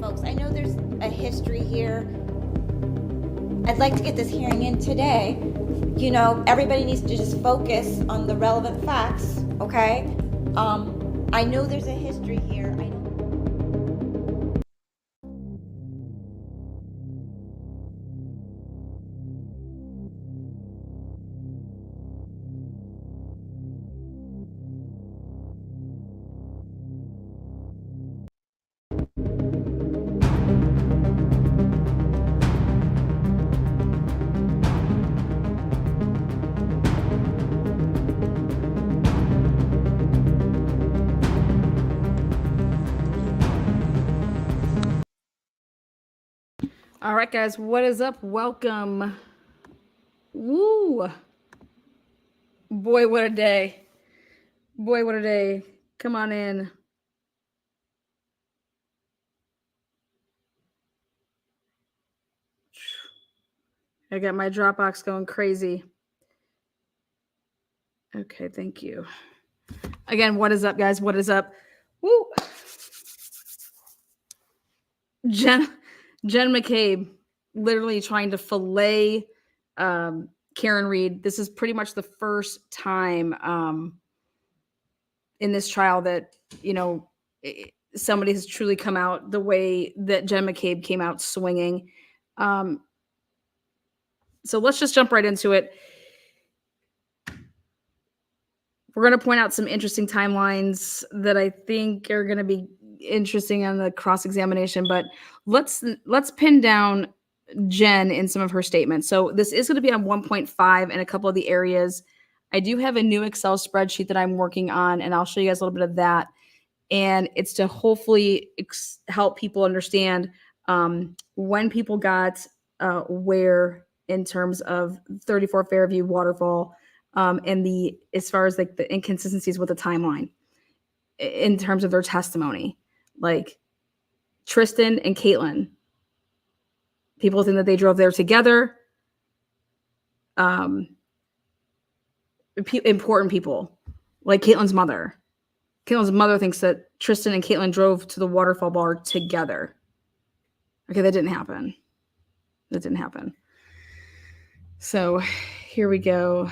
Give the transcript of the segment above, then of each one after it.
folks. I know there's a history here. I'd like to get this hearing in today. You know, everybody needs to just focus on the relevant facts, okay? I know there's a history here. All right, guys, what is up? Welcome. Woo. Boy, what a day. Boy, what a day. Come on in. I got my Dropbox going crazy. Okay, thank you. Again, what is up, guys? What is up? Woo. Jen McCabe literally trying to fillet Karen Reed. This is pretty much the first time in this trial that, you know, somebody has truly come out the way that Jen McCabe came out swinging. So let's just jump right into it. We're going to point out some interesting timelines that I think are going to be interesting on the cross-examination, but let's pin down Jen in some of her statements. So this is going to be on 1.5 and a couple of the areas. I do have a new Excel spreadsheet that I'm working on, and I'll show you guys a little bit of that. And it's to hopefully help people understand when people got where in terms of 34 Fairview waterfall, and as far as like the inconsistencies with the timeline in terms of their testimony. Like Tristan and Caitlin, people think that they drove there together. Important people like Caitlin's mother. Caitlin's mother thinks that Tristan and Caitlin drove to the waterfall bar together. Okay, that didn't happen. That didn't happen. So here we go.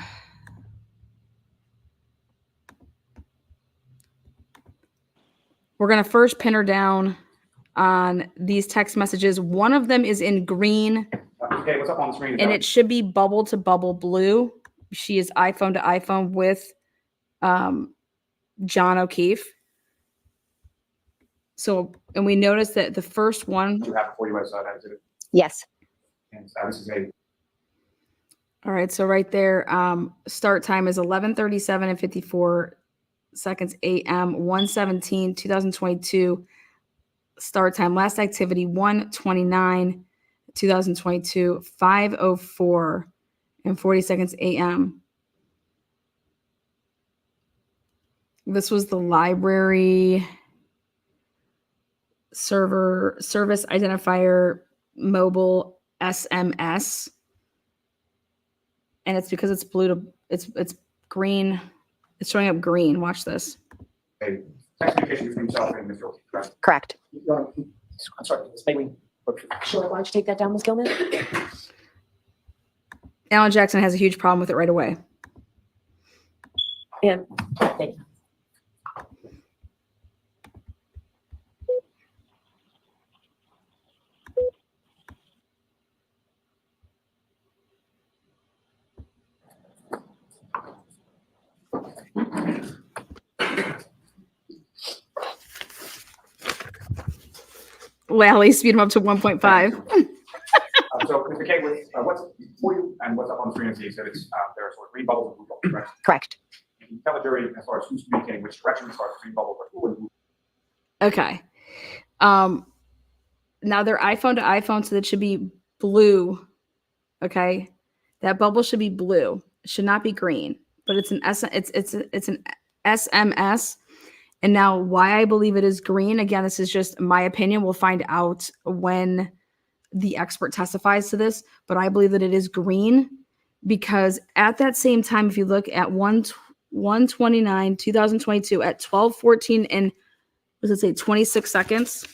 We're going to first pin her down on these text messages. One of them is in green. Okay, what's up on the screen? And it should be bubble to bubble blue. She is iPhone to iPhone with John O'Keefe. So, and we noticed that the first one. Do you have it for you as Yes. And this is a. All right, so right there, start time is 11:37 and 54 seconds a.m. 1/17, 2022. Start time. Last activity 1/29, 2022. 5:04 and 40 seconds a.m. This was the library service identifier mobile SMS. And it's because it's blue to it's green. It's showing up green. Watch this. Okay. Text communication between yourself and Mr. O'Keefe, correct? Correct. I'm sorry, Ms. Bailey. Sure. Why don't you take that down, Ms. Gilman? Alan Jackson has a huge problem with it right away. And thank you. Lally, speed him up to 1.5. So, Mr. McCabe, what's for you and what's up on the screen of the exhibits? There are sort of green bubbles and blue bubbles, correct? Correct. Can you tell the jury as far as who's communicating which direction as far as green bubbles are who and who? Okay. Now they're iPhone to iPhone, so that should be blue. Okay. That bubble should be blue. It should not be green, but it's an SMS. And now why I believe it is green, again, this is just my opinion. We'll find out when the expert testifies to this, but I believe that it is green because at that same time, if you look at 1/29, 2022 at 12:14 and was it say 26 seconds?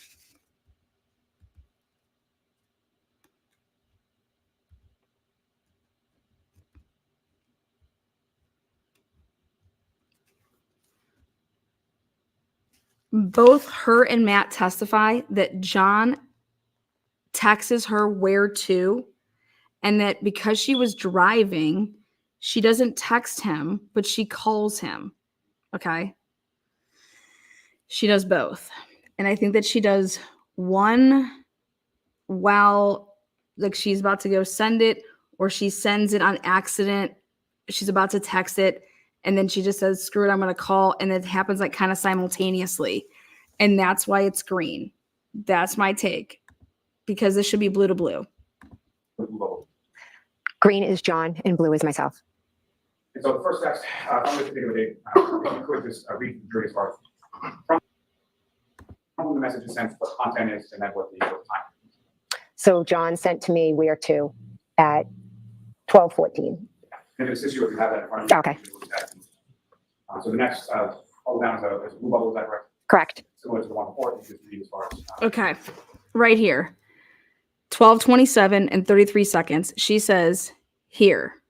both her and Matt testify that John texts her where to, and that because she was driving, she doesn't text him, but she calls him. Okay. She does both. And I think that she does one while like she's about to go send it, or she sends it on accident. She's about to text it, and then she just says, screw it, I'm going to call. And it happens like kind of simultaneously. And that's why it's green. That's my take, because this should be blue to blue. Blue bubble. Green is John and blue is myself. And so the first text, from this particular date, if you could just read the jury as far as from when the message is sent, what content is, and then what the time. So John sent to me where to at 12:14. And it's issue if you have that in front of you. Okay. So the next bubble down is a blue bubble, is that correct? Correct. Similar to the one before, you just read as far as. Okay. Right here. 12:27 and 33 seconds. She says here.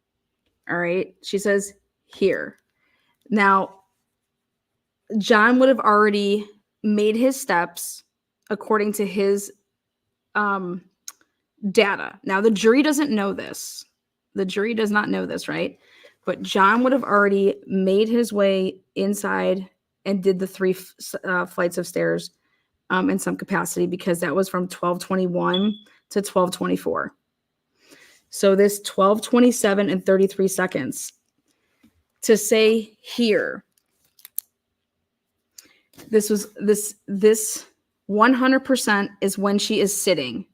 All right. She says here. Now, John would have already made his steps according to his data. Now, the jury doesn't know this. The jury does not know this, right? But John would have already made his way inside and did the 3 flights of stairs in some capacity, because that was from 12:21 to 12:24. So this 12:27 and 33 seconds to say here, this 100% is when she is sitting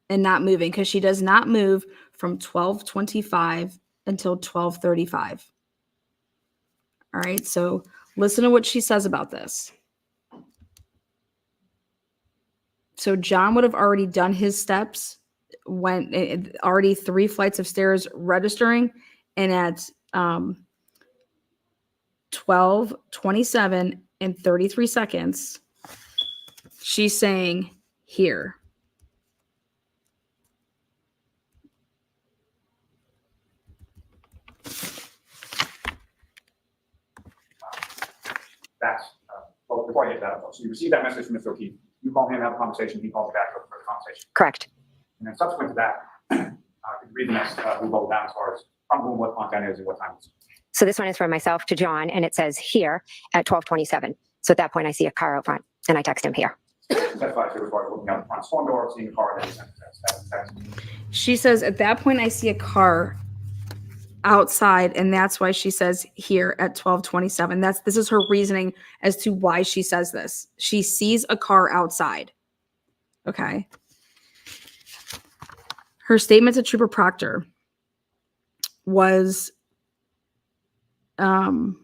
and not moving, because she does not move from 12:25 until 12:35. All right, so listen to what she says about this. So John would have already done his steps when already 3 flights of stairs registering, and at 12:27 and 33 seconds, she's saying here. That's, well, before I get that, so you receive that message from Mr. O'Keefe, you call him, have a conversation, he calls you back for the conversation. Correct. And then subsequent to that, you read the next blue bubble down as far as from whom, what content is, and what time it is. So this one is from myself to John, and it says here at 12:27. So at that point, I see a car out front, and I text him here. Specify to as far as looking out the front storm door, seeing a car, then you send that's. She says, at that point, I see a car outside, and that's why she says here at 12:27. This is her reasoning as to why she says this. She sees a car outside. Okay. Her statement to Trooper Proctor was while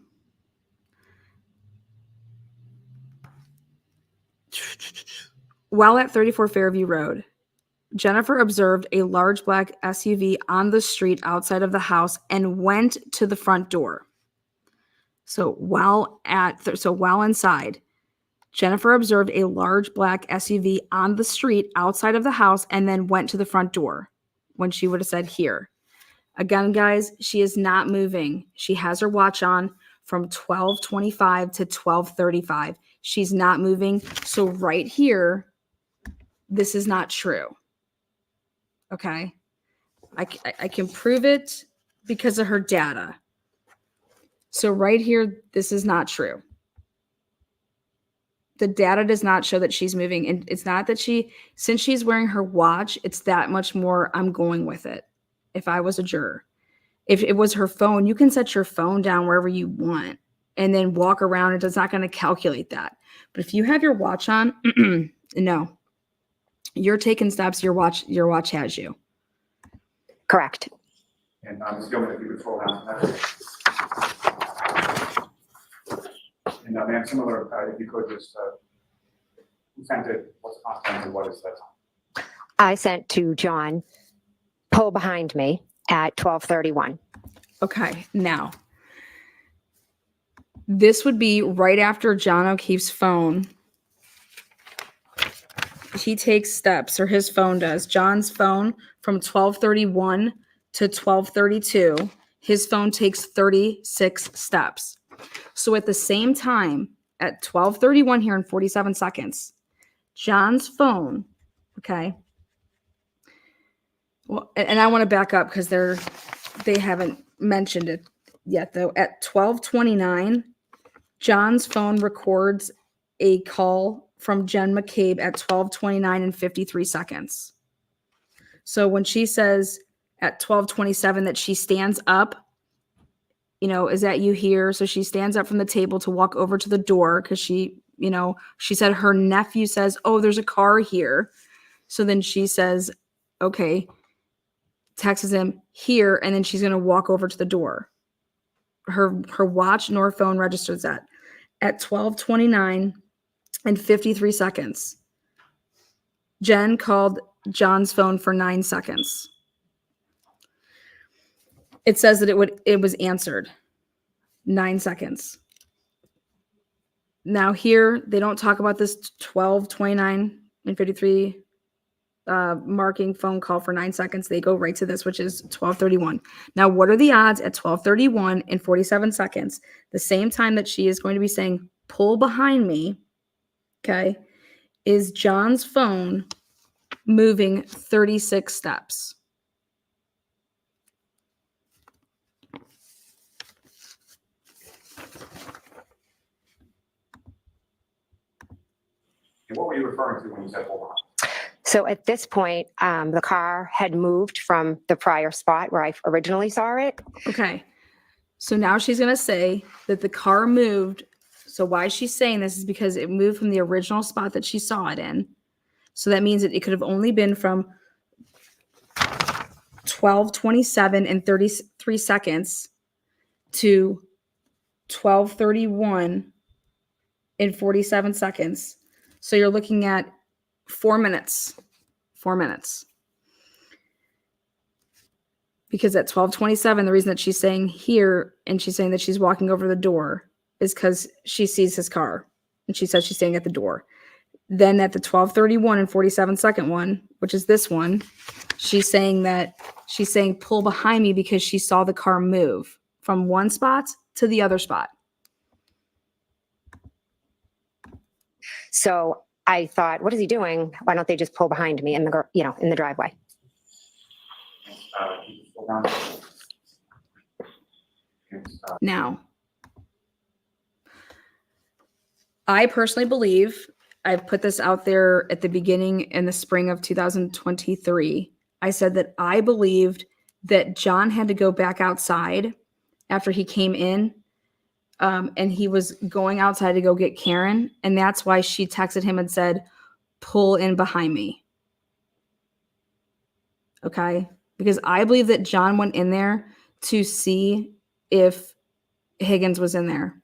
at 34 Fairview Road, Jennifer observed a large black SUV on the street outside of the house and went to the front door. So while inside, Jennifer observed a large black SUV on the street outside of the house and then went to the front door when she would have said here. Again, guys, she is not moving. She has her watch on from 12:25 to 12:35. She's not moving. So right here, this is not true. Okay. I can prove it because of her data. So right here, this is not true. The data does not show that she's moving. And it's not that since she's wearing her watch, it's that much more I'm going with it. If I was a juror, if it was her phone, you can set your phone down wherever you want and then walk around. It's not going to calculate that. But if you have your watch on, no, you're taking steps. Your watch has you. Correct. And Ms. Gilman, if you would scroll down. And ma'am, similar, if you could just, who sent it, what's the content, and what is that time? I sent to John, pull behind me at 12:31. Okay, now this would be right after John O'Keefe's phone. He takes steps, or his phone does. John's phone from 12:31 to 12:32. His phone takes 36 steps. So at the same time at 12:31 here in 47 seconds, John's phone, okay. Well, and I want to back up because they haven't mentioned it yet though. At 12:29, John's phone records a call from Jen McCabe at 12:29 and 53 seconds. So when she says at 12:27 that she stands up, you know, is that you here? So she stands up from the table to walk over to the door because she, you know, she said her nephew says, oh, there's a car here. So then she says, okay, texts him here, and then she's going to walk over to the door. Her watch nor phone registers that at 12:29 and 53 seconds. Jen called John's phone for 9 seconds. It says that it was answered. 9 seconds. Now here, they don't talk about this 12:29 and 53 marking phone call for 9 seconds. They go right to this, which is 12:31. Now, what are the odds at 12:31 and 47 seconds, the same time that she is going to be saying, pull behind me, okay, is John's phone moving 36 steps? And what were you referring to when you said hold on? So at this point, the car had moved from the prior spot where I originally saw it. Okay. So now she's going to say that the car moved. So why she's saying this is because it moved from the original spot that she saw it in. So that means that it could have only been from 12:27 and 33 seconds to 12:31 and 47 seconds. So you're looking at 4 minutes. 4 minutes. Because at 12:27, the reason that she's saying here and she's saying that she's walking over the door is because she sees his car. And she says she's staying at the door. Then at the 12:31 and 47 second one, which is this one, she's saying pull behind me because she saw the car move from one spot to the other spot. So I thought, what is he doing? Why don't they just pull behind me in the driveway? Hold on. Now, I personally believe, I've put this out there at the beginning in the spring of 2023. I said that I believed that John had to go back outside after he came in, and he was going outside to go get Karen. And that's why she texted him and said, pull in behind me. Okay. Because I believe that John went in there to see if Higgins was in there.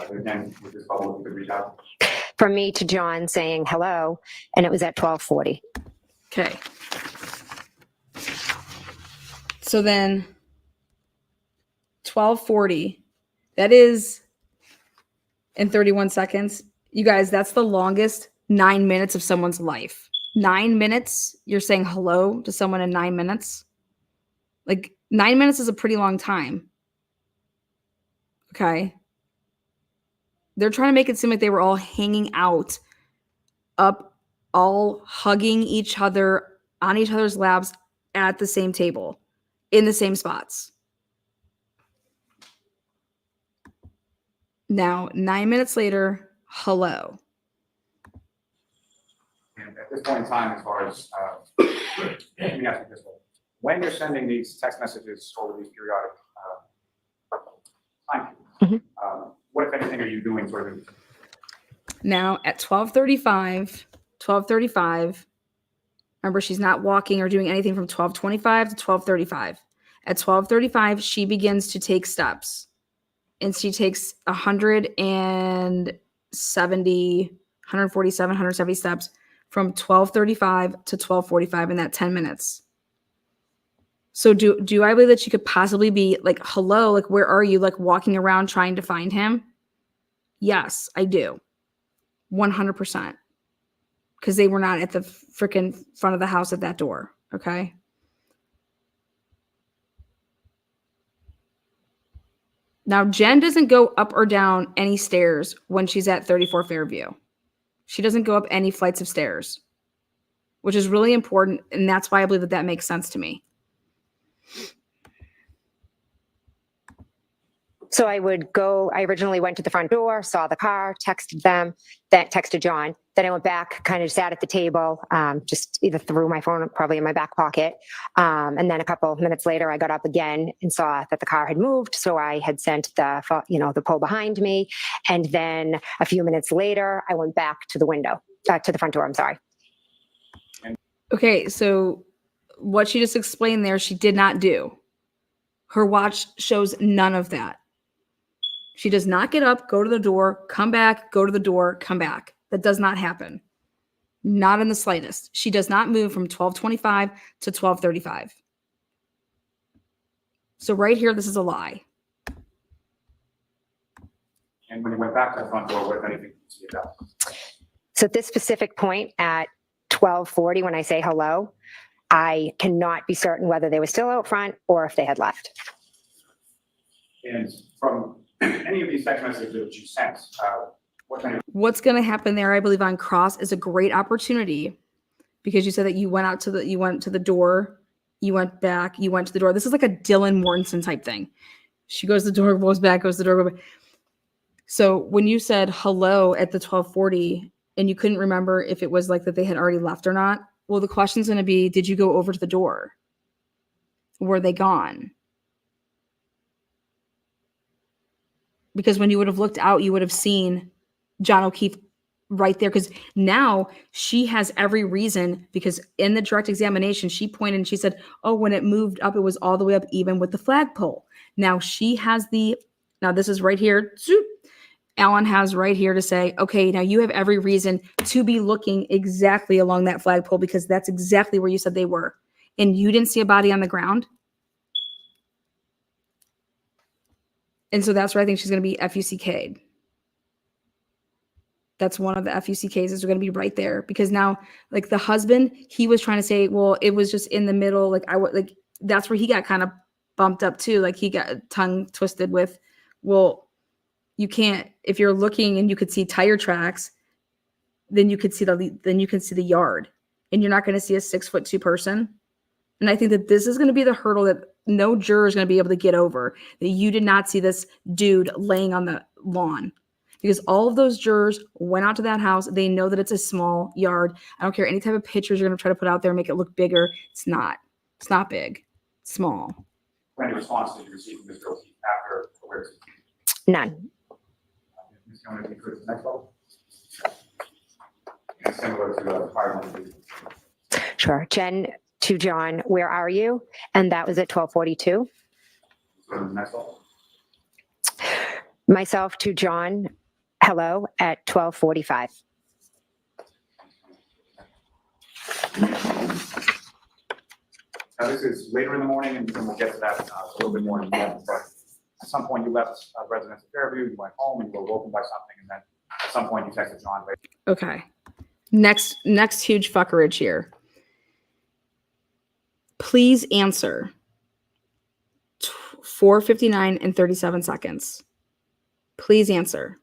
Again, with this bubble, you could reach out. From me to John saying hello, and it was at 12:40. Okay. So then 12:40, that is in 31 seconds. You guys, that's the longest 9 minutes of someone's life. 9 minutes, you're saying hello to someone in 9 minutes? Like 9 minutes is a pretty long time. Okay. They're trying to make it seem like they were all hanging out up, all hugging each other on each other's laps at the same table in the same spots. Now, 9 minutes later, hello. And at this point in time, as far as, let me ask you this way. When you're sending these text messages over these periodic time periods, what, if anything, are you doing sort of? Now, at 12:35, remember, she's not walking or doing anything from 12:25 to 12:35. At 12:35, she begins to take steps. And she takes 170 steps from 12:35 to 12:45 in that 10 minutes. So do I believe that she could possibly be like, hello, like, where are you? Like walking around trying to find him? Yes, I do. 100%. Because they were not at the freaking front of the house at that door. Okay. Now, Jen doesn't go up or down any stairs when she's at 34 Fairview. She doesn't go up any flights of stairs, which is really important. And that's why I believe that that makes sense to me. So I originally went to the front door, saw the car, texted them, then texted John. Then I went back, kind of sat at the table, just either threw my phone probably in my back pocket. And then a couple of minutes later, I got up again and saw that the car had moved. So I had sent the pole behind me. And then a few minutes later, I went back to the window, to the front door, I'm sorry. Okay, so what she just explained there, she did not do. Her watch shows none of that. She does not get up, go to the door, come back, go to the door, come back. That does not happen. Not in the slightest. She does not move from 12:25 to 12:35. So right here, this is a lie. And when you went back to the front door, what, if anything, did you see about? So at this specific point at 12:40, when I say hello, I cannot be certain whether they were still out front or if they had left. And from any of these text messages that you sent, what kind of What's going to happen there, I believe, on cross is a great opportunity, because you said that you went to the door, you went back, you went to the door. This is like a Dylan Mortensen type thing. She goes to the door, goes back, goes to the door, goes back. So when you said hello at the 12:40 and you couldn't remember if it was like that they had already left or not, well, the question's going to be, did you go over to the door? Were they gone? Because when you would have looked out, you would have seen John O'Keefe right there. Because now she has every reason, because in the direct examination, she pointed and she said, oh, when it moved up, it was all the way up even with the flagpole. Now she has now this is right here. Zoop. Alan has right here to say, okay, now you have every reason to be looking exactly along that flagpole, because that's exactly where you said they were. And you didn't see a body on the ground. And so that's where I think she's going to be FUCK'd. That's one of the FUCKs is going to be right there, because now, like, the husband, he was trying to say, well, it was just in the middle. Like, that's where he got kind of bumped up too. Like, he got tongue twisted with, well, you can't, if you're looking and you could see tire tracks, then you can see the yard, and you're not going to see a 6'2" person. And I think that this is going to be the hurdle that no juror is going to be able to get over, that you did not see this dude laying on the lawn, because all of those jurors went out to that house. They know that it's a small yard. I don't care any type of pictures you're going to try to put out there and make it look bigger. It's not big. It's small. any response did you receive from Mr. O'Keefe after awareness? None. Ms. Young, if you could, the next level. And similar to the prior one. Sure. Jen to John, where are you? And that was at 12:42. So the next level. Myself to John, hello, at 12:45. Now, this is later in the morning, and we'll get to that a little bit more in depth, but at some point you left residence of Fairview, you went home, and you were woken by something, and then at some point you texted John. Okay. Next huge fuckerage here. Please answer. 4:59 and 37 seconds. Please answer.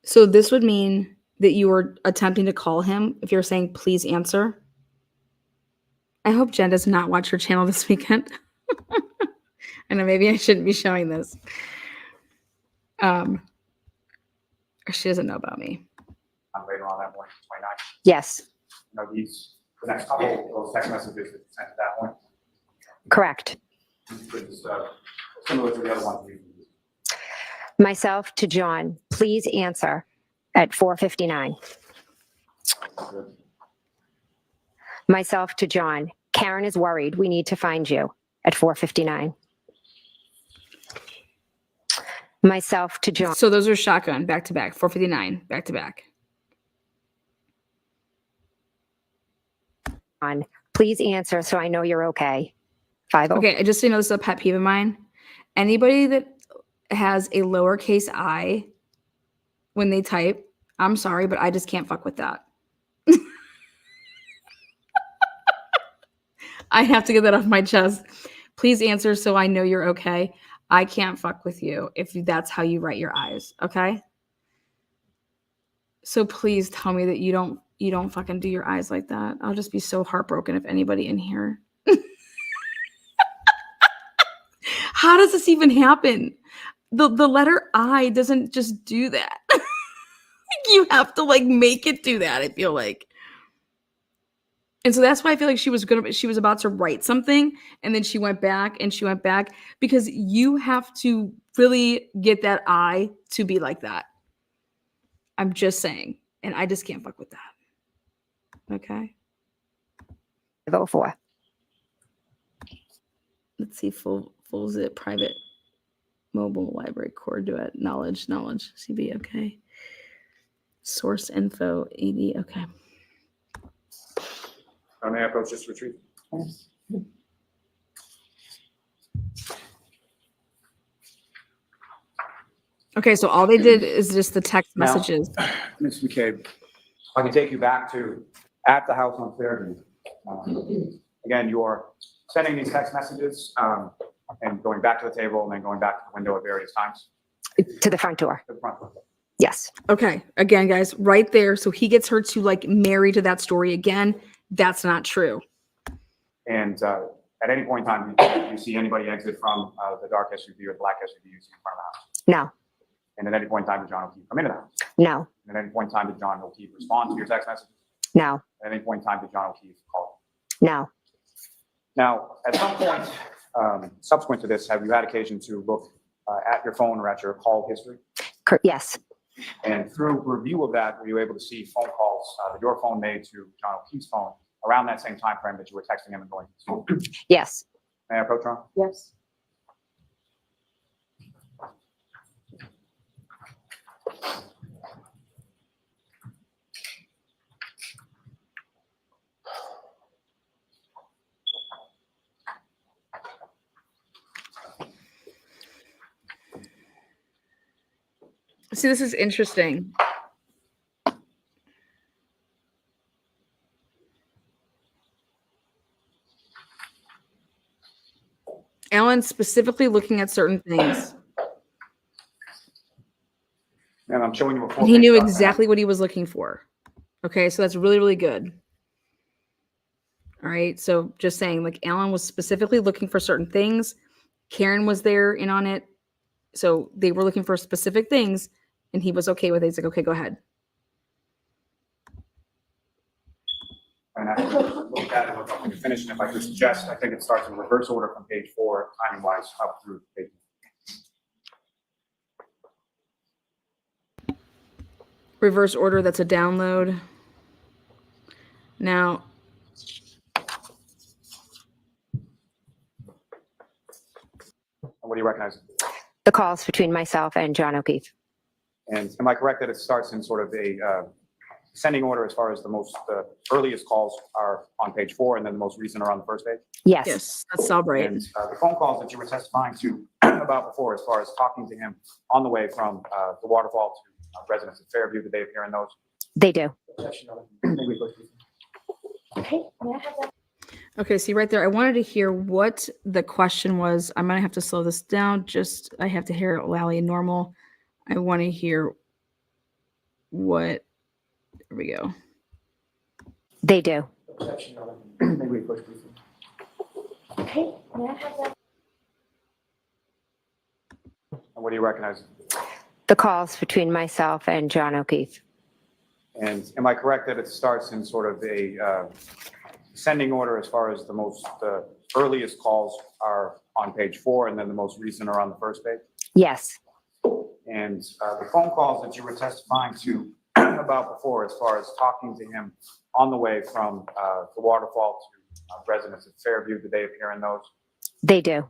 So this would mean that you were attempting to call him if you're saying please answer. I hope Jen does not watch her channel this weekend. I know maybe I shouldn't be showing this. Or she doesn't know about me. Later on that morning, 29. Yes, You know, the next couple of those text messages that you sent at that point. correct. It's similar to the other ones. Myself to John, please answer at 4:59. Myself to John, Karen is worried. We need to find you at 4:59. Myself to John. So those are shotgun back to back, 4:59 back to back. Please answer so I know you're okay. 5:00. Okay, just so you know, this is a pet peeve of mine. Anybody that has a lowercase I when they type, I'm sorry, but I just can't fuck with that. I have to get that off my chest. Please answer so I know you're okay. I can't fuck with you if that's how you write your eyes, okay? So please tell me that you don't fucking do your eyes like that. I'll just be so heartbroken if anybody in here. How does this even happen? The letter I doesn't just do that. You have to like make it do that, I feel like. And so that's why I feel like she was about to write something and then she went back because you have to really get that I to be like that. I'm just saying. And I just can't fuck with that. Okay. Vote for. Let's see, full zip, private, mobile, library, core, duet, knowledge, CB, okay. Source info, ED, okay. May I approach this retreat? Okay, so all they did is just the text Now, messages. Ms. McCabe, I can take you back to at the house on Fairview. Again, you're sending these text messages and going back to the table and then going back to the window at various times. To the front door. To the front door. Yes. Okay, again, guys, right there. So he gets her to like marry to that story again. That's not true. And at any point in time, you see anybody exit from the dark SUV or the black SUV you see in front of the house. No. And at any point in time, did John O'Keefe come into the house? No. And at any point in time, did John O'Keefe respond to your text messages? No. At any point in time, did John O'Keefe call? No. Now, at some point subsequent to this, have you had occasion to look at your phone or at your call history? Yes. And through review of that, were you able to see phone calls that your phone made to John O'Keefe's phone around that same time frame that you were texting him and going to school? Yes. May I approach Ron? Yes. See, this is interesting. Alan specifically looking at certain things. And I'm showing you a He knew document. exactly what he was looking for. Okay, so that's really, really good. All right, so just saying, like Alan was specifically looking for certain things. Karen was there in on it. So they were looking for specific things and he was okay with it. He's like, okay, go ahead. And I looked at it, looked up when you finish, and if I could suggest, I think it starts in reverse order from page 4, timing-wise, up through page. Reverse order, that's a download. Now, What do you recognize? The calls between myself and John O'Keefe. And am I correct that it starts in sort of a sending order as far as the earliest calls are on page 4 and then the most recent are on the first page? Yes. yes, that's all right. And the phone calls that you were testifying to about before, as far as talking to him on the way from the waterfall to residents at Fairview, did they appear in those? They do. Okay, see right there, I wanted to hear what the question was. I'm gonna have to slow this down. I have to hear it loudly and normal. I want to hear what, there we go. They do. And what do you recognize? The calls between myself and John O'Keefe. And am I correct that it starts in sort of a sending order as far as the earliest calls are on page 4 and then the most recent are on the first page? Yes. And the phone calls that you were testifying to about before, as far as talking to him on the way from the waterfall to residents at Fairview, did they appear in those? They do.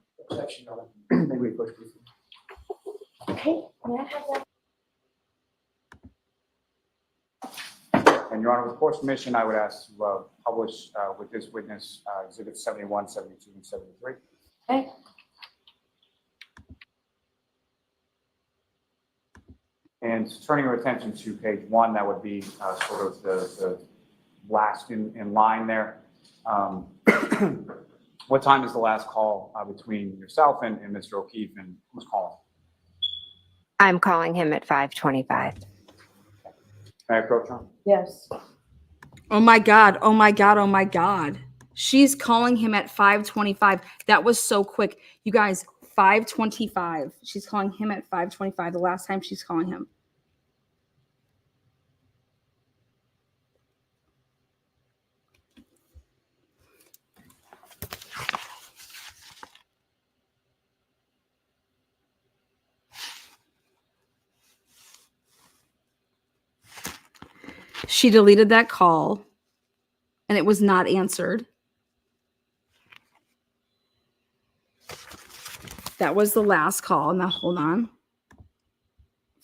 And Your Honor, with court's permission, I would ask to publish with this witness exhibits 71, 72, and 73. Okay. And turning your attention to page 1, that would be sort of the last in line there. What time is the last call between yourself and Mr. O'Keefe, and who's calling? I'm calling him at 5:25. May I approach him? Yes. Oh my God. Oh my God. Oh my God. She's calling him at 5:25. That was so quick. You guys, 5:25. She's calling him at 5:25. The last time she's calling him. She deleted that call and it was not answered. That was the last call. Now, hold on.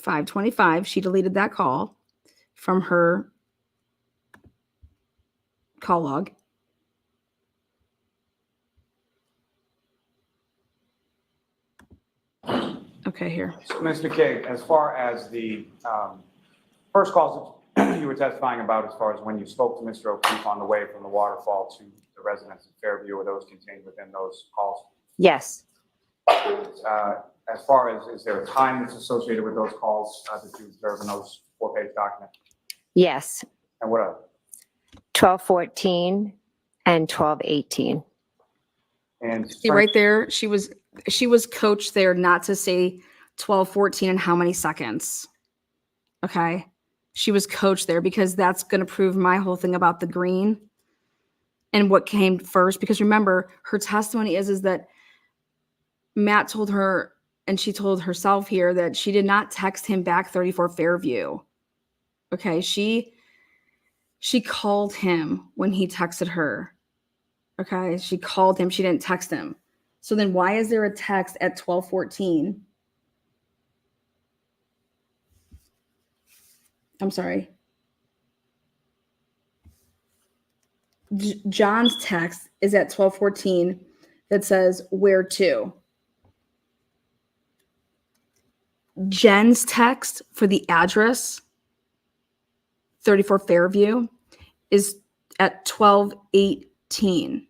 5:25. She deleted that call from her call log. Okay, here. So, Ms. McCabe, as far as the first calls that you were testifying about, as far as when you spoke to Mr. O'Keefe on the way from the waterfall to the residence in Fairview, are those contained within those calls? Yes. As far as, is there a time that's associated with those calls that you observe in those 4-page documents? Yes. And what are 12:14 and 12:18. they? And See right there, she was coached there not to say 12:14 and how many seconds. Okay. She was coached there because that's going to prove my whole thing about the green and what came first. Because remember, her testimony is that Matt told her, and she told herself here, that she did not text him back 34 Fairview. Okay. She called him when he texted her. Okay. She called him. She didn't text him. So then why is there a text at 12:14? I'm sorry. John's text is at 12:14 that says, where to? Jen's text for the address, 34 Fairview, is at 12:18.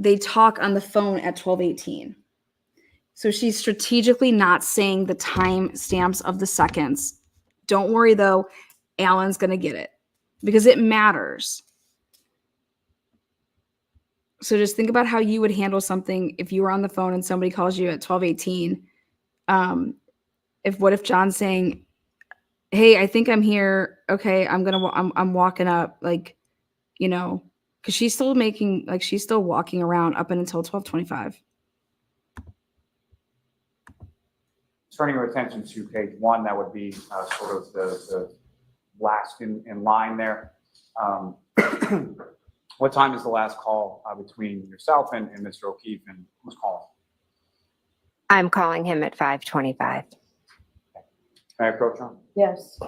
They talk on the phone at 12:18. So she's strategically not saying the time stamps of the seconds. Don't worry though, Alan's going to get it because it matters. So just think about how you would handle something if you were on the phone and somebody calls you at 12:18. What if John's saying, "Hey, I think I'm here. Okay, I'm walking up," like, you know, because she's still walking around up until 12:25. Turning your attention to page 1, that would be sort of the last in line there. What time is the last call between yourself and Mr. O'Keefe, and who's calling? I'm calling him at 5:25. May I approach him? Yes.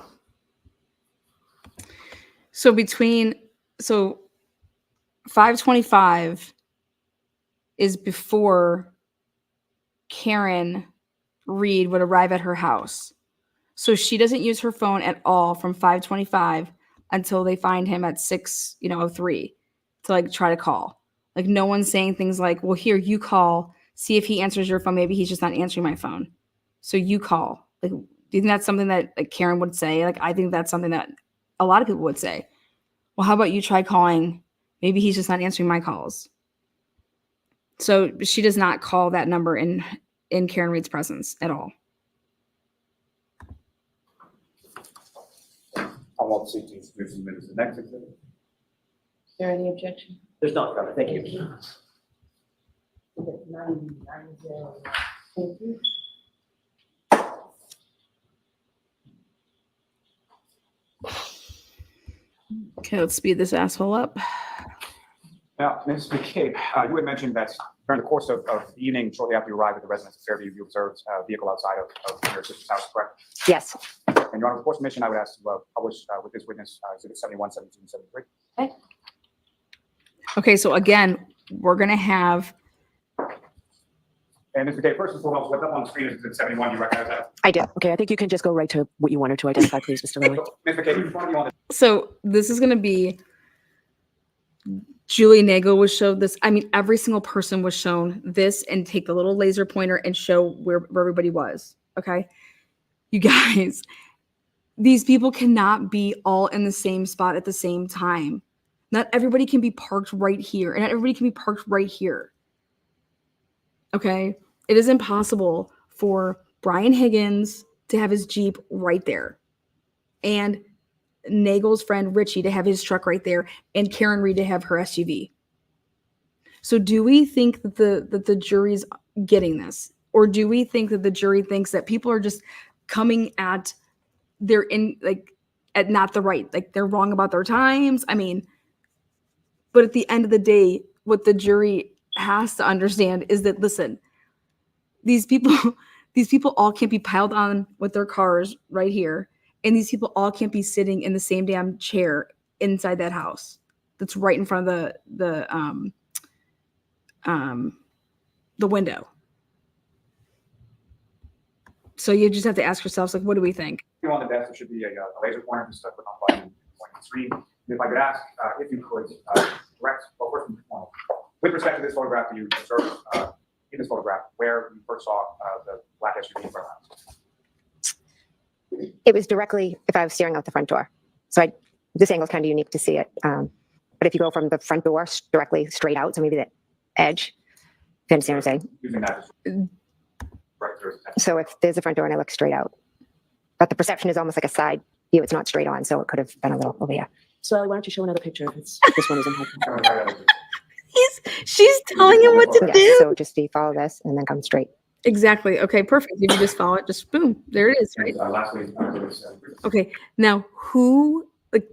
So 5:25 is before Karen Reed would arrive at her house. So she doesn't use her phone at all from 5:25 until they find him at 6:03 to like try to call. Like no one's saying things like, well, here, you call, see if he answers your phone. Maybe he's just not answering my phone. So you call. Like, do you think that's something that like Karen would say? Like, I think that's something that a lot of people would say. Well, how about you try calling? Maybe he's just not answering my calls. So she does not call that number in Karen Reed's presence at all. I'll also seek to introduce him as the next exhibit. Is there any objection? There's not, Your Honor. Thank you. Thank you. Okay, let's speed this asshole up. Now, Ms. McCabe, you had mentioned that during the course of the evening, shortly after you arrived at the residence of Fairview, you observed a vehicle outside of your sister's house, correct? Yes. And Your Honor, of course, permission, I would ask to publish with this witness exhibit 71, 72, and 73. Okay, so again, we're going to have, And Ms. McCabe, first and foremost, what's up on the screen is exhibit 71. You recognize that? I do. Okay, I think you can just go right to what you wanted to identify, please, Mr. Lilly. So, Ms. McCabe, in front of you on the so this is going to be Julie Nagel was showed this. I mean, every single person was shown this and take the little laser pointer and show where everybody was. Okay. You guys, these people cannot be all in the same spot at the same time. Not everybody can be parked right here, and not everybody can be parked right here. Okay. It is impossible for Brian Higgins to have his Jeep right there, and Nagel's friend Richie to have his truck right there, and Karen Reed to have her SUV. So do we think that the jury's getting this? Or do we think that the jury thinks that people are just coming at at not the right, like they're wrong about their times? I mean, but at the end of the day, what the jury has to understand is that, listen, these people all can't be piled on with their cars right here. And these people all can't be sitting in the same damn chair inside that house that's right in front of the window. So you just have to ask yourselves, like, what do we think? On the desk, there should be a laser pointer just click on button and point the screen. If I could ask, if you could direct, well, first and foremost, with respect to this photograph that you observed in this photograph, where you first saw the black SUV in front of the house. It was directly if I was staring out the front door. So this angle is kind of unique to see it. But if you go from the front door directly straight out, so maybe the edge, if you understand what I'm saying? Using that as right there. So if there's a front door and I look straight out, but the perception is almost like a side view. It's not straight on, so it could have been a little over here. So why don't you show another picture if this one isn't helpful? She's telling him what to Yeah, do. so just follow this and then come straight. Exactly. Okay, perfect. If you just follow it, just boom, there it is, right? Lastly, Okay, now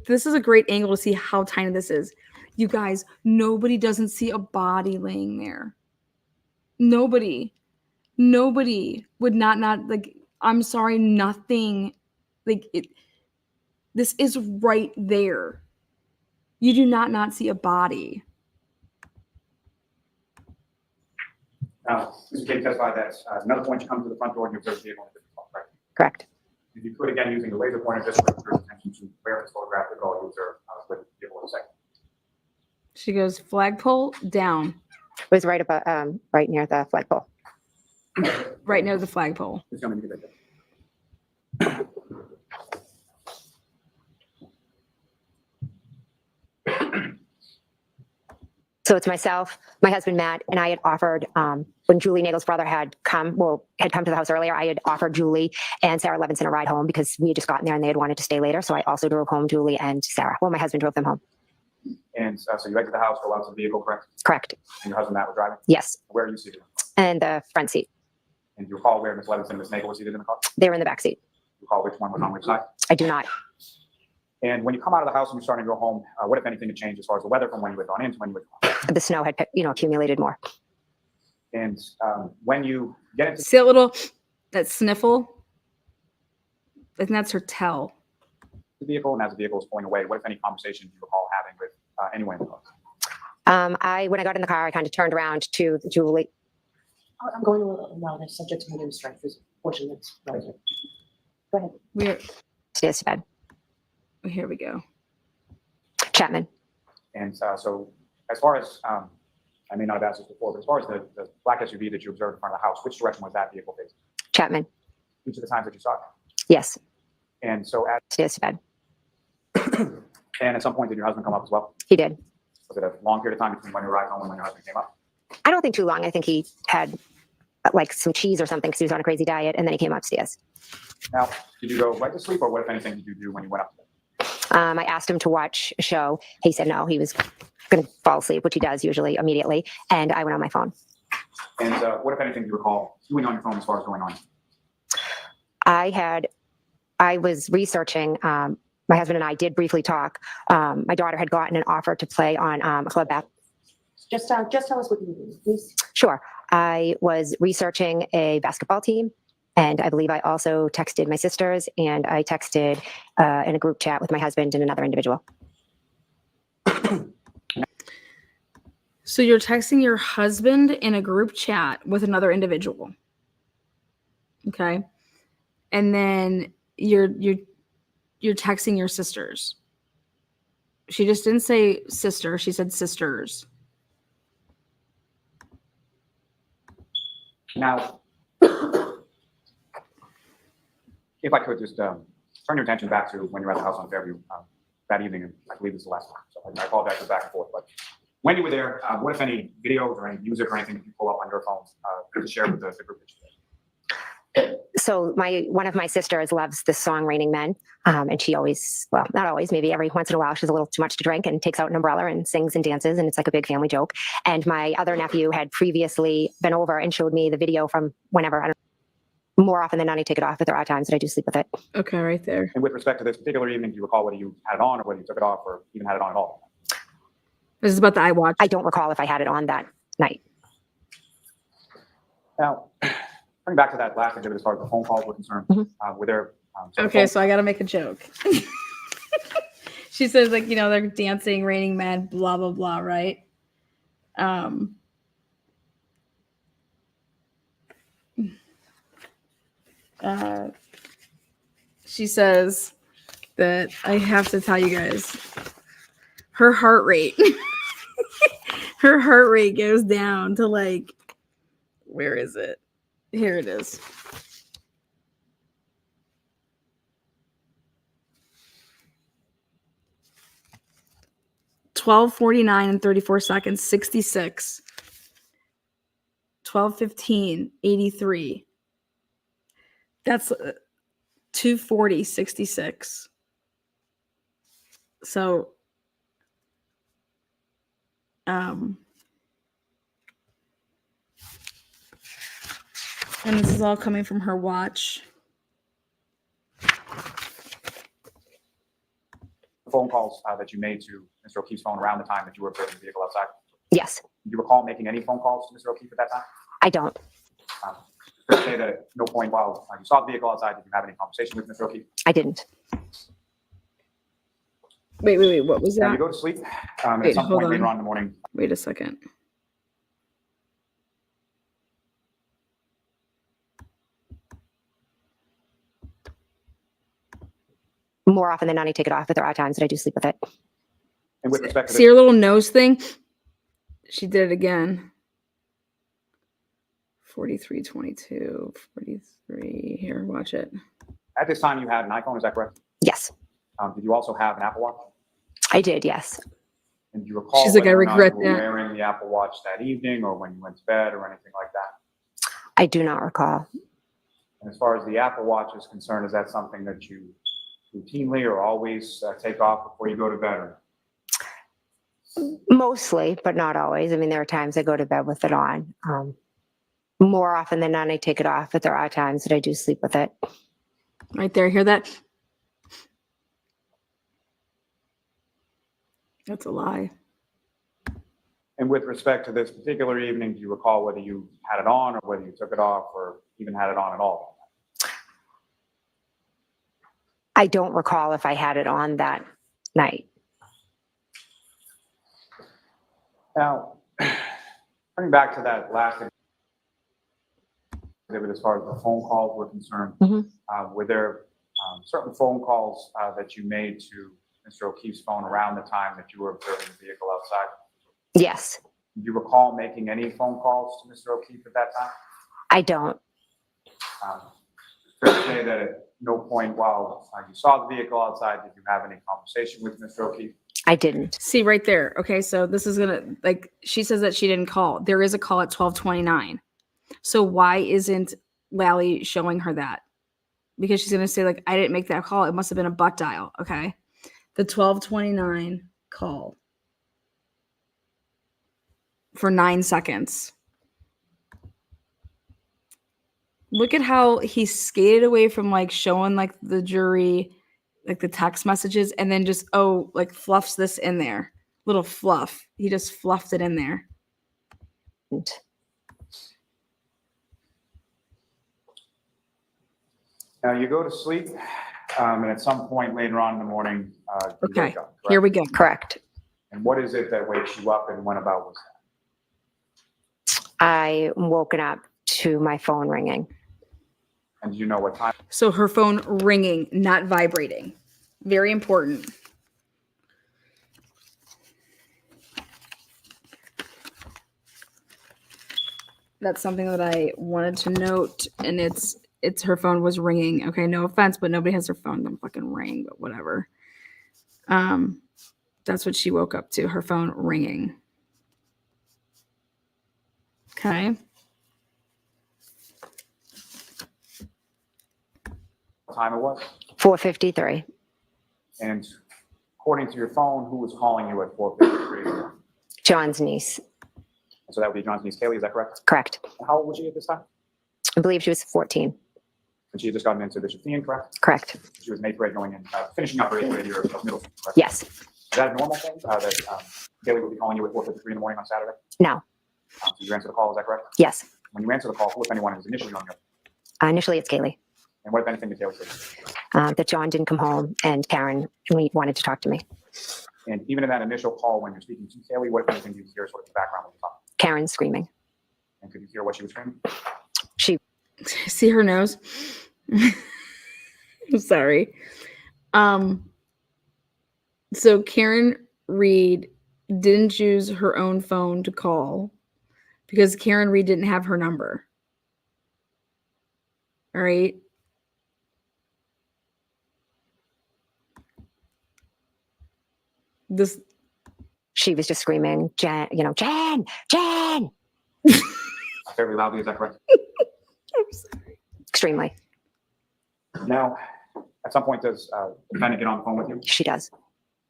this is a great angle to see how tiny this is. You guys, nobody doesn't see a body laying there. Nobody would not like, I'm sorry, nothing like it. This is right there. You do not see a body. Now, Mr. McCabe testified that at another point you come to the front door and you observe the vehicle in a different spot, right? Correct. If you could, again, using the laser pointer, just bring your attention to where this photograph is all you observe with the vehicle in a second. She goes flagpole down, It was right about right near the flagpole. right near the flagpole. It's going to be good. So it's myself, my husband Matt, and I had offered when Julie Nagel's brother had come to the house earlier. I had offered Julie and Sarah Levinson a ride home because we had just gotten there and they had wanted to stay later. So I also drove home Julie and Sarah. Well, my husband drove them home. And so you exit the house, go out to the vehicle, correct? Correct. And your husband Matt was driving? Yes, Where are you seated? and the front seat. And you recall where Ms. Levinson and Ms. Nagel were seated in the car? They were in the back seat. You recall which one was on which side? I do not. And when you come out of the house and you're starting to go home, what, if anything, had changed as far as the weather from when you had gone in to when you had gone out? The snow had accumulated more. And when you get into See that sniffle? I think that's her tell. the vehicle and as the vehicle is pulling away, what, if any, conversation do you recall having with anyone in the car? When I got in the car, I kind of turned around to Julie. I'm going a little louder, subject to media strike. There's a portion that's right. Go ahead. We're Stairs to bed. here we go. Chapman. And so as far as, I may not have asked this before, but as far as the black SUV that you observed in front of the house, which direction was that vehicle facing? Chapman. Each of the times that you saw it? Yes. And so Stairs to bed. and at some point, did your husband come up as well? He did. Was it a long period of time between when you arrived home and when your husband came up? I don't think too long. I think he had like some cheese or something because he was on a crazy diet, and then he came upstairs. Now, did you go right to sleep, or what, if anything, did you do when you went up to bed? I asked him to watch a show. He said no, he was going to fall asleep, which he does usually immediately. And I went on my phone. And what, if anything, do you recall doing on your phone as far as going on? I was researching. My husband and I did briefly talk. My daughter had gotten an offer to play on a club back. Just tell us what you do, please. Sure. I was researching a basketball team, and I believe I also texted my sisters, and I texted in a group chat with my husband and another individual. So you're texting your husband in a group chat with another individual. Okay. And then you're texting your sisters. She just didn't say sister. She said sisters. Now, if I could just turn your attention back to when you were at the house on Fairview that evening, and I believe this is the last time, so I apologize for back and forth, but when you were there, what if any videos or any music or anything that you pull up on your phone to share with the group that you did? So one of my sisters loves this song Raining Men, and she always, well, not always, maybe every once in a while she's a little too much to drink and takes out an umbrella and sings and dances, and it's like a big family joke. And my other nephew had previously been over and showed me the video from whenever, I don't know, more often than not I take it off, but there are times that I do sleep with it. Okay, right there. And with respect to this particular evening, do you recall whether you had it on or whether you took it off or even had it on at all? This is about the iWatch. I don't recall if I had it on that night. Now, coming back to that last exhibit as far as the phone calls were concerned, were there... Okay, so I got to make a joke. She says, like, you know, they're dancing, Raining Men, blah, blah, blah, right? She says that I have to tell you guys, her heart rate, her heart rate goes down to like, where is it? Here it is. $12:49 and 34 seconds, 66. 12:15, 83. That's 2:40, 66. So, and this is all coming from her watch. Phone calls that you made to Mr. O'Keefe's phone around the time that you were observing the vehicle outside? Yes, Do you recall making any phone calls to Mr. O'Keefe at that time? I don't. Just say that at no point while you saw the vehicle outside, did you have any conversation with Mr. O'Keefe? I didn't. Wait, what was Now that? you go to sleep, and Wait, at some hold point later on. on in the morning, Wait a second. More often than not I take it off, but there are times that I do sleep with it. and with respect to See this, her little nose thing? She did it again. 43:22, 43. Here, watch it. at this time you had an iPhone, is that correct? Yes, Did you also have an Apple Watch? I did. Yes. And do you recall She's like, whether I or not regret you were that. wearing the Apple Watch that evening or when you went to bed or anything like that? I do not recall. And as far as the Apple Watch is concerned, is that something that you routinely or always take off before you go to bed? Or? Mostly, but not always. I mean, there are times I go to bed with it on. More often than not I take it off, but there are times that I do sleep with it. Right there, hear that? That's a lie. And with respect to this particular evening, do you recall whether you had it on or whether you took it off or even had it on at all? I don't recall if I had it on that night. Now, coming back to that last exhibit as far as the phone calls were concerned, were there certain phone calls that you made to Mr. O'Keefe's phone around the time that you were observing the vehicle outside? Yes, Do you recall making any phone calls to Mr. O'Keefe at that time? I don't. Fair to say that at no point while you saw the vehicle outside, did you have any conversation with Mr. O'Keefe? I didn't. See right there. Okay, so this is gonna, like, she says that she didn't call. There is a call at 12:29. So why isn't Lally showing her that? Because she's gonna say, like, I didn't make that call. It must have been a butt dial. Okay, the 12:29 call for 9 seconds. Look at how he skated away from like showing like the jury like the text messages and then just like fluffs this in there. Little fluff. He just fluffed it in there. Now you go to sleep, and at some point later on in the morning, you Okay, wake up, here correct? we go. Correct. And what is it that wakes you up and when about was that? I woken up to my phone ringing. And do you know what time? So her phone ringing, not vibrating. Very important. That's something that I wanted to note, and it's her phone was ringing. Okay, no offense, but nobody has their phone don't fucking ring, but whatever. That's what she woke up to, her phone ringing. Okay. What time it was? 4:53. And according to your phone, who was calling you at 4:53? John's niece. So that would be John's niece, Kaylee, is that correct? Correct. And how old was she at this time? I believe she was 14. And she had just gotten into Bishop Thean, correct? Correct. She was in 8th grade going in, finishing up her 8th grade year of middle school, correct? Yes. Is that a normal thing, that Kaylee would be calling you at 4:53 in the morning on Saturday? No. So you answer the call, is that correct? Yes. When you answer the call, who, if anyone, is initially on your, Initially, it's Kaylee. and what, if anything, did Kaylee say? That John didn't come home and Karen wanted to talk to me. And even in that initial call, when you're speaking to Kaylee, what, if anything, do you hear sort of in the background when you're talking? Karen screaming. And could you hear what she was screaming? See her nose? I'm sorry. So Karen Reed didn't use her own phone to call because Karen Reed didn't have her number. All right. She was just screaming, Jen, Jen. Fairly loudly, is that correct? I'm sorry. Extremely. Now, at some point, does the defendant get on the phone with you? She does.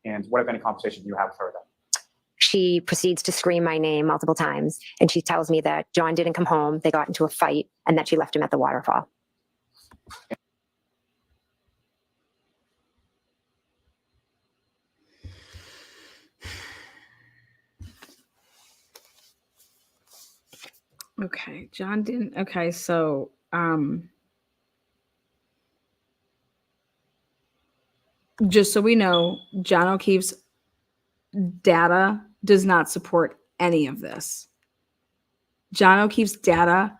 And what, if any, conversation do you have with her then? She proceeds to scream my name multiple times. And she tells me that John didn't come home. They got into a fight and that she left him at the waterfall. Okay. John didn't. Okay. So, just so we know, John O'Keefe's data does not support any of this. John O'Keefe's data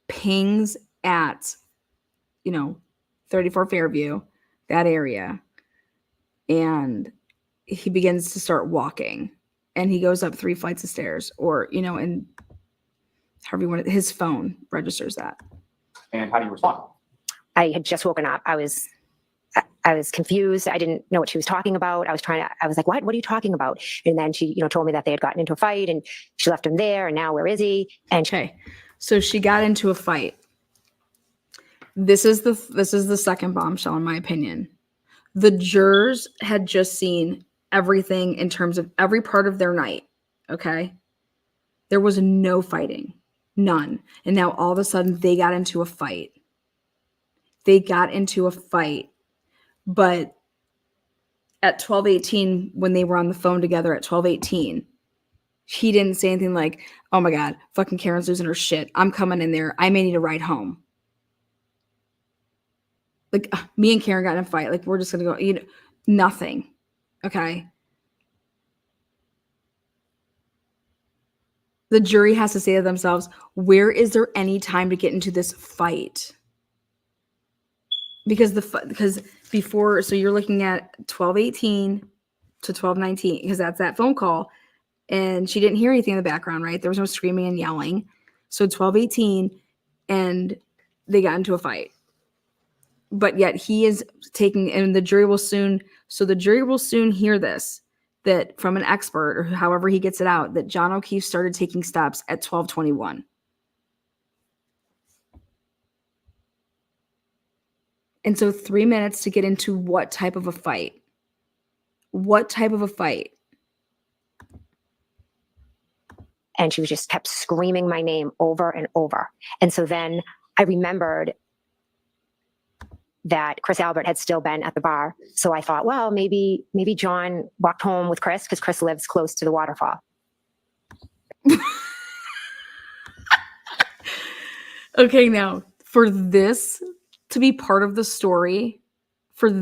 pings at, 34 Fairview, that area, and he begins to start walking, and he goes up 3 flights of stairs, or, and however you want it, his phone registers that. And how do you respond? I had just woken up. I was confused. I didn't know what she was talking about. I was like, what are you talking about? And then she, told me that they had gotten into a fight and she left him there. And now where is he? And Okay. So she got into a fight. This is the second bombshell, in my opinion. The jurors had just seen everything in terms of every part of their night. Okay. There was no fighting, none. And now all of a sudden they got into a fight. But at 12:18, when they were on the phone together at 12:18, he didn't say anything like, oh my God, fucking Karen's losing her shit. I'm coming in there. I may need a ride home. Like, me and Karen got in a fight. Like, we're just going to go, nothing. Okay. The jury has to say to themselves, where is there any time to get into this fight? Because before, so you're looking at 12:18 to 12:19, because that's that phone call. And she didn't hear anything in the background, right? There was no screaming and yelling. So 12:18, and they got into a fight. But yet he is taking, and the jury will soon hear this, that from an expert, or however he gets it out, that John O'Keefe started taking steps at 12:21. And so 3 minutes to get into what type of a fight? What type of a fight? And she just kept screaming my name over and over. And so then I remembered that Chris Albert had still been at the bar. So I thought, well, maybe John walked home with Chris because Chris lives close to the waterfall. Okay, now for this to be part of the story, there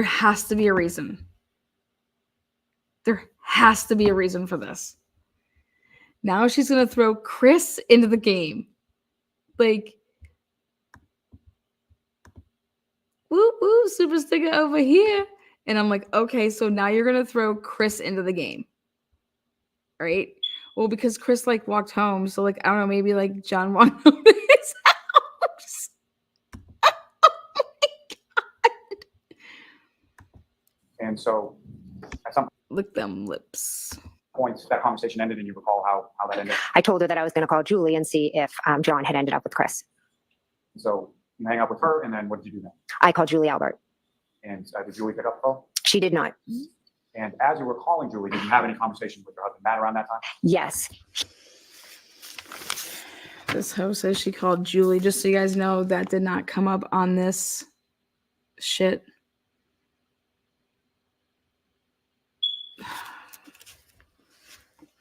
has to be a reason. There has to be a reason for this. Now she's going to throw Chris into the game. Like, woo, woo, super sticker over here. And I'm like, okay, so now you're going to throw Chris into the game. right? Well, because Chris like walked home, so like I don't know, maybe like John walked home to his house. And so at some Lick them lips. point, that conversation ended, and you recall how that ended. I told her that I was going to call Julie and see if John had ended up with Chris. So you hang up with her, and then what did you do then? I called Julie Albert. And did Julie pick up the phone? She did not. And as you were calling Julie, did you have any conversation with your husband Matt around that time? Yes. This hoe says she called Julie. Just so you guys know, that did not come up on this shit.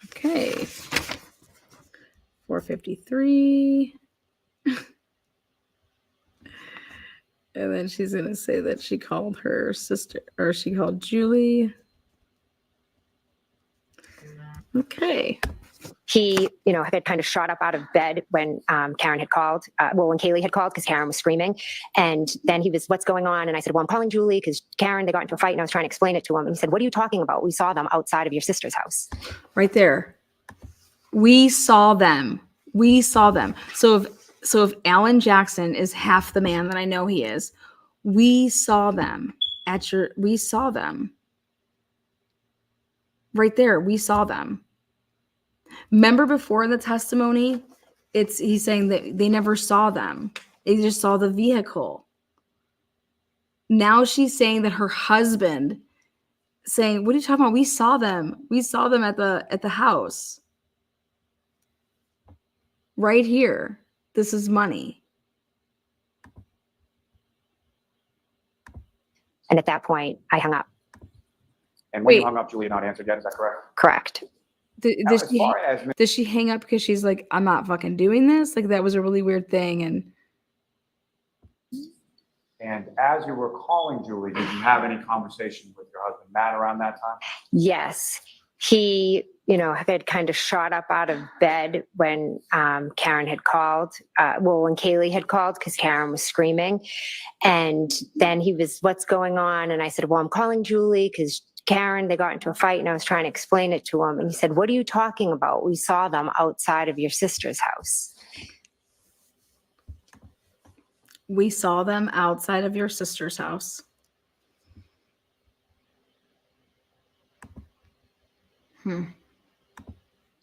Okay. 4:53. And then she's going to say that she called her sister, or she called Julie. Okay. He, had kind of shot up out of bed when Karen had called. When Kaylee had called because Karen was screaming. And then he was, what's going on? And I said, well, I'm calling Julie because Karen, they got into a fight and I was trying to explain it to him. And he said, what are you talking about? We saw them outside of your sister's house. Right there. We saw them. We saw them. So if Alan Jackson is half the man that I know he is, we saw them we saw them. Right there. We saw them. Remember before the testimony, he's saying that they never saw them. They just saw the vehicle. Now she's saying that her husband saying, what are you talking about? We saw them. We saw them at the house. Right here. This is money. And at that point, I hung up. And when you Wait. hung up, Julie had not answered yet. Is that correct? Correct. Now, as far as Does she hang up because she's like, I'm not fucking doing this? Like, that was a really weird thing. And as you were calling Julie, did you have any conversation with your husband Matt around that time? Yes. He, had kind of shot up out of bed when Karen had called. When Kaylee had called because Karen was screaming. And then he was, what's going on? And I said, well, I'm calling Julie because Karen, they got into a fight and I was trying to explain it to him. And he said, what are you talking about? We saw them outside of your sister's house. We saw them outside of your sister's house. And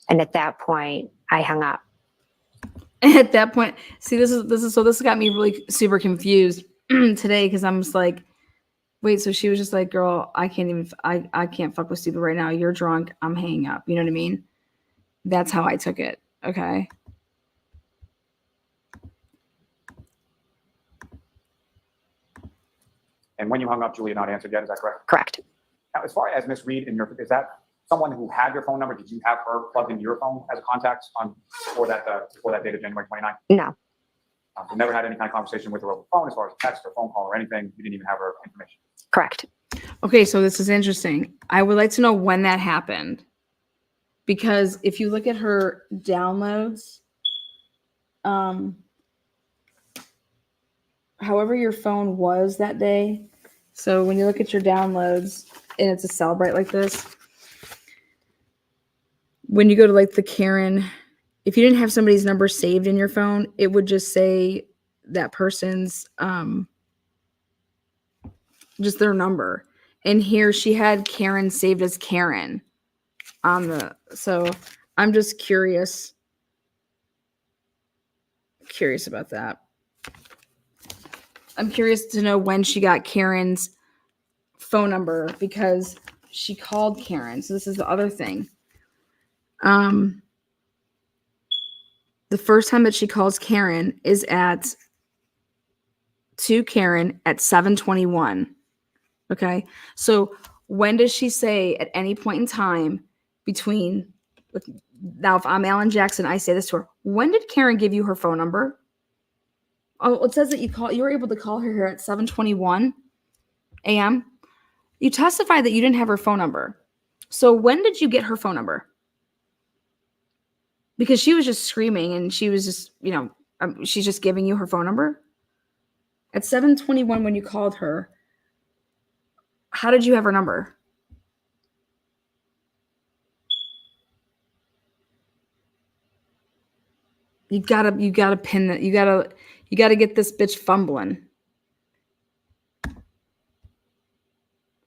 at that point, I hung up. At that point, see, this got me really super confused today because I'm just like, wait, so she was just like, girl, I can't fuck with Stupid right now. You're drunk. I'm hanging up. You know what I mean? That's how I took it. Okay. And when you hung up, Julie had not answered yet. Is that correct? Correct. Now, as far as Miss Reed, is that someone who had your phone number? Did you have her plugged into your phone as a contact before that date of January 29th? No. You never had any kind of conversation with her over the phone as far as text or phone call or anything. You didn't even have her information. Correct. Okay, so this is interesting. I would like to know when that happened. Because if you look at her downloads, however your phone was that day, so when you look at your downloads and it's a Celebrite like this, when you go to like the Karen, if you didn't have somebody's number saved in your phone, it would just say that person's just their number. And here she had Karen saved as Karen on so I'm just curious about that. I'm curious to know when she got Karen's phone number because she called Karen. So this is the other thing. The first time that she calls Karen is to Karen at 7:21. Okay. So when does she say at any point in time between, now if I'm Alan Jackson, I say this to her, when did Karen give you her phone number? Oh, it says that you were able to call her here at 7:21 a.m. You testified that you didn't have her phone number. So when did you get her phone number? Because she was just screaming and she was just, she's just giving you her phone number. At 7:21 when you called her, how did you have her number? You gotta pin that. You gotta get this bitch fumbling.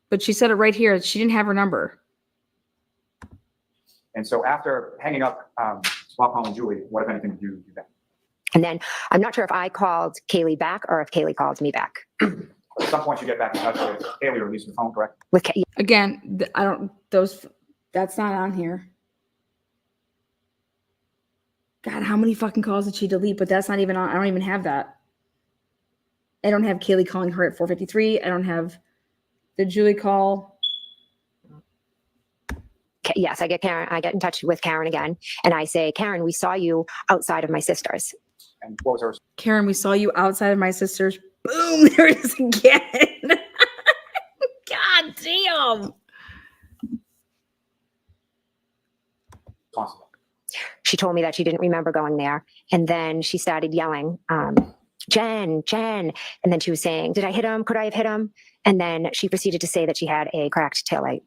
But she said it right here. She didn't have her number. And so after hanging up, while calling Julie, what, if anything, did you do then? And then I'm not sure if I called Kaylee back or if Kaylee called me back. At some point, you get back in touch with Haley or at least the phone, correct? With Again, that's not on here. God, how many fucking calls did she delete? But that's not even on. I don't even have that. I don't have Kaylee calling her at 4:53. I don't have the Julie call. Yes, I get Karen. I get in touch with Karen again, and I say, Karen, we saw you outside of my sister's. And what was her Karen, we saw you outside of my sister's. Boom, there it is again. God damn. response? She told me that she didn't remember going there, and then she started yelling, Jen, and then she was saying, did I hit him? Could I have hit him? And then she proceeded to say that she had a cracked taillight.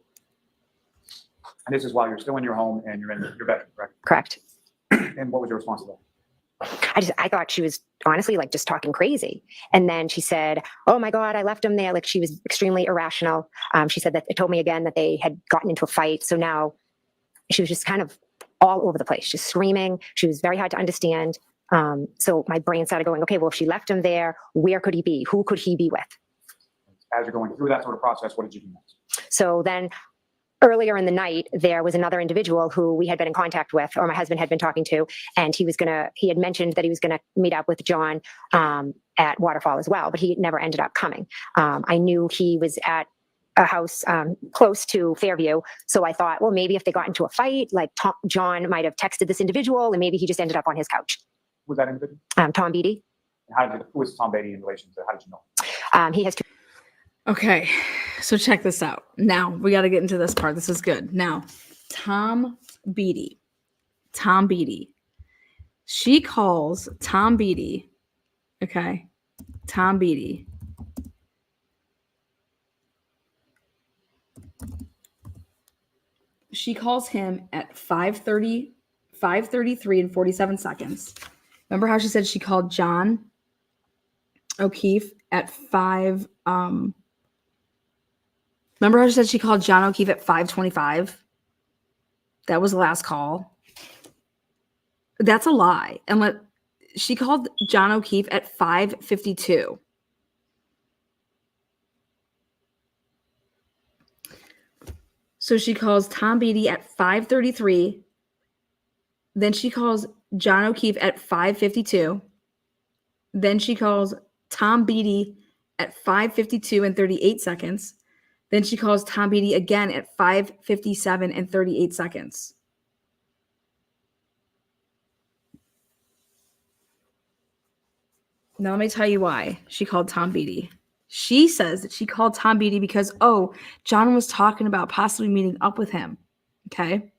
And this is while you're still in your home and you're in your bedroom, correct? Correct. And what was your response to that? I thought she was honestly like just talking crazy. And then she said, oh my God, I left him there. Like she was extremely irrational. She said that it told me again that they had gotten into a fight. So now she was just kind of all over the place, just screaming. She was very hard to understand. So my brain started going, okay, well, if she left him there, where could he be? Who could he be with? As you're going through that sort of process, what did you do next? So then earlier in the night, there was another individual who we had been in contact with, or my husband had been talking to, and he had mentioned that he was going to meet up with John at Waterfall as well, but he never ended up coming. I knew he was at a house close to Fairview. So I thought, well, maybe if they got into a fight, like John might have texted this individual, and maybe he just ended up on his couch. Who was that individual? Tom Bey. Who was Tom Bey in relation to? How did you know? He has two. Okay, so check this out. Now we got to get into this part. This is good. Now, Tom Bey. She calls Tom Bey. Okay, Tom Bey. She calls him at 5:33 and 47 seconds. Remember how she said she called John O'Keefe at 5. Remember how she said she called John O'Keefe at 5:25? That was the last call. That's a lie. And she called John O'Keefe at 5:52. So she calls Tom Bey at 5:33. Then she calls John O'Keefe at 5:52. Then she calls Tom Bey at 5:52 and 38 seconds. Then she calls Tom Bey again at 5:57 and 38 seconds. Now let me tell you why she called Tom Bey. She says that she called Tom Bey because, John was talking about possibly meeting up with him. Okay.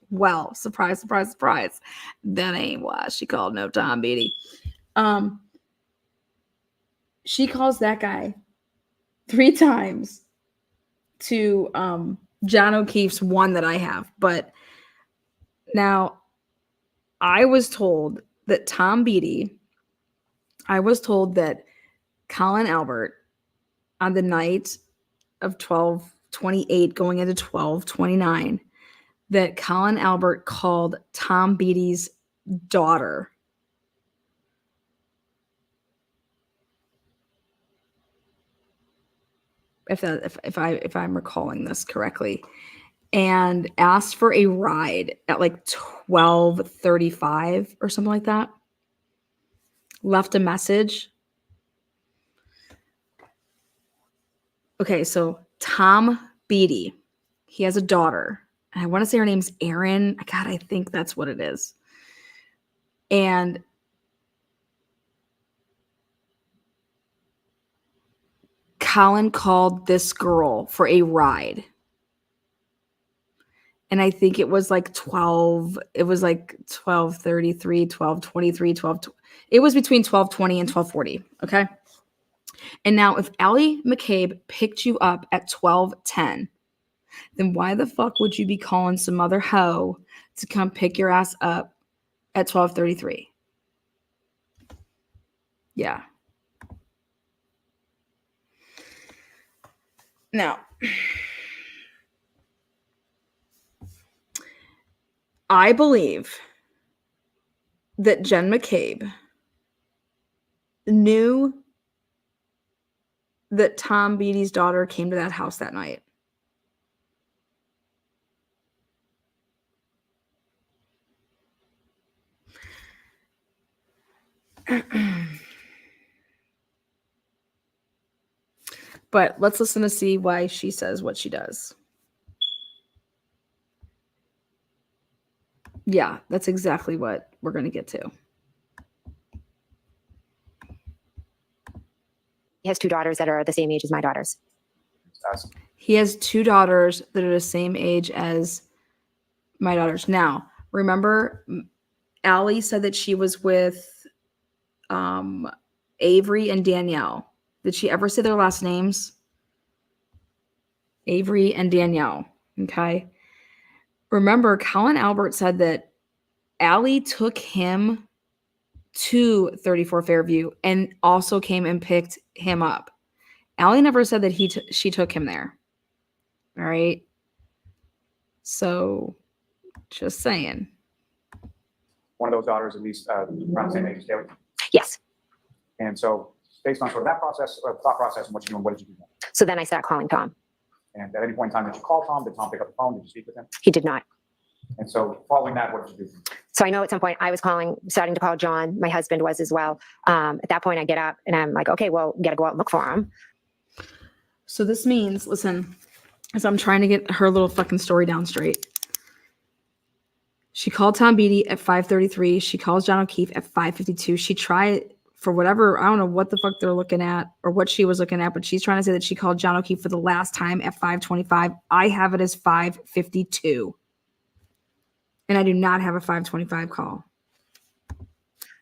Well, surprise, surprise, surprise. That ain't why she called no Tom Bey. She calls that guy 3 times to John O'Keefe's one that I have. But now I was told that Colin Albert on the night of 12/28 going into 12/29, that Colin Albert called Tom Bey's daughter. If I'm recalling this correctly, and asked for a ride at like 12:35 or something like that. Left a message. Okay, so Tom Bey, he has a daughter. And I want to say her name's Erin. God, I think that's what it is. And Colin called this girl for a ride. And I think it was like 12:33, 12:23, 12. It was between 12:20 and 12:40. Okay. And now if Allie McCabe picked you up at 12:10, then why the fuck would you be calling some other hoe to come pick your ass up at 12:33? Yeah. Now, I believe that Jen McCabe knew that Tom Beatty's daughter came to that house that night. But let's listen to see why she says what she does. Yeah, that's exactly what we're going to get to. He has two daughters that are the same age as my daughters. That's- He has two daughters that are the same age as my daughters. Now, remember, Allie said that she was with Avery and Danielle. Did she ever say their last names? Avery and Danielle. Okay. Remember, Colin Albert said that Allie took him to 34 Fairview and also came and picked him up. Allie never said that she took him there. All right. So just saying. One of those daughters, at least around the same age as Taylor. Yes. And so based on sort of that process, thought process and what you're doing, what did you do? So then I started calling Tom. And at any point in time, did you call Tom? Did Tom pick up the phone? Did you speak with him? He did not. And so following that, what did you do? So I know at some point I was starting to call John. My husband was as well. At that point I get up and I'm like, okay, well, got to go out and look for him. So this means, listen, as I'm trying to get her little fucking story down straight. She called Tom Beatty at 5:33. She calls John O'Keefe at 5:52. She tried for whatever, I don't know what the fuck they're looking at or what she was looking at, but she's trying to say that she called John O'Keefe for the last time at 5:25. I have it as 5:52. And I do not have a 5:25 call.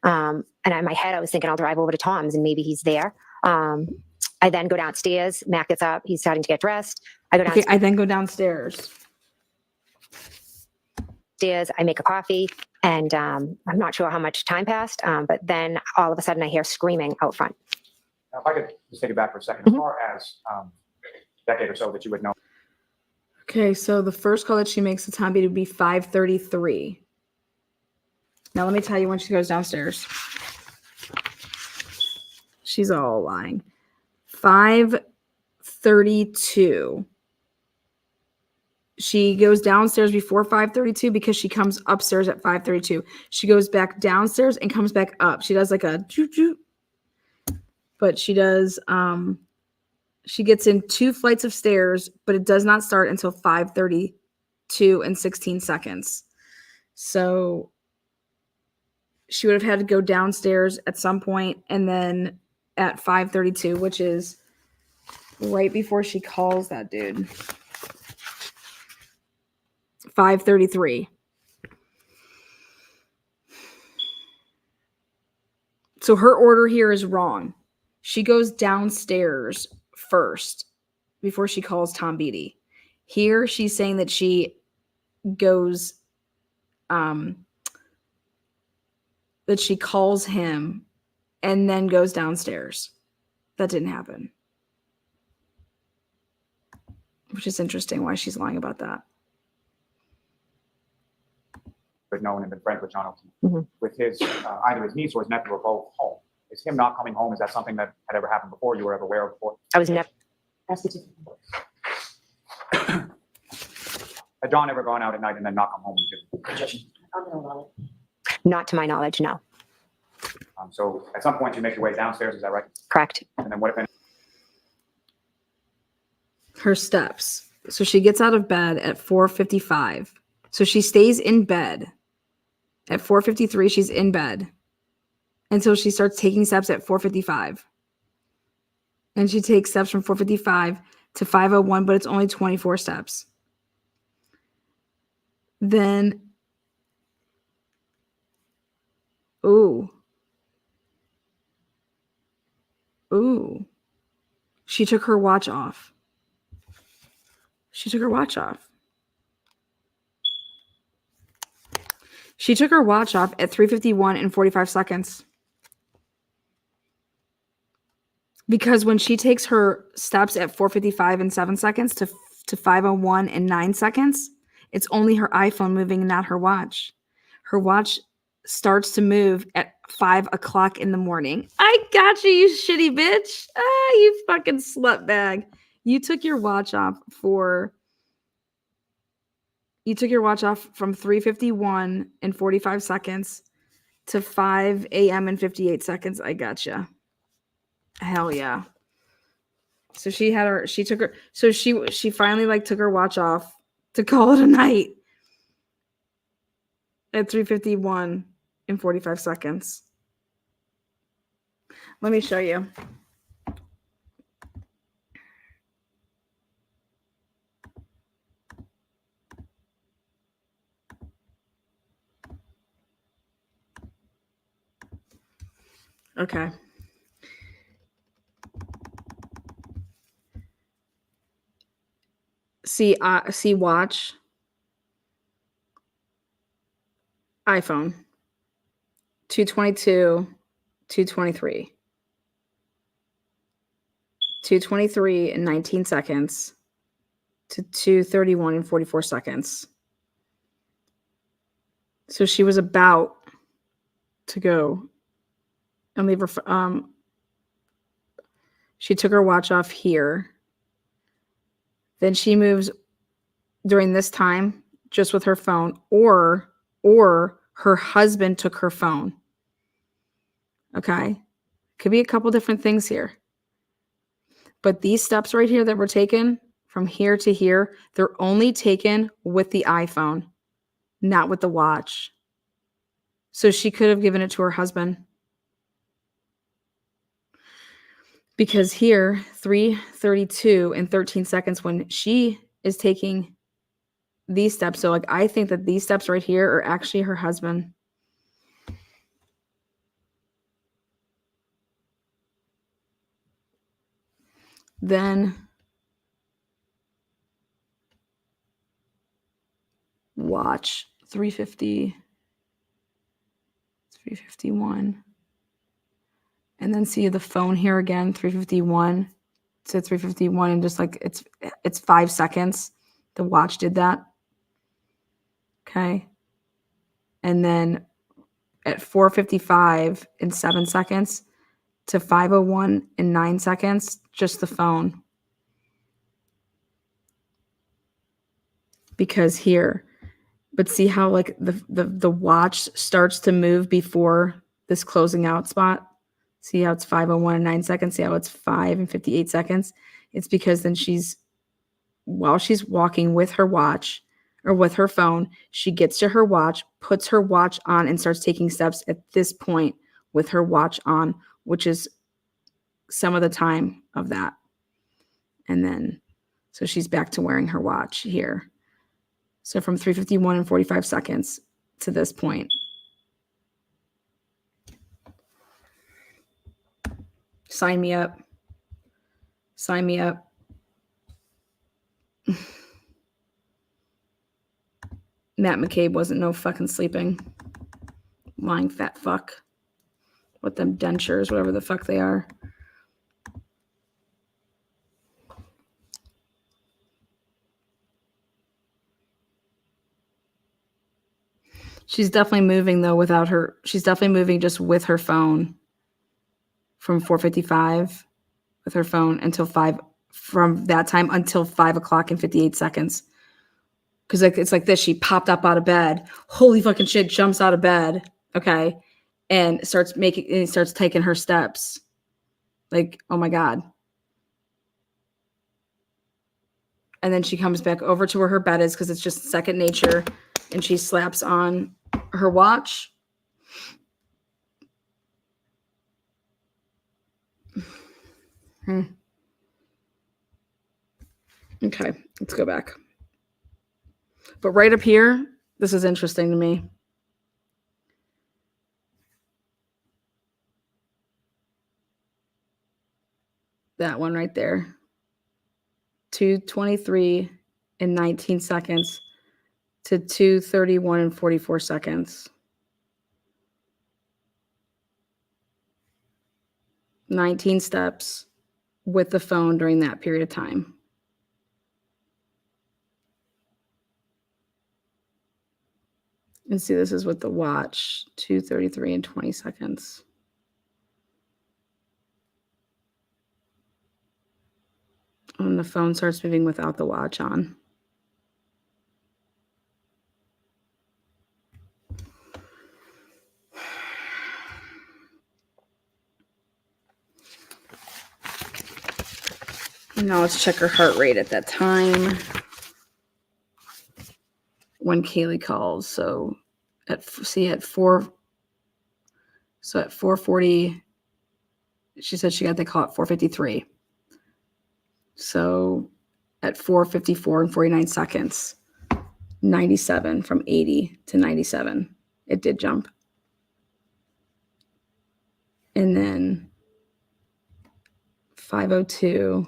And in my head, I was thinking I'll drive over to Tom's and maybe he's there. I then go downstairs. Matt gets up. He's starting to get dressed. I go Okay, I then go downstairs. downstairs. I make a coffee. And I'm not sure how much time passed. But then all of a sudden I hear screaming out front. Now, if I could just take it back for a second, as far as a decade or so that you would know. Okay, so the first call that she makes to Tom Beatty would be 5:33. Now let me tell you when she goes downstairs. She's all lying. 5:32. She goes downstairs before 5:32 because she comes upstairs at 5:32. She goes back downstairs and comes back up. She does like a choo-choo. But she does she gets in 2 flights of stairs, but it does not start until 5:32 and 16 seconds. So she would have had to go downstairs at some point and then at 5:32, which is right before she calls that dude. 5:33. So her order here is wrong. She goes downstairs first before she calls Tom Beatty. Here she's saying that she goes that she calls him and then goes downstairs. That didn't happen. Which is interesting why she's lying about that. But known and been friends with John O'Keefe. Mhm. With his, either his niece or his nephew are both home. Is him not coming home, is that something that had ever happened before, you were ever aware of before? I was never. Ask it to. Had John ever gone out at night and then not come home? Objection. I'm gonna allow it. Not to my knowledge, no. So at some point you make your way downstairs, is that right? Correct. And then what if any? Her steps. So she gets out of bed at 4:55. So she stays in bed. At 4:53, she's in bed until she starts taking steps at 4:55. And she takes steps from 4:55 to 5:01, but it's only 24 steps. Then, ooh. She took her watch off. She took her watch off at 3:51 and 45 seconds. Because when she takes her steps at 4:55 and 7 seconds to 5:01 and 9 seconds, it's only her iPhone moving, not her watch. Her watch starts to move at 5 o'clock in the morning. I got you, you shitty bitch. Ah, you fucking slut bag. You took your watch off from 3:51 and 45 seconds to 5 a.m. and 58 seconds. I gotcha. Hell yeah. So she finally like took her watch off to call it a night at 3:51 and 45 seconds. Let me show you. Okay. See watch. iPhone. 222, 223. 223 and 19 seconds to 231 and 44 seconds. So she was about to go and leave her. She took her watch off here. Then she moves during this time just with her phone, or her husband took her phone. Okay. Could be a couple different things here. But these steps right here that were taken from here to here, they're only taken with the iPhone, not with the watch. So she could have given it to her husband. Because here, 3:32 and 13 seconds when she is taking these steps. So like I think that these steps right here are actually her husband. Then watch 3:50, 3:51. And then see the phone here again, 3:51 to 3:51, and just like it's 5 seconds. The watch did that. Okay. And then at 4:55 and 7 seconds to 5:01 and 9 seconds, just the phone. Because here, but see how like the watch starts to move before this closing out spot? See how it's 5:01 and 9 seconds? See how it's 5 and 58 seconds? It's because then while she's walking with her watch or with her phone, she gets to her watch, puts her watch on, and starts taking steps at this point with her watch on, which is some of the time of that. And then, so she's back to wearing her watch here. So from 3:51 and 45 seconds to this point. Sign me up. Sign me up. Matt McCabe wasn't no fucking sleeping. Lying fat fuck. With them dentures, whatever the fuck they are. She's definitely moving though without her. She's definitely moving just with her phone. From 4:55 with her phone until 5, from that time until 5 o'clock and 58 seconds. Because like, it's like this, she popped up out of bed. Holy fucking shit, jumps out of bed. Okay. And starts taking her steps. Like, oh my God. And then she comes back over to where her bed is because it's just second nature. And she slaps on her watch. Okay, let's go back. But right up here, this is interesting to me. That one right there. 2:23 and 19 seconds to 2:31 and 44 seconds. 19 steps. with the phone during that period of time. And see, this is with the watch, 2:33 and 20 seconds. And the phone starts moving without the watch on. And now let's check her heart rate at that time when Kaylee calls. So at 4:40, she said she got the call at 4:53. So at 4:54 and 49 seconds, 97 from 80 to 97. It did jump. And then 5:02.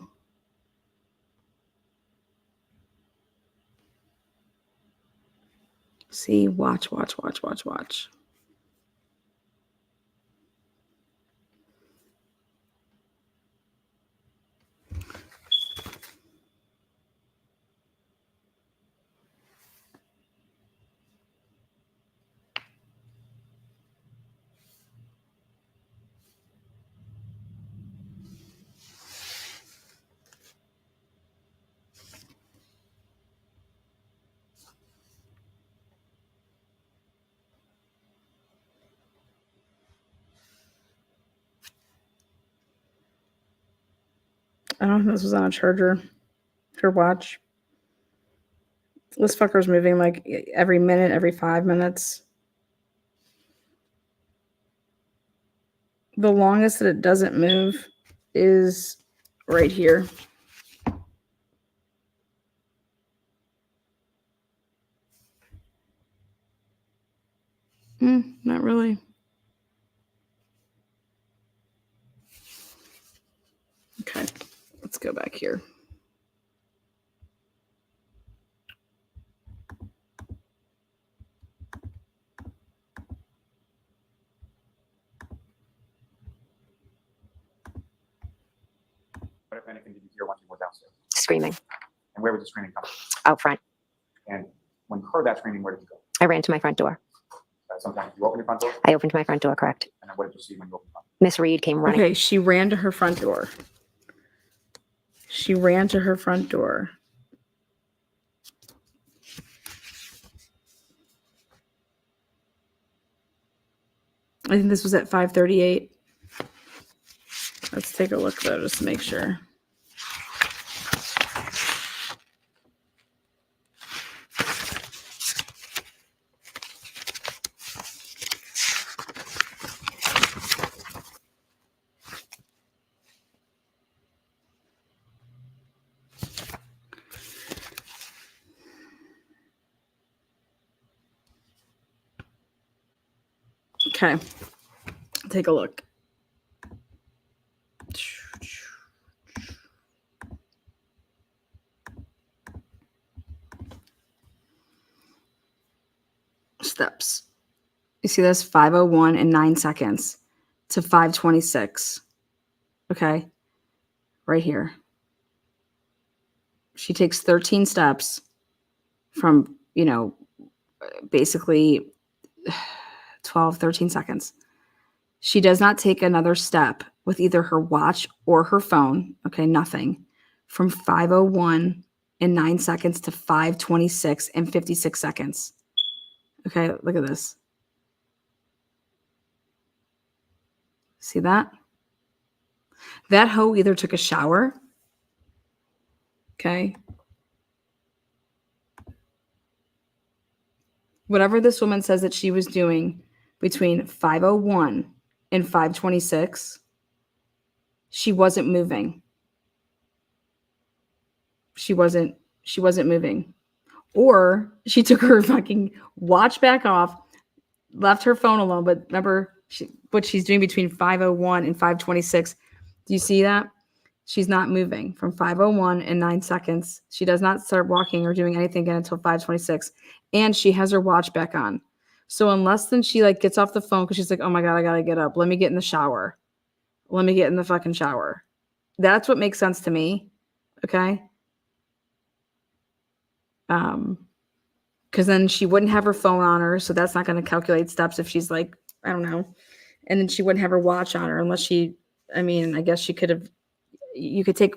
See, watch. I don't know if this was on a charger. Her watch. This fucker's moving like every minute, every 5 minutes. The longest that it doesn't move is right here. Not really. Okay, let's go back here. What, if anything, did you hear when you were downstairs? Screaming And where was the screaming coming out front. from? And when you heard that screaming, where did you go? I ran to my front door. At some point, you opened your front door, I opened my front door, correct. and then what did you see when you opened the front Miss Reed came running. Okay, she ran to her front door. She ran to her front door. I think this was at 5:38. Let's take a look though, just to make sure. Okay, take a look. Steps. You see this? 5:01 and 9 seconds to 5:26. Okay, right here. She takes 13 steps from, basically 12, 13 seconds. She does not take another step with either her watch or her phone. Okay, nothing. From 5:01 and 9 seconds to 5:26 and 56 seconds. Okay, look at this. See that? That hoe either took a shower. Okay. Whatever this woman says that she was doing between 5:01 and 5:26, she wasn't moving. She wasn't moving. Or she took her fucking watch back off, left her phone alone, but remember what she's doing between 5:01 and 5:26. Do you see that? She's not moving from 5:01 and 9 seconds. She does not start walking or doing anything again until 5:26. And she has her watch back on. So in less than she gets off the phone because she's like, oh my God, I gotta get up. Let me get in the shower. Let me get in the fucking shower. That's what makes sense to me. Okay. Because then she wouldn't have her phone on her, so that's not going to calculate steps if she's like, I don't know. And then she wouldn't have her watch on her unless she, I mean, I guess she could have, you could take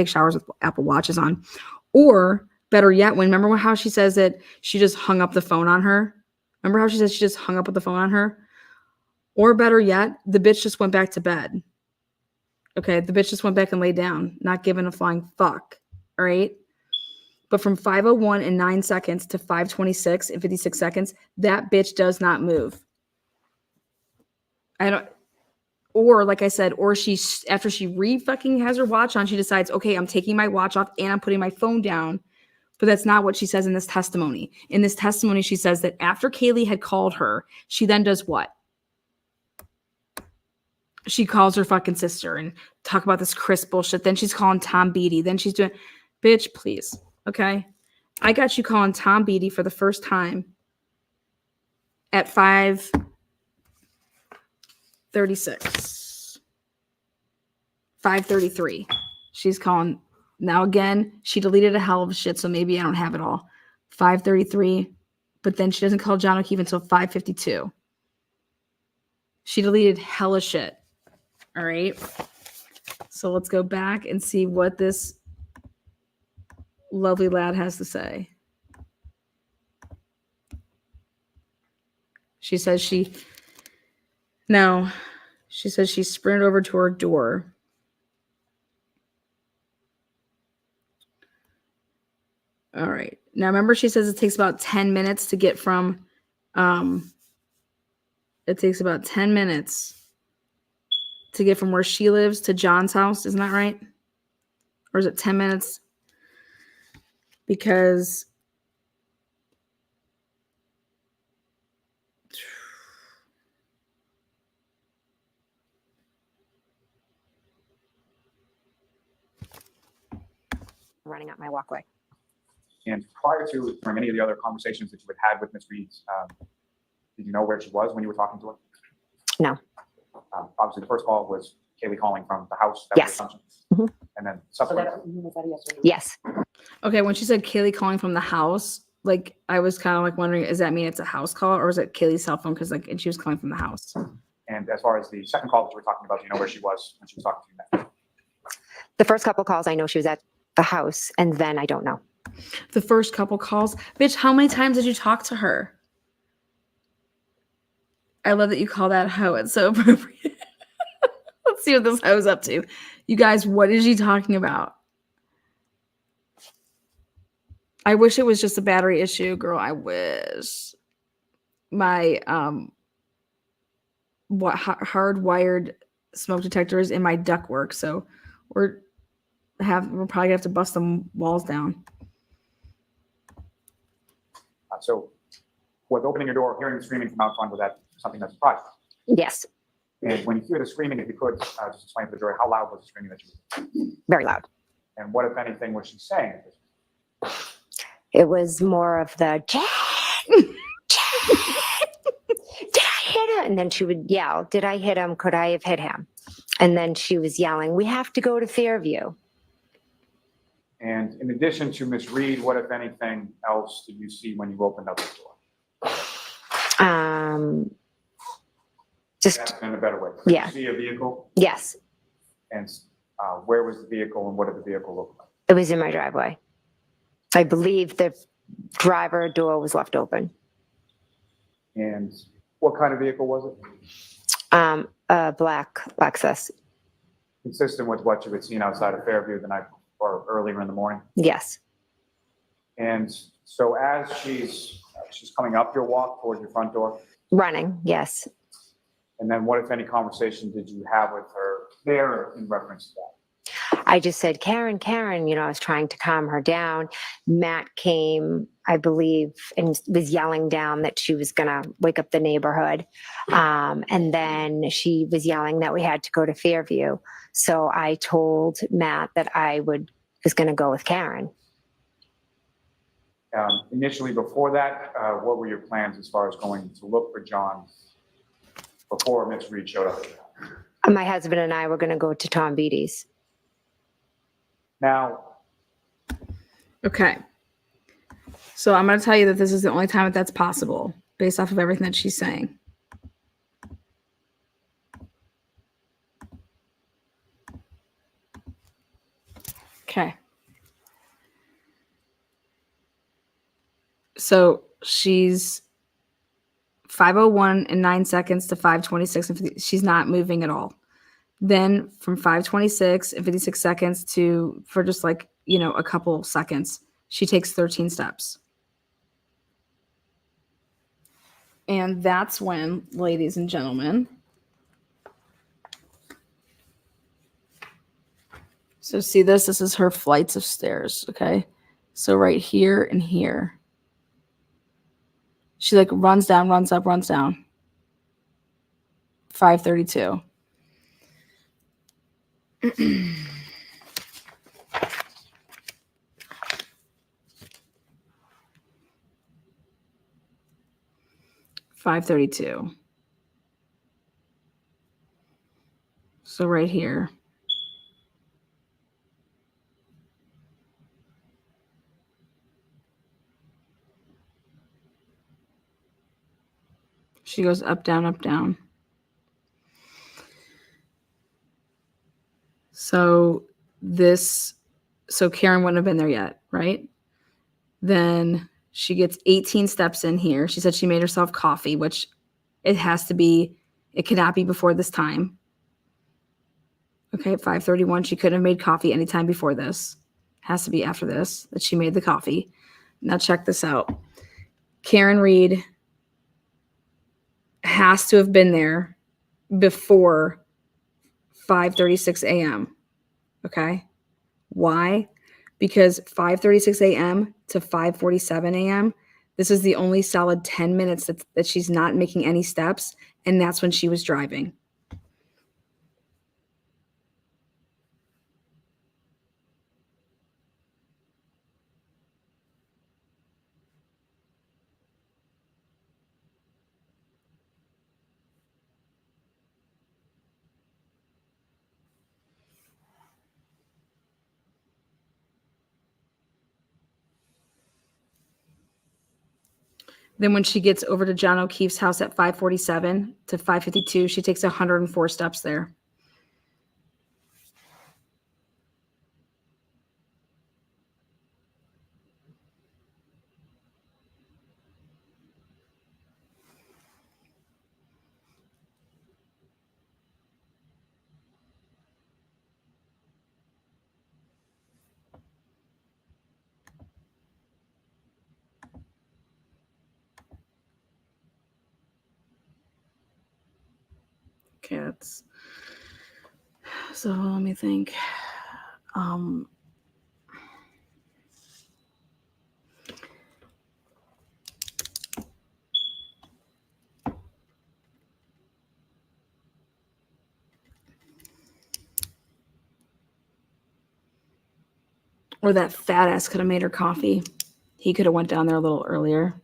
showers with Apple Watches on. Or better yet, remember how she says that she just hung up the phone on her? Remember how she says she just hung up with the phone on her? Or better yet, the bitch just went back to bed. Okay, the bitch just went back and laid down, not giving a flying fuck. All right? But from 5:01 and 9 seconds to 5:26 and 56 seconds, that bitch does not move. Or like I said, or after she fucking has her watch on, she decides, okay, I'm taking my watch off and I'm putting my phone down. But that's not what she says in this testimony. In this testimony, she says that after Kaylee had called her, she then does what? She calls her fucking sister and talk about this Chris bullshit. Then she's calling Tom Bey. Then she's doing, bitch, please. Okay. I got you calling Tom Bey for the first time at 5:36. 5:33. She's calling. Now again, she deleted a hell of a shit, so maybe I don't have it all. 5:33. But then she doesn't call John O'Keefe until 5:52. She deleted hella shit. All right. So let's go back and see what this lovely lad has to say. She says she sprinted over to her door. All right. Now remember she says it takes about 10 minutes to get from it takes about 10 minutes to get from where she lives to John's house. Isn't that right? Or is it 10 minutes? Because running up my walkway. And prior to, during any of the other conversations that you had with Ms. Reed, did you know where she was when you were talking to her? No. Obviously, the first call was Kaylee calling from the house. That Yes. Was the assumption. Mhm. And then So subsequent. was that a yes or no? Yes. okay, when she said Kaylee calling from the house, like I was kind of like wondering, does that mean it's a house call or is it Kaylee's cell phone? Because like, and she was calling from the house. And as far as the second call that you were talking about, do you know where she was when she was talking to you next? The first couple calls, I know she was at the house, and then I don't know. The first couple calls, bitch. How many times did you talk to her? I love that you call that hoe. It's so appropriate. Let's see what this hoe's up to. You guys, what is she talking about? I wish it was just a battery issue, girl. I wish. My hardwired smoke detector is in my ductwork, so we're probably gonna have to bust some walls down. So, with opening your door, hearing the screaming from out front, was that something that surprised you? Yes. And when you hear the screaming, if you could just explain to the jury, how loud was the screaming that you heard? Very loud. And what, if anything, was she saying? It was more of the, Jen, did I hit him? And then she would yell, did I hit him? Could I have hit him? And then she was yelling, we have to go to Fairview. And in addition to Ms. Reed, what, if anything, else did you see when you opened up the door? Just, That's in a better way. Yeah. Did you see a vehicle? yes, And where was the vehicle and what did the vehicle look like? it was in my driveway. I believe the driver door was left open. And what kind of vehicle was it? A black Lexus. Consistent with what you had seen outside of Fairview the night or earlier in the morning. Yes. And so as she's coming up your walk towards your front door, Running, yes. and then what, if any, conversation did you have with her there in reference to that? I just said, Karen, I was trying to calm her down. Matt came, I believe, and was yelling down that she was going to wake up the neighborhood. And then she was yelling that we had to go to Fairview. So I told Matt that I was going to go with Karen. Initially, before that, what were your plans as far as going to look for John before Ms. Reed showed up? My husband and I were going to go to Tom Bey's. Now, Okay. So I'm going to tell you that this is the only time that that's possible based off of everything that she's saying. Okay. So she's 5:01 and 9 seconds to 5:26 and 50, she's not moving at all. Then from 5:26 and 56 seconds to for just like, you know, a couple seconds, she takes 13 steps. And that's when, ladies and gentlemen, so see this is her flights of stairs, okay? So right here and here. She like runs down, runs up, runs down. 5:32. $5:32. So right here. She goes up, down, up, down. So Karen wouldn't have been there yet, right? Then she gets 18 steps in here. She said she made herself coffee, which it cannot be before this time. Okay, at 5:31, she couldn't have made coffee anytime before this. Has to be after this that she made the coffee. Now check this out. Karen Reed has to have been there before 5:36 a.m. Okay? Why? Because 5:36 a.m. to 5:47 a.m., this is the only solid 10 minutes that she's not making any steps, and that's when she was driving. Then when she gets over to John O'Keefe's house at 5:47 to 5:52, she takes 104 steps there. Okay, so let me think. Or that fat ass could have made her coffee. He could have went down there a little earlier.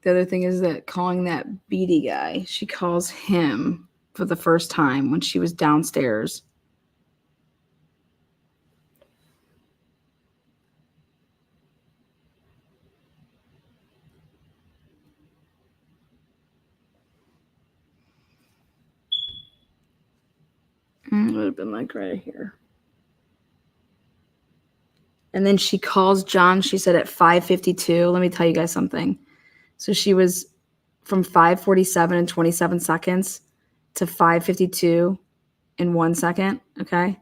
The other thing is that calling that beady guy, she calls him for the first time when she was downstairs. It would have been like right here. And then she calls John, she said at 5:52. Let me tell you guys something. So she was from 5:47 and 27 seconds to 5:52 in 1 second, okay?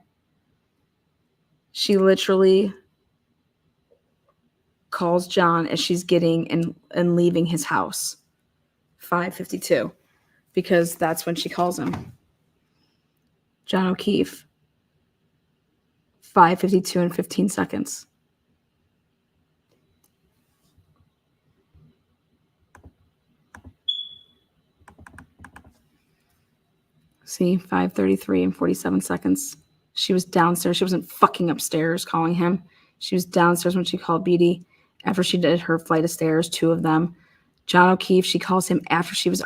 She literally calls John as she's getting and leaving his house. 5:52, because that's when she calls him. John O'Keefe. 5:52 and 15 seconds. See, 5:33 and 47 seconds. She was downstairs. She wasn't fucking upstairs calling him. She was downstairs when she called Beatty. after she did her flight of stairs, 2 of them. John O'Keefe, she calls him after she was,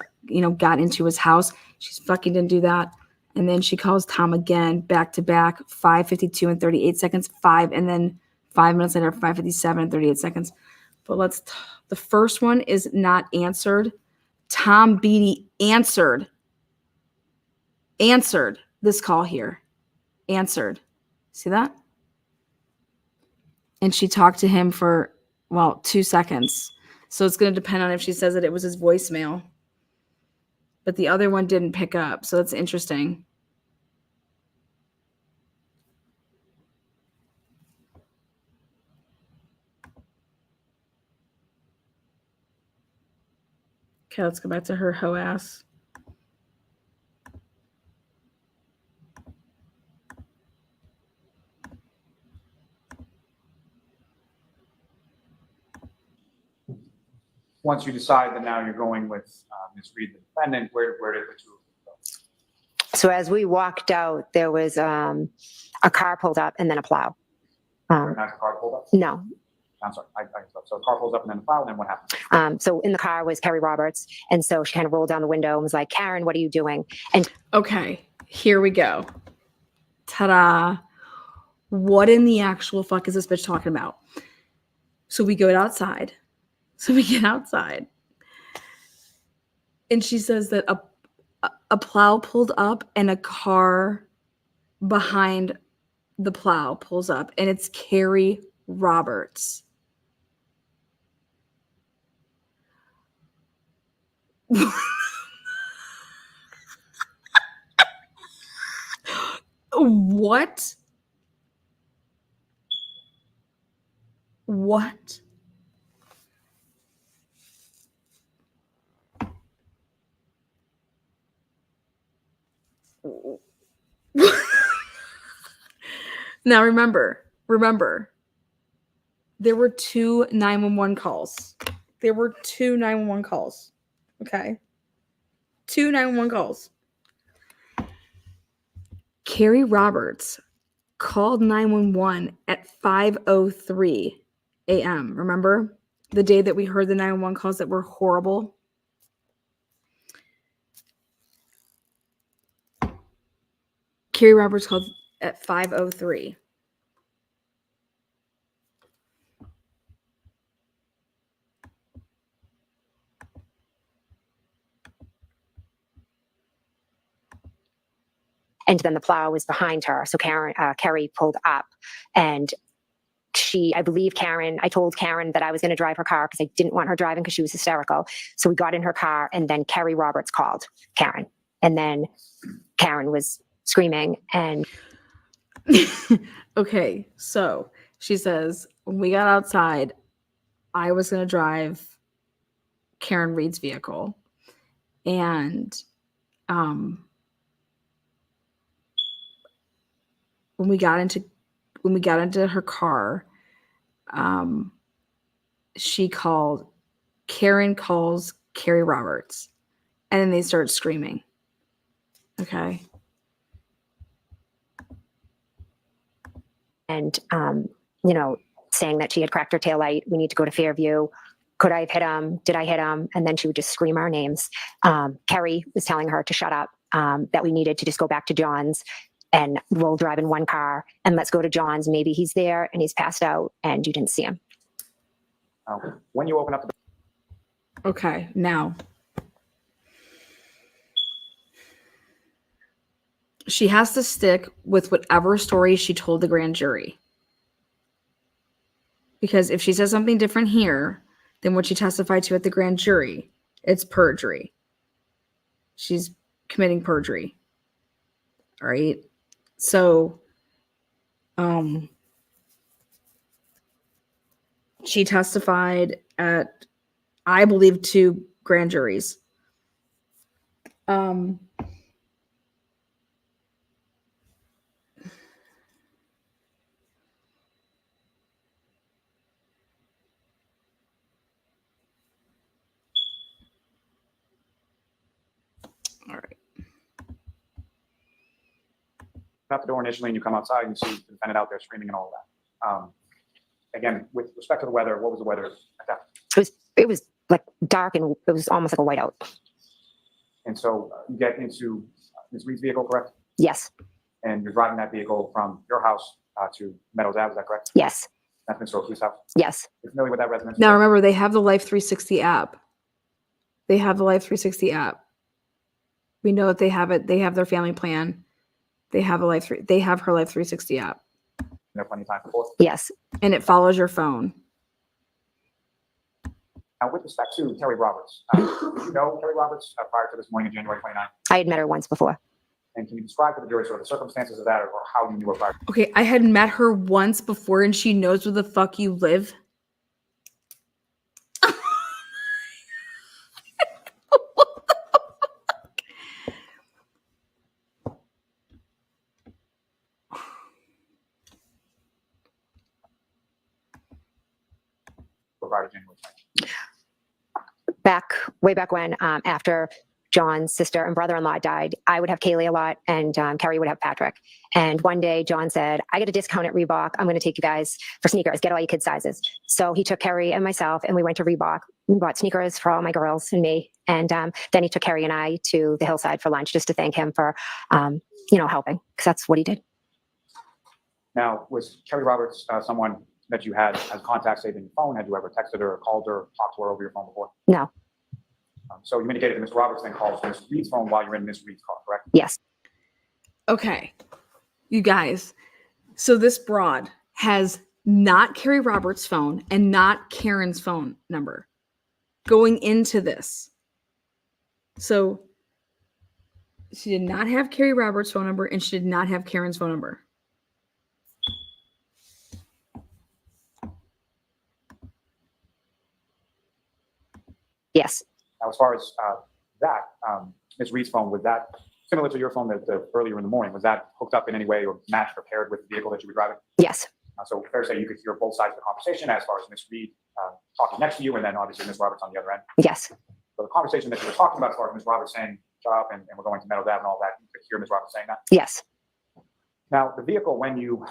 got into his house. She fucking didn't do that. And then she calls Tom again, back to back, 5:52 and 38 seconds, and then 5 minutes later, 5:57 and 38 seconds. But the first one is not answered. Tom Bey answered this call here. Answered. See that? And she talked to him for, 2 seconds. So it's going to depend on if she says that it was his voicemail. But the other one didn't pick up. So that's interesting. Okay, let's go back to her hoe ass. Once you decide that now you're going with Ms. Reed, the defendant, where did the two go? So as we walked out, there was a car pulled up and then a plow. Has the car pulled up? No. I'm sorry. So the car pulls up and then the plow, and then what happened? So in the car was Kerry Roberts. And so she kind of rolled down the window and was like, Karen, what are you doing? And Okay, here we go. Ta-da. What in the actual fuck is this bitch talking about? So we go outside. So we get outside. And she says that a plow pulled up and a car behind the plow pulls up. And it's Kerry Roberts. What? What? Now remember, there were 2 911 calls. Okay. 2 911 calls. Kerry Roberts called 911 at 5:03 a.m. Remember the day that we heard the 911 calls that were horrible? Kerry Roberts called at 5:03. And then the plow was behind her. So Kerry pulled up and I told Karen that I was going to drive her car because I didn't want her driving because she was hysterical. So we got in her car and then Kerry Roberts called Karen. And then Karen was screaming and. Okay, so she says, when we got outside, I was going to drive Karen Reed's vehicle. And when we got into her car, Karen calls Kerry Roberts, and then they start screaming. Okay. And, saying that she had cracked her taillight. We need to go to Fairview. Could I have hit him? Did I hit him? And then she would just scream our names. Kerry was telling her to shut up, that we needed to just go back to John's and we'll drive in one car and let's go to John's. Maybe he's there and he's passed out and you didn't see him. When you open up the Okay, now. She has to stick with whatever story she told the grand jury. Because if she says something different here than what she testified to at the grand jury, it's perjury. She's committing perjury. All right. So, she testified at, I believe, 2 grand juries. All right. out the door initially and you come outside and you see the defendant out there screaming and all of that. again, with respect to the weather, what was the weather at that? It was like dark and it was almost like a whiteout. And so you get into Ms. Reed's vehicle, correct? Yes, And you're driving that vehicle from your house to Meadows Ave, is that correct? yes, That's Mr. O'Keefe's house. yes. You're familiar with that residence? Now remember, they have the Life 360 app. They have the Life 360 app. We know that they have it. They have their family plan. They have they have her Life 360 app, There plenty of time before. Yes. and it follows your phone. Now, with respect to Terry Roberts, did you know Terry Roberts prior to this morning of January 29th? I had met her once before. And can you describe to the jury sort of the circumstances of that or how you knew her prior? Okay, I had met her once before, and she knows where the fuck you live. Prior to January 29th? Way back when, after John's sister and brother-in-law died, I would have Kaylee a lot and Carrie would have Patrick. And one day John said, I get a discount at Reebok. I'm going to take you guys for sneakers, get all your kids' sizes. So he took Carrie and myself and we went to Reebok. We bought sneakers for all my girls and me. And then he took Carrie and I to the hillside for lunch just to thank him for, helping, because that's what he did. Now, was Terry Roberts someone that you had as contact saved in your phone? Had you ever texted her or called her or talked to her over your phone before? No. So you indicated that Mr. Roberts then calls Ms. Reed's phone while you're in Ms. Reed's car, correct? Yes. Okay, you guys. So this broad has not Carrie Roberts' phone and not Karen's phone number going into this. So she did not have Carrie Roberts' phone number and she did not have Karen's phone number. Yes. Now, as far as Ms. Reed's phone, was that similar to your phone that earlier in the morning? Was that hooked up in any way or matched or paired with the vehicle that you were driving? Yes. So fair to say you could hear both sides of the conversation as far as Ms. Reed talking next to you and then obviously Ms. Roberts on the other end. Yes. So the conversation that you were talking about as far as Ms. Roberts saying, shut up and we're going to Meadows Ave and all that, you could hear Ms. Roberts saying that? Yes. Now, the vehicle, when you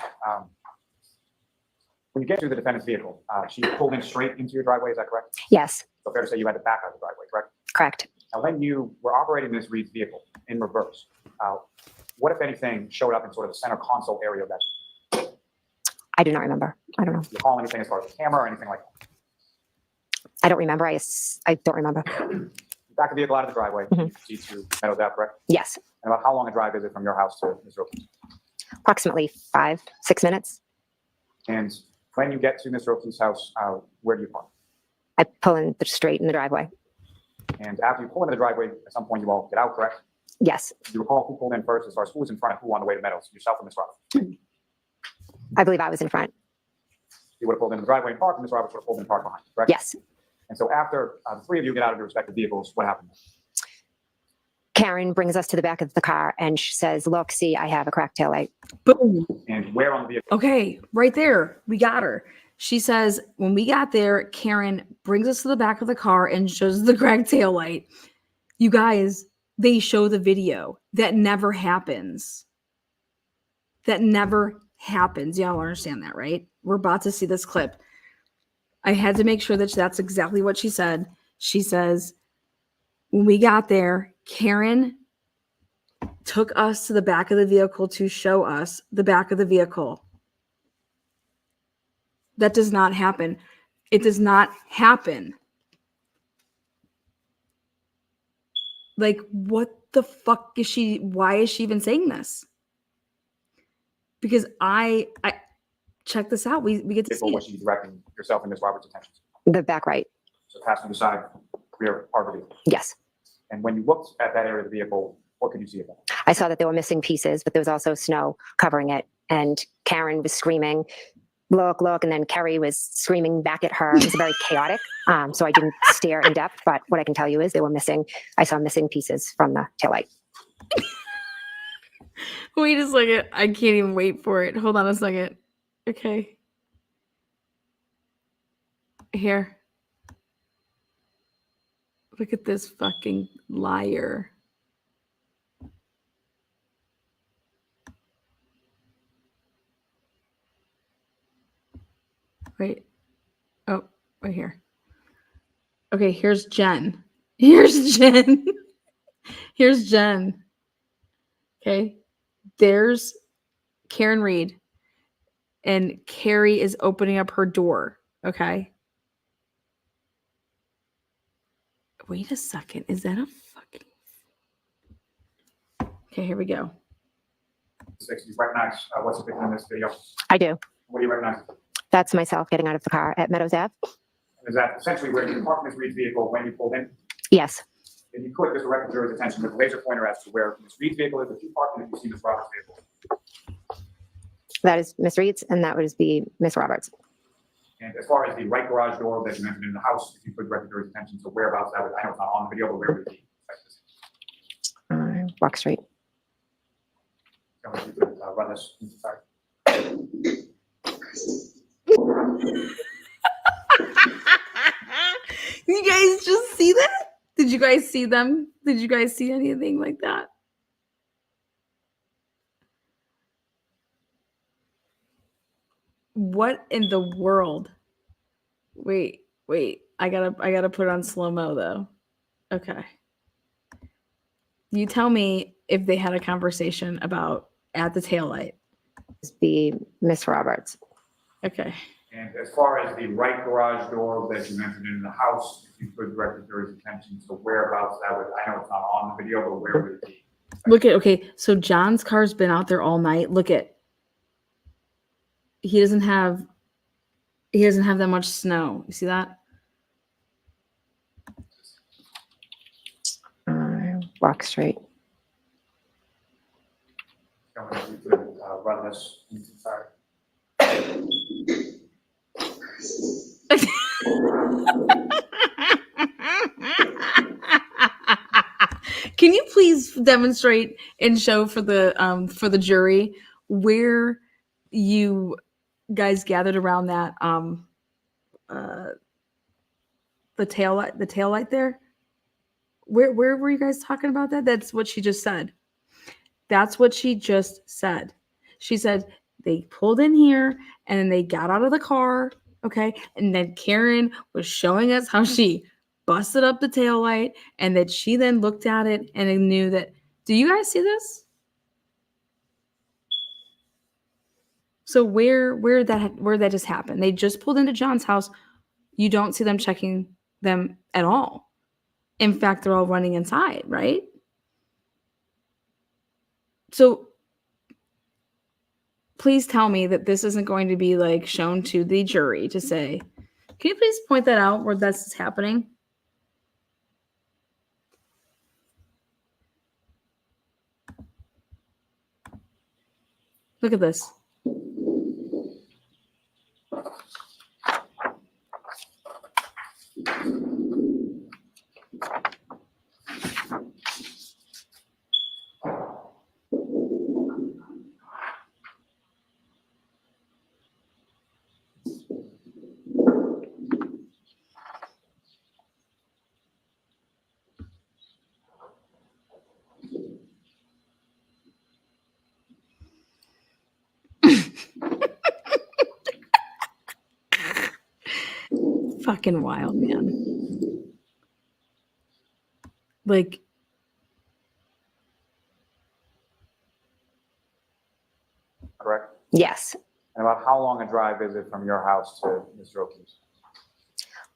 get to the defendant's vehicle, she pulled in straight into your driveway, is that correct? Yes. So fair to say you had to back out of the driveway, correct? Correct. Now, when you were operating Ms. Reed's vehicle in reverse, what, if anything, showed up in sort of the center console area of that? I do not remember. I don't know. Do you recall anything as far as the camera or anything like that? I don't remember. I don't remember. You back the vehicle out of the driveway, you proceed to Meadows Ave, correct? Yes. And about how long a drive is it from your house to Ms. O'Keefe's? Approximately 5-6 minutes. And when you get to Mr. O'Keefe's house, where do you park? I pull in straight in the driveway. And after you pull into the driveway, at some point you all get out, correct? Yes. Do you recall who pulled in first as far as who was in front and who on the way to Meadows, yourself or Ms. Roberts? I believe I was in front. You would have pulled in the driveway and parked, and Ms. Roberts would have pulled in and parked behind, correct? Yes. And so after the three of you get out of your respective vehicles, what happened? Karen brings us to the back of the car and she says, look, see, I have a cracked taillight. Boom. And where on the vehicle? Okay, right there. We got her. She says, when we got there, Karen brings us to the back of the car and shows the cracked taillight. You guys, they show the video. That never happens. That never happens. Y'all understand that, right? We're about to see this clip. I had to make sure that that's exactly what she said. She says, when we got there, Karen took us to the back of the vehicle to show us the back of the vehicle. That does not happen. It does not happen. Like, what the fuck is she? Why is she even saying this? Because I check this out. We get to see Was it. she directing yourself and Ms. Roberts' attention? The back right. So passenger side, rear part of the vehicle. Yes. And when you looked at that area of the vehicle, what could you see of that? I saw that there were missing pieces, but there was also snow covering it. And Karen was screaming, look, look. And then Kerry was screaming back at her. It was very chaotic. So I didn't stare in depth, but what I can tell you is I saw missing pieces from the taillight. Wait a second. I can't even wait for it. Hold on a second. Okay. Here. Look at this fucking liar. Wait. Oh, right here. Okay, here's Jen. Here's Jen. Here's Jen. Okay. There's Karen Reed. And Carrie is opening up her door. Okay. Wait a second. Is that a fucking. Okay, here we go. Six, you recognize what's depicted in this video? I do. What do you recognize? That's myself getting out of the car at Meadows Ave. Is that essentially where you parked Ms. Reed's vehicle when you pulled in? Yes. If you could, just direct the jury's attention with a laser pointer as to where Ms. Reed's vehicle is, if you parked and if you see Ms. Roberts' vehicle. That is Miss Reed's, and that would be Miss Roberts. And as far as the right garage door that you entered in the house, if you could direct the jury's attention to whereabouts that would, I know it's not on the video, but where would it be? Walk Street. So if you could run this, sorry. You guys just see that? Did you guys see them? Did you guys see anything like that? What in the world? Wait. I gotta put it on slow-mo though. Okay. You tell me if they had a conversation about at the taillight. Be Miss Roberts. Okay. And as far as the right garage door that you entered in the house, if you could direct the jury's attention to whereabouts that would, I know it's not on the video, but where would it be? Look at, okay, so John's car's been out there all night. Look at, he doesn't have that much snow. You see that? Walk Street. So if you could run this, sorry. Can you please demonstrate and show for the jury where you guys gathered around that the tail light there? Where were you guys talking about that? That's what she just said. That's what she just said. She said they pulled in here and then they got out of the car, okay? And then Karen was showing us how she busted up the taillight and that she then looked at it and then knew that. Do you guys see this? So where that just happened? They just pulled into John's house. You don't see them checking them at all. In fact, they're all running inside, right? So please tell me that this isn't going to be like shown to the jury to say, can you please point that out where this is happening? Look at this. Fucking wild, man. Like, Correct? Yes. And about how long a drive is it from your house to Mr. O'Keefe's?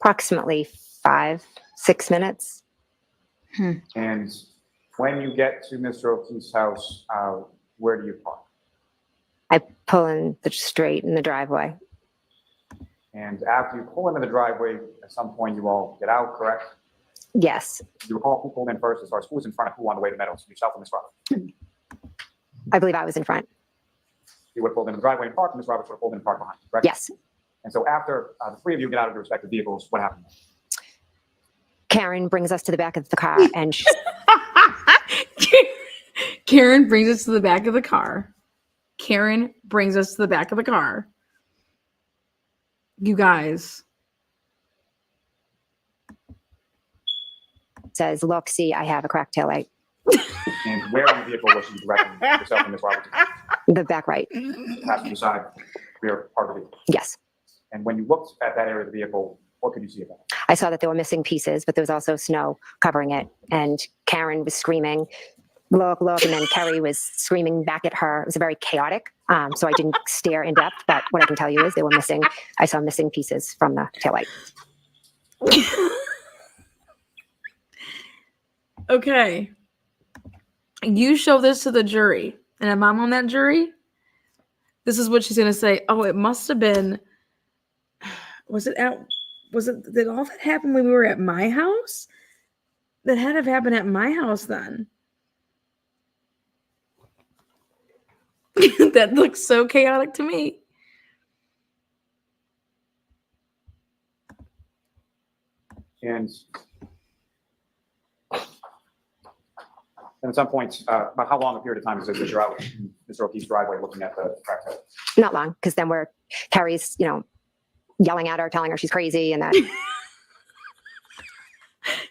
Approximately 5-6 minutes. And when you get to Mr. O'Keefe's house, where do you park? I pull in the straight in the driveway. And after you pull into the driveway, at some point you all get out, correct? Yes. Do you recall who pulled in first as far as who was in front of who on the way to Meadows, yourself or Ms. Roberts? I believe I was in front. You would have pulled in the driveway and parked, and Ms. Roberts would have pulled in and parked behind, correct? Yes. And so after the three of you get out of your respective vehicles, what happened? Karen brings us to the back of the car and Karen brings us to the back of the car. Karen brings us to the back of the car. You guys. says, look, see, I have a cracked taillight. And where on the vehicle was she directing yourself and Ms. Roberts? The back right. Passenger side, rear part of the vehicle. Yes. And when you looked at that area of the vehicle, what could you see about it? I saw that there were missing pieces, but there was also snow covering it. And Karen was screaming, look, look, and then Kerry was screaming back at her. It was very chaotic. So I didn't stare in depth, but what I can tell you is I saw missing pieces from the taillight. Okay. You show this to the jury, and if I'm on that jury, this is what she's going to say. Oh, it must have been, did all that happen when we were at my house? That had to have happened at my house then. That looks so chaotic to me. And at some point, about how long a period of time is this that you're out in Mr. O'Keefe's driveway looking at the crack tail? Not long, because then Carrie's, yelling at her, telling her she's crazy and that.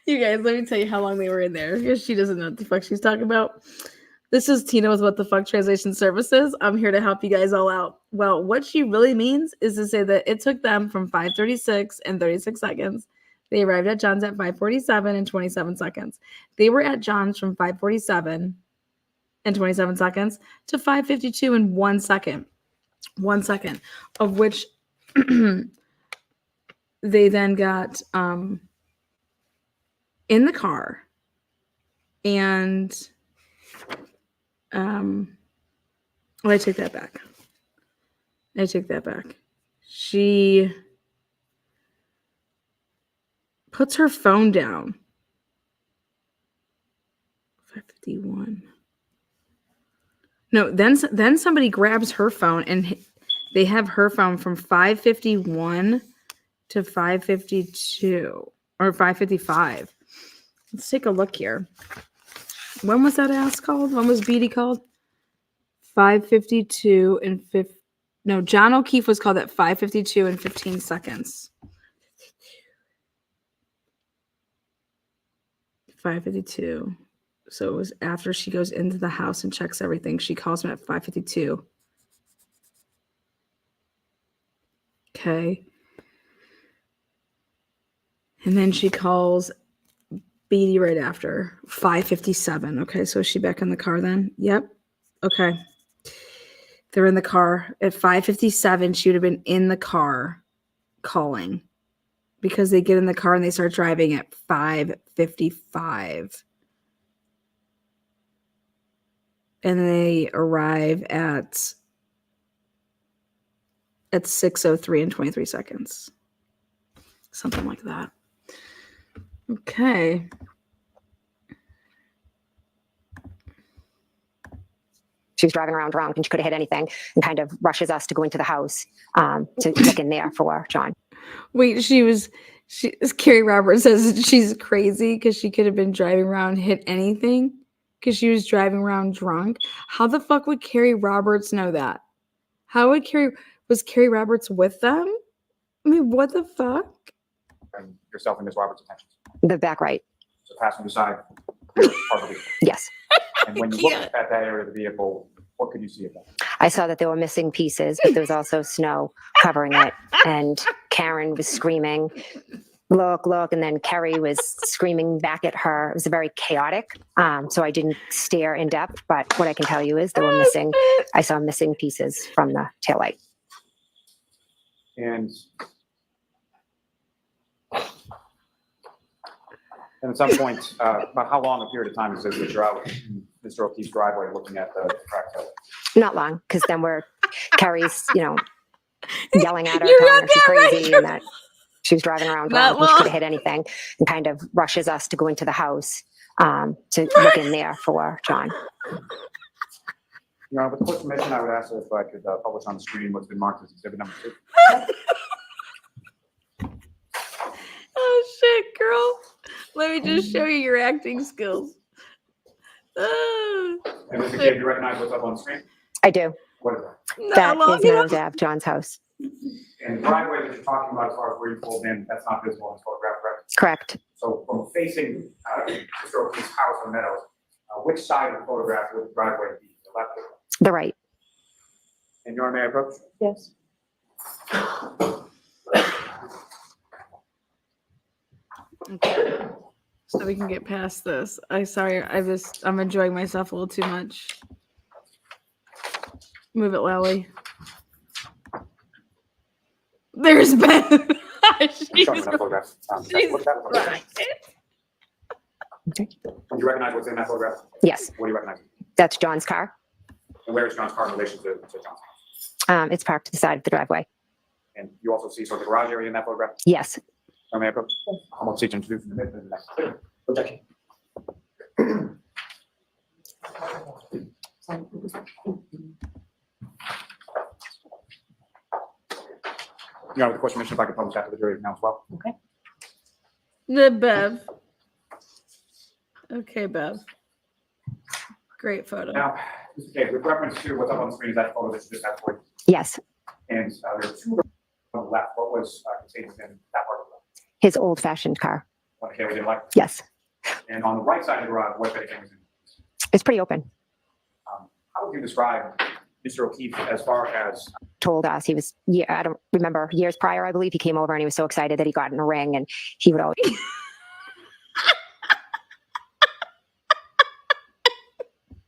You guys, let me tell you how long they were in there, because she doesn't know what the fuck she's talking about. This is Tina with What the Fuck Translation Services. I'm here to help you guys all out. Well, what she really means is to say that it took them from 5:36 and 36 seconds. They arrived at John's at 5:47 and 27 seconds. They were at John's from 5:47 and 27 seconds to 5:52 and 1 second. 1 second, of which they then got in the car and I take that back. She puts her phone down. 5:51. No, then somebody grabs her phone and they have her phone from 5:51 to 5:52 or 5:55. Let's take a look here. When was that ass called? When was Beatty called? 5:52 and 5. No, John O'Keefe was called at 5:52 and 15 seconds. 5:52. So it was after she goes into the house and checks everything. She calls him at 5:52. Okay. And then she calls Beatty right after 5:57. Okay, so is she back in the car then? Yep. Okay. They're in the car at 5:57. She would have been in the car calling, because they get in the car and they start driving at 5:55. And they arrive at 6:03 and 23 seconds. Something like that. Okay. She was driving around drunk and she could have hit anything, and kind of rushes us to go into the house to look in there for John. Wait, Carrie Roberts says she's crazy because she could have been driving around, hit anything, because she was driving around drunk. How the fuck would Carrie Roberts know that? Was Carrie Roberts with them? I mean, what the fuck? And yourself and Ms. Roberts' attention. The back right. So passenger side, rear part of the vehicle. Yes. And when you looked at that area of the vehicle, what could you see about it? I saw that there were missing pieces, but there was also snow covering it. And Karen was screaming, look, look. And then Kerry was screaming back at her. It was very chaotic. So I didn't stare in depth, but what I can tell you is I saw missing pieces from the taillight. And at some point, about how long a period of time is this that you're out in Mr. O'Keefe's driveway looking at the crack tail? Not long, because then Kerry's, yelling at her, telling her she's crazy and that she was driving around drunk and she could have hit anything, and kind of rushes us to go into the house to look in there for John. With the court's permission, I would ask if I could publish on the screen what's been marked as exhibit number 2. Oh shit, girl. Let me just show you your acting skills. And Mr. McCabe, do you recognize what's up on the screen? I do. What is that? That is Meadows Ave, John's house. And the driveway that you're talking about as far as where you pulled in, that's not visible in this photograph, correct? Correct. So from facing Mr. O'Keefe's house on Meadows, which side of the photograph would the driveway be? The left or the right? The right. And your may I approach? Yes. Okay. So we can get past this. I'm enjoying myself a little too much. Move it, Lally. There's Beth. I'm She's showing you that photograph. she's What's that look like? right. Okay. Do you recognize what's in that photograph? Yes, What do you recognize? that's John's car. And where is John's car in relation to John's house? It's parked to the side of the driveway. And you also see sort of the garage area in that photograph? Yes. May I approach? I'm going to seek to introduce in the next. Objection. You know, with the question, if I could publish that to the jury now as well. The Bev. Okay, Bev. Great photo. Now, Mr. Cave, with reference to what's up on the screen, is that photo that you just had for you? Yes. And there are two on the left. What was contained within that part of the left? His old-fashioned car. One that we didn't like. Yes. And on the right side of the garage, what anything was in? It's pretty open. How would you describe Mr. O'Keefe as far as Told us he was, yeah, I don't remember, years prior, I believe he came over and he was so excited that he got in a ring and he would always,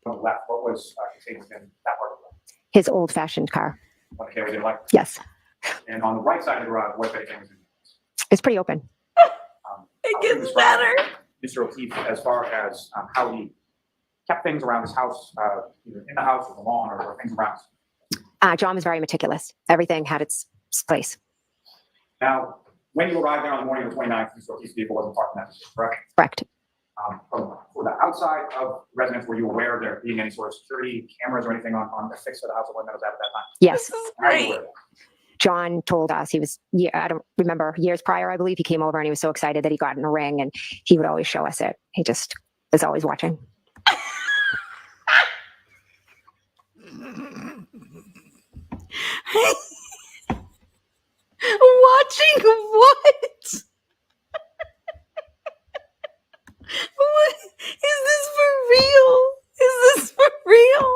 on the left? What was contained within that part of the left? his old-fashioned car. One that we didn't like. Yes. And on the right side of the garage, what anything was in? It's pretty open. It How would you gets describe better. Mr. O'Keefe as far as how he kept things around his house, either in the house or the lawn or things around. John was very meticulous. Everything had its place. Now, when you arrived there on the morning of the 29th, Mr. O'Keefe's vehicle wasn't parked in that position, correct? Correct. For the outside of residence, were you aware of there being any sort of security cameras or anything on the fixed to the house or whatnot at that time? Yes. This is How are you great. aware of that? John told us he was, yeah, I don't remember, years prior, I believe he came over and he was so excited that he got in a ring and he would always show us it. He just was always watching. Watching what? What is this for real? Is this for real?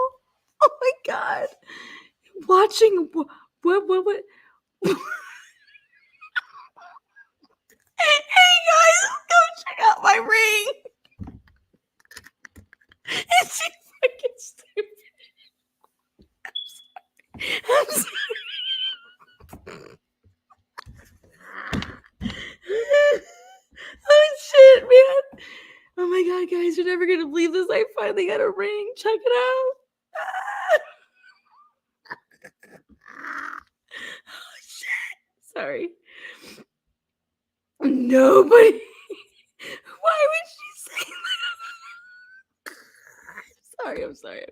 Oh my god! Watching what? Hey guys, go check out my ring. It's so fucking stupid. I'm sorry. Oh shit, man. Oh my god, guys, you're never gonna believe this. I finally got a ring. Check it out. Oh shit. Sorry. Nobody. Why would she say that? I'm sorry.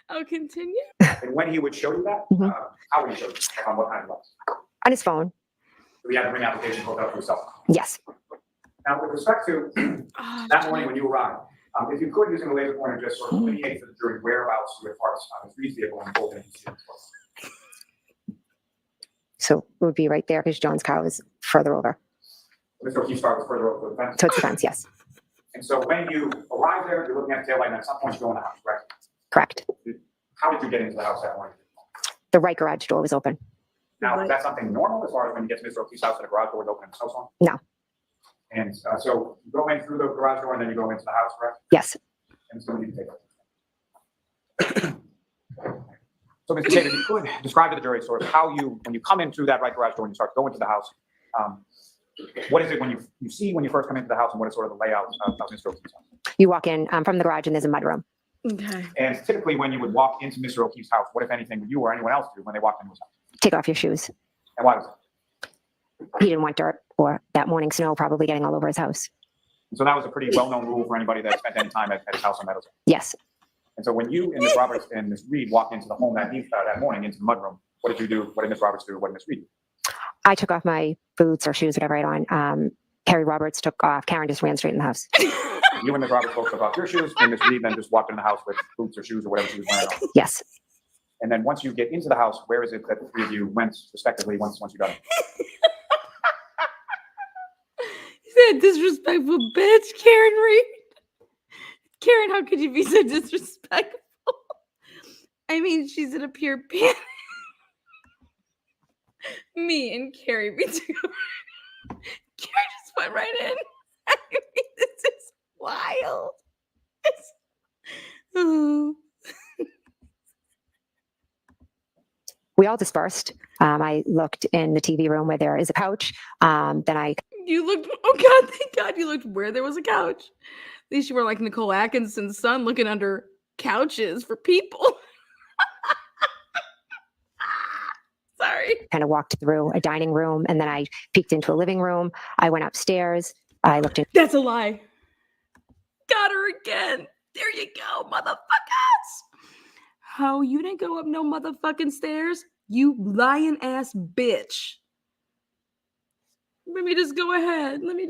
I'll continue. And when he would show you that, Mhm. how would he show you? On what kind of device? On his phone. So he had the ring application hooked up to his cell phone. Yes. Now, with respect to Oh, that morning when you arrived, if you could, using a laser pointer, just sort of delineate to the jury whereabouts you had parked his Reed's vehicle and both in his So it would be right there because John's car was further over. Mr. O'Keefe's car was further over the fence. Towards the fence, yes. And so when you arrive there, you're looking at the taillight, and at some point you go in the house, correct? Correct. How did you get into the house that morning? The right garage door was open. Now, is that something normal as far as when you get to Mr. O'Keefe's house and the garage door is open and so on? No. And so you go in through the garage door and then you go into the house, correct? Yes. And so you can take it. So, Mr. Tate, if you could describe to the jury sort of how you, when you come in through that right garage door and you start to go into the house, what is it when you see when you first come into the house and what is sort of the layout of Mr. O'Keefe's house? You walk in from the garage and there's a mudroom. okay. And typically when you would walk into Mr. O'Keefe's house, what if anything would you or anyone else do when they walked into his house? Take off your shoes. And why was that? He didn't want dirt or that morning snow probably getting all over his house. And so that was a pretty well-known rule for anybody that spent any time at his house on Meadows. Yes. And so when you and Ms. Roberts and Ms. Reed walked into the home that morning into the mudroom, what did you do? What did Ms. Roberts do? What did Ms. Reed do? I took off my boots or shoes, whatever I had on. Carrie Roberts took off. Karen just ran straight in the house. You and Ms. Roberts both took off your shoes, and Ms. Reed then just walked in the house with boots or shoes or whatever she was wearing on. Yes. And then once you get into the house, where is it that the three of you went respectively once you got in? That disrespectful bitch, Karen Reed. Karen, how could you be so disrespectful? I mean, she's in a pure panic. Me and Carrie, we took over. Carrie just went right in. I mean, this is wild. It's, oh. We all dispersed. I looked in the TV room where there is a couch. Then I You looked, oh God, thank God you looked where there was a couch. At least you were like Nicole Atkinson's son looking under couches for people. Sorry. kind of walked through a dining room, and then I peeked into a living room. I went upstairs. I looked in. That's a lie. Got her again. There you go, motherfuckers. How you didn't go up no motherfucking stairs? You lying ass bitch. Let me just go ahead. Let me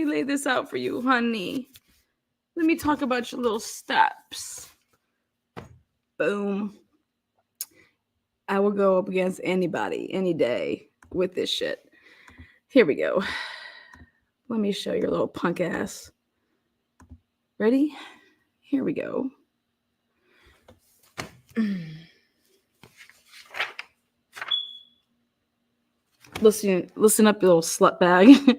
lay this out for you, honey. Let me talk about your little steps. Boom. I will go up against anybody, any day with this shit. Here we go. Let me show your little punk ass. Ready? Here we go. Listen up, you little slut bag.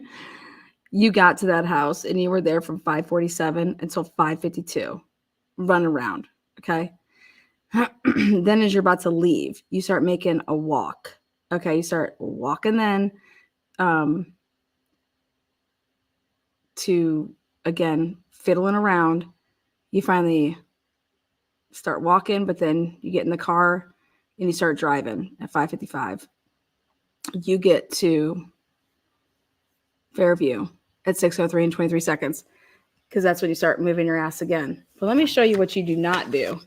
You got to that house and you were there from 5:47 until 5:52. Run around, okay? Then as you're about to leave, you start making a walk. Okay, you start walking then to, again, fiddling around. You finally start walking, but then you get in the car and you start driving at 5:55. You get to Fairview at 6:03 and 23 seconds because that's when you start moving your ass again. But let me show you what you do not do.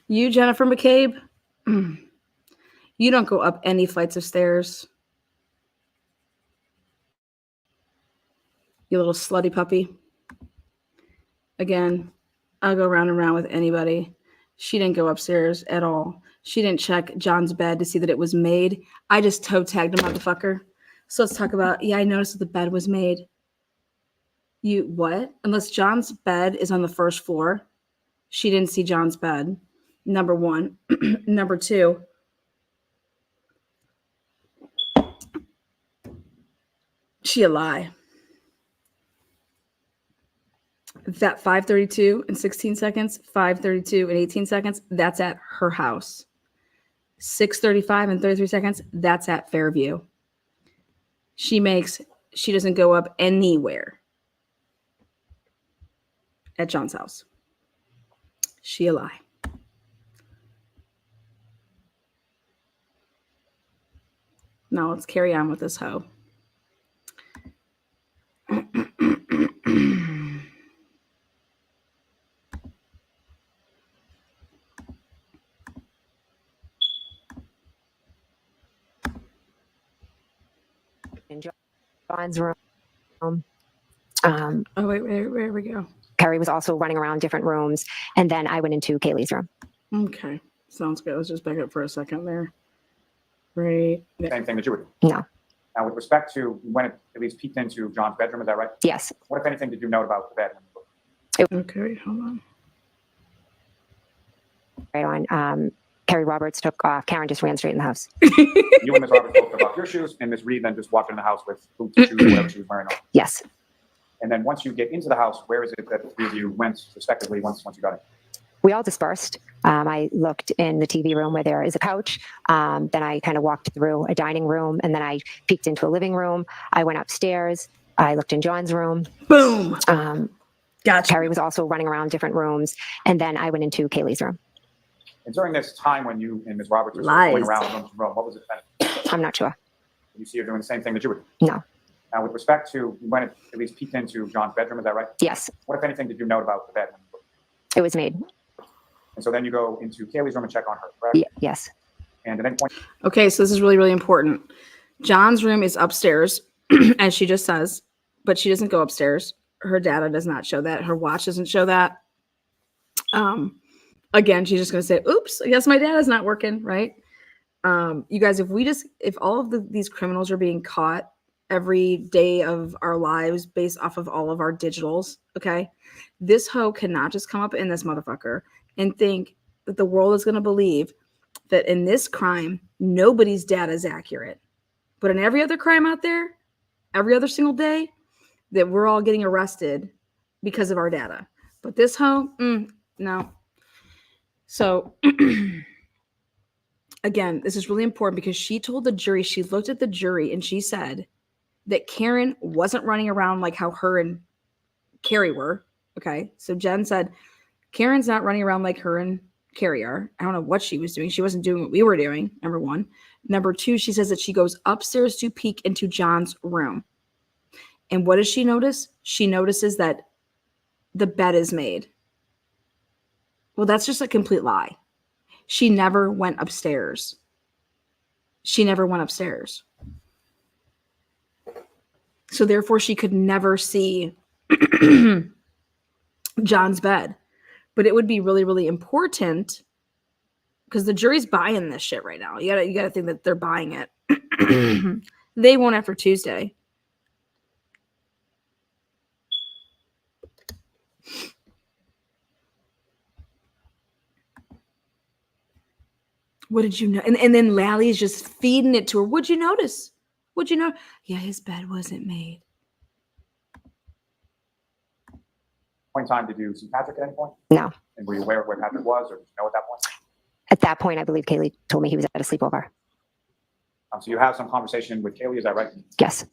You, Jennifer McCabe, you don't go up any flights of stairs. You little slutty puppy. Again, I'll go round and round with anybody. She didn't go upstairs at all. She didn't check John's bed to see that it was made. I just toe tagged a motherfucker. So let's talk about, yeah, I noticed that the bed was made. You, what? Unless John's bed is on the first floor, she didn't see John's bed. Number one. Number two, she a lie. That 5:32 and 16 seconds, 5:32 and 18 seconds, that's at her house. 6:35 and 33 seconds, that's at Fairview. She doesn't go up anywhere at John's house. She a lie. Now let's carry on with this hoe. In John's room. Oh, wait, where we go? Carrie was also running around different rooms, and then I went into Kaylee's room. Okay, sounds good. Let's just back up for a second there. Right. Same thing that you would. No. Now, with respect to when it at least peeked into John's bedroom, is that right? Yes. What, if anything, did you note about the bed? Okay, hold on. Right on. Carrie Roberts took off. Karen just ran straight in the house. You and Ms. Roberts both took off your shoes, and Ms. Reed then just walked in the house with boots, shoes, whatever she was wearing on. Yes. And then once you get into the house, where is it that the three of you went respectively once you got in? We all dispersed. I looked in the TV room where there is a couch. Then I kind of walked through a dining room, and then I peeked into a living room. I went upstairs. I looked in John's room. Boom. Gotcha. Carrie was also running around different rooms, and then I went into Kaylee's room. And during this time when you and Ms. Roberts were Lies. going around room to room, what was it then? I'm not sure. Did you see her doing the same thing that you would? No. Now, with respect to when it at least peeked into John's bedroom, is that right? Yes. What, if anything, did you note about the bed? It was made. And so then you go into Kaylee's room and check on her, correct? Yes. And at any point, Okay, so this is really, really important. John's room is upstairs, as she just says, but she doesn't go upstairs. Her data does not show that. Her watch doesn't show that. Again, she's just going to say, oops, I guess my data's not working, right? You guys, if all of these criminals are being caught every day of our lives based off of all of our digitals, okay, this hoe cannot just come up in this motherfucker and think that the world is going to believe that in this crime, nobody's data is accurate. But in every other crime out there, every other single day, that we're all getting arrested because of our data. But this home, no. So again, this is really important because she told the jury, she looked at the jury and she said that Karen wasn't running around like how her and Carrie were. Okay. So Jen said, Karen's not running around like her and Carrie are. I don't know what she was doing. She wasn't doing what we were doing, number one. Number two, she says that she goes upstairs to peek into John's room. And what does she notice? She notices that the bed is made. Well, that's just a complete lie. She never went upstairs. She never went upstairs. So therefore, she could never see John's bed. But it would be really, really important because the jury's buying this shit right now. You gotta think that they're buying it. They won't after Tuesday. What did you know? And then Lally's just feeding it to her. What'd you notice? What'd you know? Yeah, his bed wasn't made. Point in time, did you see Patrick at any point? No. And were you aware of where Patrick was, or did you know at that point? At that point, I believe Kaylee told me he was at a sleepover. So you have some conversation with Kaylee, is that right? Yes.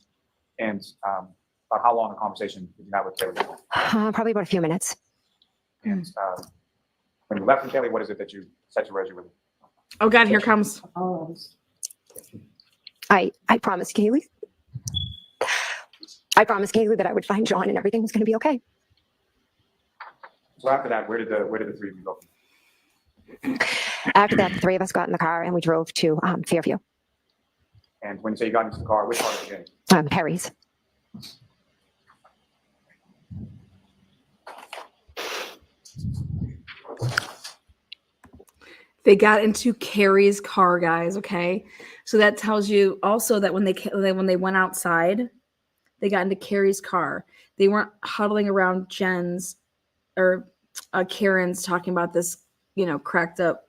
And about how long a conversation did you have with Kaylee? Probably about a few minutes. And when you left from Kaylee, what is it that you said to Reggie with? Oh God, here comes. Oh, I promised Kaylee. I promised Kaylee that I would find John and everything was going to be okay. So after that, where did the three of you go? After that, the three of us got in the car and we drove to Fairview, And when you say you got into the car, which part of the game? Perry's. They got into Carrie's car, guys. Okay, so that tells you also that when they went outside, they got into Carrie's car. They weren't huddling around Jen's or Karen's talking about this, cracked up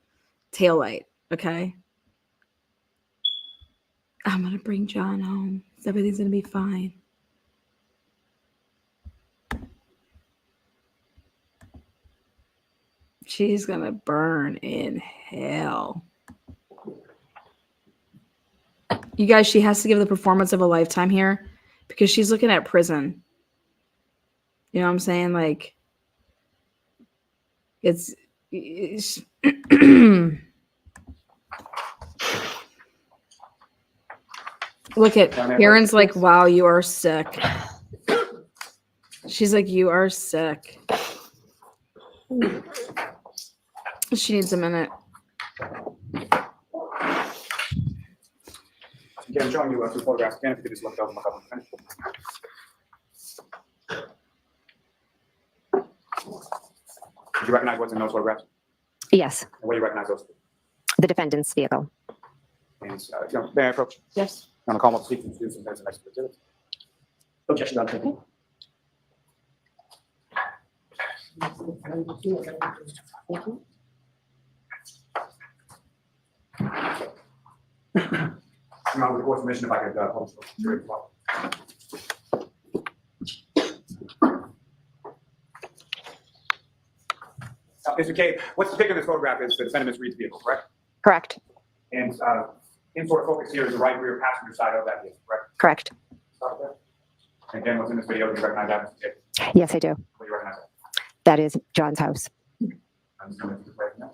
taillight. Okay, I'm gonna bring John home. Everything's gonna be fine. She's gonna burn in hell. You guys, she has to give the performance of a lifetime here because she's looking at prison. You know what I'm saying? Like, it's look at Karen's like, wow, you are sick. She's like, you are sick. She needs a minute. Again, I'm showing you two photographs. Again, if you could just look up and finish. Did you recognize what's in those photographs? Yes, And what do you recognize those? the defendant's vehicle. And, may I approach? yes. I'm going to call them up to speak and do some things next to the exhibit. Objection not taken. Thank you. With the court's permission, if I could publish the jury as well. Ms. McCabe, what's the picture of this photograph is the defendant Reed's vehicle, correct? Correct. And in sort of focus here is the right rear passenger side of that vehicle, correct? Correct. Stop there. And again, what's in this video, do you recognize that, Ms. McCabe? Yes, I do. What do you recognize that? That is John's house. I'm just going to do right now.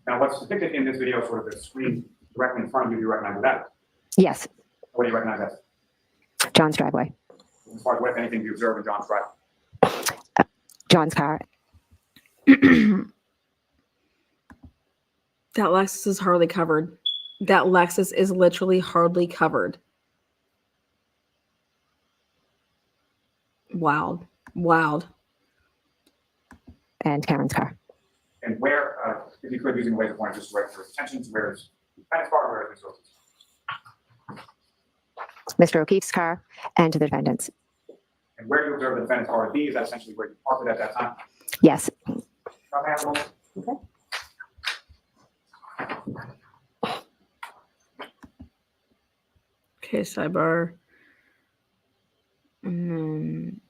Now, what's depicted in this video, sort of the screen directly in front of you, do you recognize that? Yes, What do you recognize that? John's driveway. As far as what, if anything, do you observe in John's drive? John's car. That Lexus is hardly covered. That Lexus is literally hardly covered. Wild. Wild. And Karen's car. And where, if you could, using the laser pointer, just direct your attention to where is the defendant's car, where is the source? Mr. O'Keefe's car and to the defendant's. And where you observe the defendant's RV, is that essentially where you parked it at that time? Yes. Can I have a moment? Okay, sidebar. And then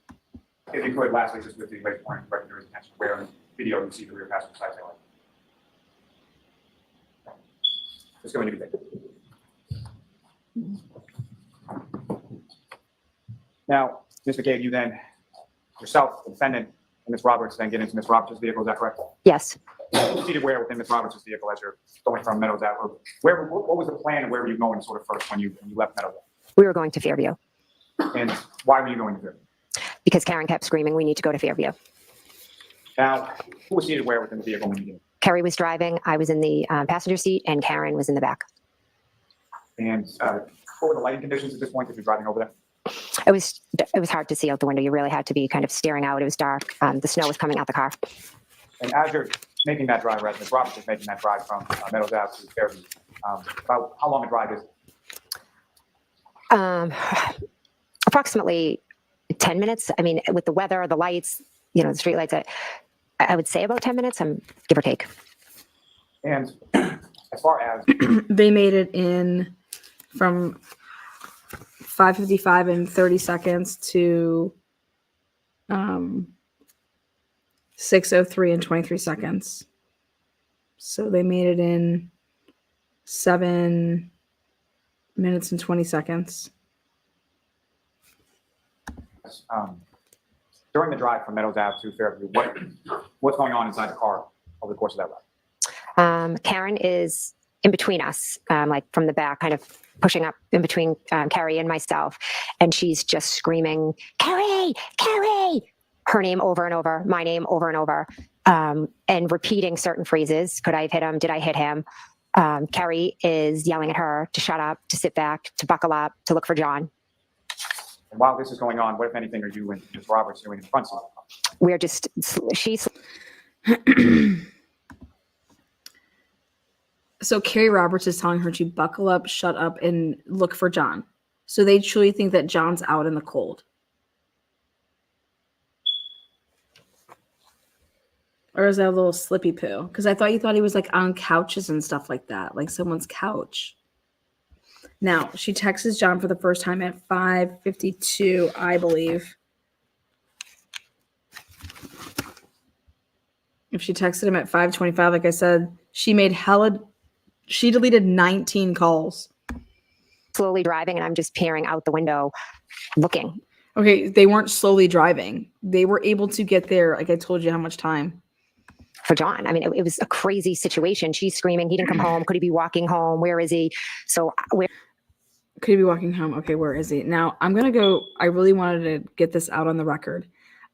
If you could, lastly, just with the late morning, direct your attention where in the video you see the rear passenger side taillight. It's going to be there. Now, Ms. McCabe, you then, yourself, the defendant, and Ms. Roberts then get into Ms. Roberts' vehicle, is that correct? Yes. Seated where within Ms. Roberts' vehicle as you're going from Meadows Ave? What was the plan and where were you going sort of first when you left Meadows We were going to Fairview Ave? And why were you going to Fairview? because Karen kept screaming, we need to go to Fairview. Now, who was seated where within the vehicle when you did? Kerry was driving, I was in the passenger seat, and Karen was in the back. And what were the lighting conditions at this point if you're driving over there? It was hard to see out the window. You really had to be kind of staring out. It was dark. The snow was coming out the car. And as you're making that drive, as Ms. Roberts is making that drive from Meadows Ave to Fairview, about how long a drive is it? Approximately 10 minutes. I mean, with the weather, the lights, the street lights, I would say about 10 minutes, give or take. And as far as they made it in from 5:55 and 30 seconds to 6:03 and 23 seconds. So they made it in 7 minutes and 20 seconds. during the drive from Meadows Ave to Fairview, what's going on inside the car over the course of that ride? Karen is in between us, like from the back, kind of pushing up in between Carrie and myself. And she's just screaming, Carrie, Carrie, her name over and over, my name over and over, and repeating certain phrases. Could I have hit him? Did I hit him? Carrie is yelling at her to shut up, to sit back, to buckle up, to look for John. And while this is going on, what, if anything, are you and Ms. Roberts doing in front seat? We're just, she's So Carrie Roberts is telling her to buckle up, shut up, and look for John. So they truly think that John's out in the cold. Or is that a little slippy poo? Because I thought you thought he was like on couches and stuff like that, like someone's couch. Now, she texts John for the first time at 5:52, I believe. If she texted him at 5:25, like I said, she deleted 19 calls. slowly driving and I'm just peering out the window looking. Okay, they weren't slowly driving. They were able to get there, like I told you how much time. For John. I mean, it was a crazy situation. She's screaming, he didn't come home. Could he be walking home? Where is he? So where Could he be walking home? Okay, where is he? Now, I'm going to go. I really wanted to get this out on the record.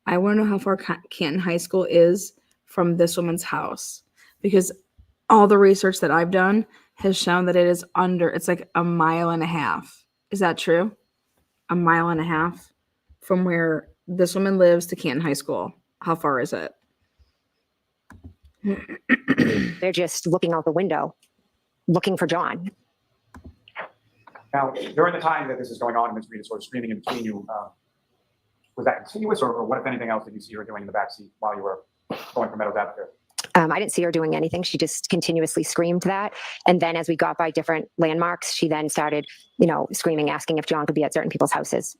I want to know how far Canton High School is from this woman's house, because all the research that I've done has shown that it is it's like a mile and a half. Is that true? A mile and a half from where this woman lives to Canton High School. How far is it? they're just looking out the window, looking for John. Now, during the time that this is going on, and Ms. Reed is sort of screaming in between you, was that continuous, or what, if anything else, did you see her doing in the backseat while you were going from Meadows Ave there? I didn't see her doing anything. She just continuously screamed that. And then as we got by different landmarks, she then started, screaming, asking if John could be at certain people's houses.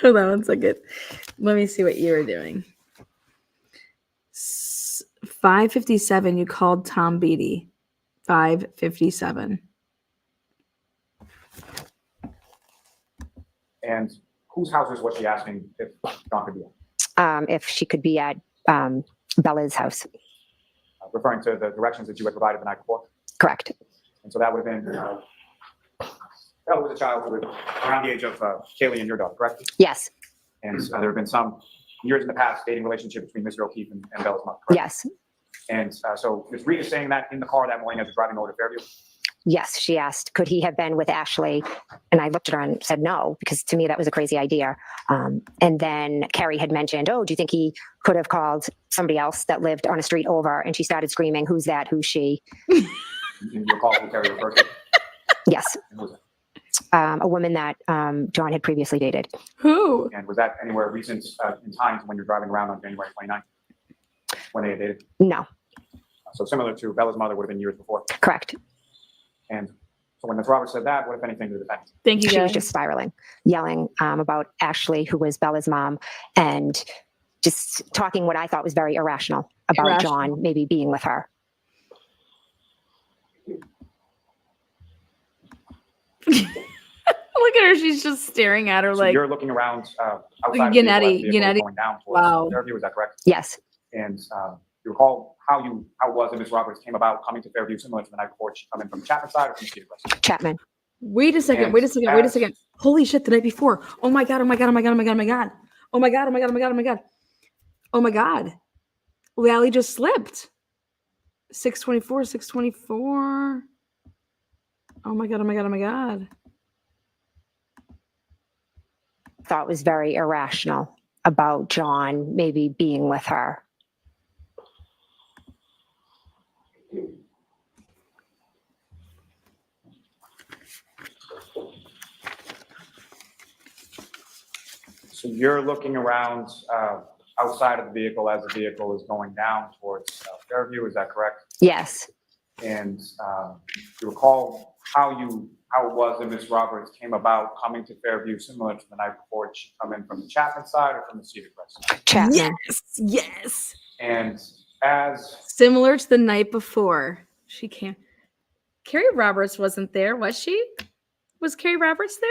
Hold on 1 second. Let me see what you were doing. 5:57, you called Tom Bey. 5:57. And whose houses was she asking if John could be at? If she could be at Bella's house. Referring to the directions that you had provided the night before? Correct. And so that would have been, Bella was a child who was around the age of Kaylee and your daughter, correct? Yes. And there have been some years in the past dating relationship between Mr. O'Keefe and Bella's mother, correct? Yes. And so Ms. Reed is saying that in the car that morning as you're driving over to Fairview? Yes. She asked, could he have been with Ashley? And I looked at her and said no, because to me that was a crazy idea. And then Carrie had mentioned, oh, do you think he could have called somebody else that lived on a street over? And she started screaming, who's that? Who's she? You recall who Carrie referred to? Yes, And who was it? a woman that John had previously dated. Who? And was that anywhere recent in time when you're driving around on January 29th? When they had dated? No, So similar to Bella's mother would have been years before. correct. And so when Ms. Roberts said that, what if anything did the defense? Thank you, She was guys. just spiraling, yelling about Ashley, who was Bella's mom, and just talking what I thought was very irrational about Irrational. John maybe being with her. Look at her. She's just staring at her So like, you're looking around outside of the vehicle as the vehicle Yannetti. is going down towards Wow. Fairview, is that correct? Yes, And you recall how it was that Ms. Roberts came about coming to Fairview similar to the night before? She come in from the Chapman side or from the Cedar Crest? Chapman. wait a second, And wait a second, wait a as- second. Holy shit, the night before. Oh my God, oh my God, oh my God, oh my God, oh my God. Oh my God, oh my God, oh my God, oh my God. Oh my God. Lally just slipped. 624, 624. Oh my God, oh my God, oh my God. Thought was very irrational about John maybe being with her. So you're looking around outside of the vehicle as the vehicle is going down towards Fairview, is that correct? Yes, And you recall how it was that Ms. Roberts came about coming to Fairview similar to the night before? Did she come in from the Chapman side or from the Cedar Crest side? Chapman. Yes, yes. And as Similar to the night before. She came. Carrie Roberts wasn't there, was she? Was Carrie Roberts there?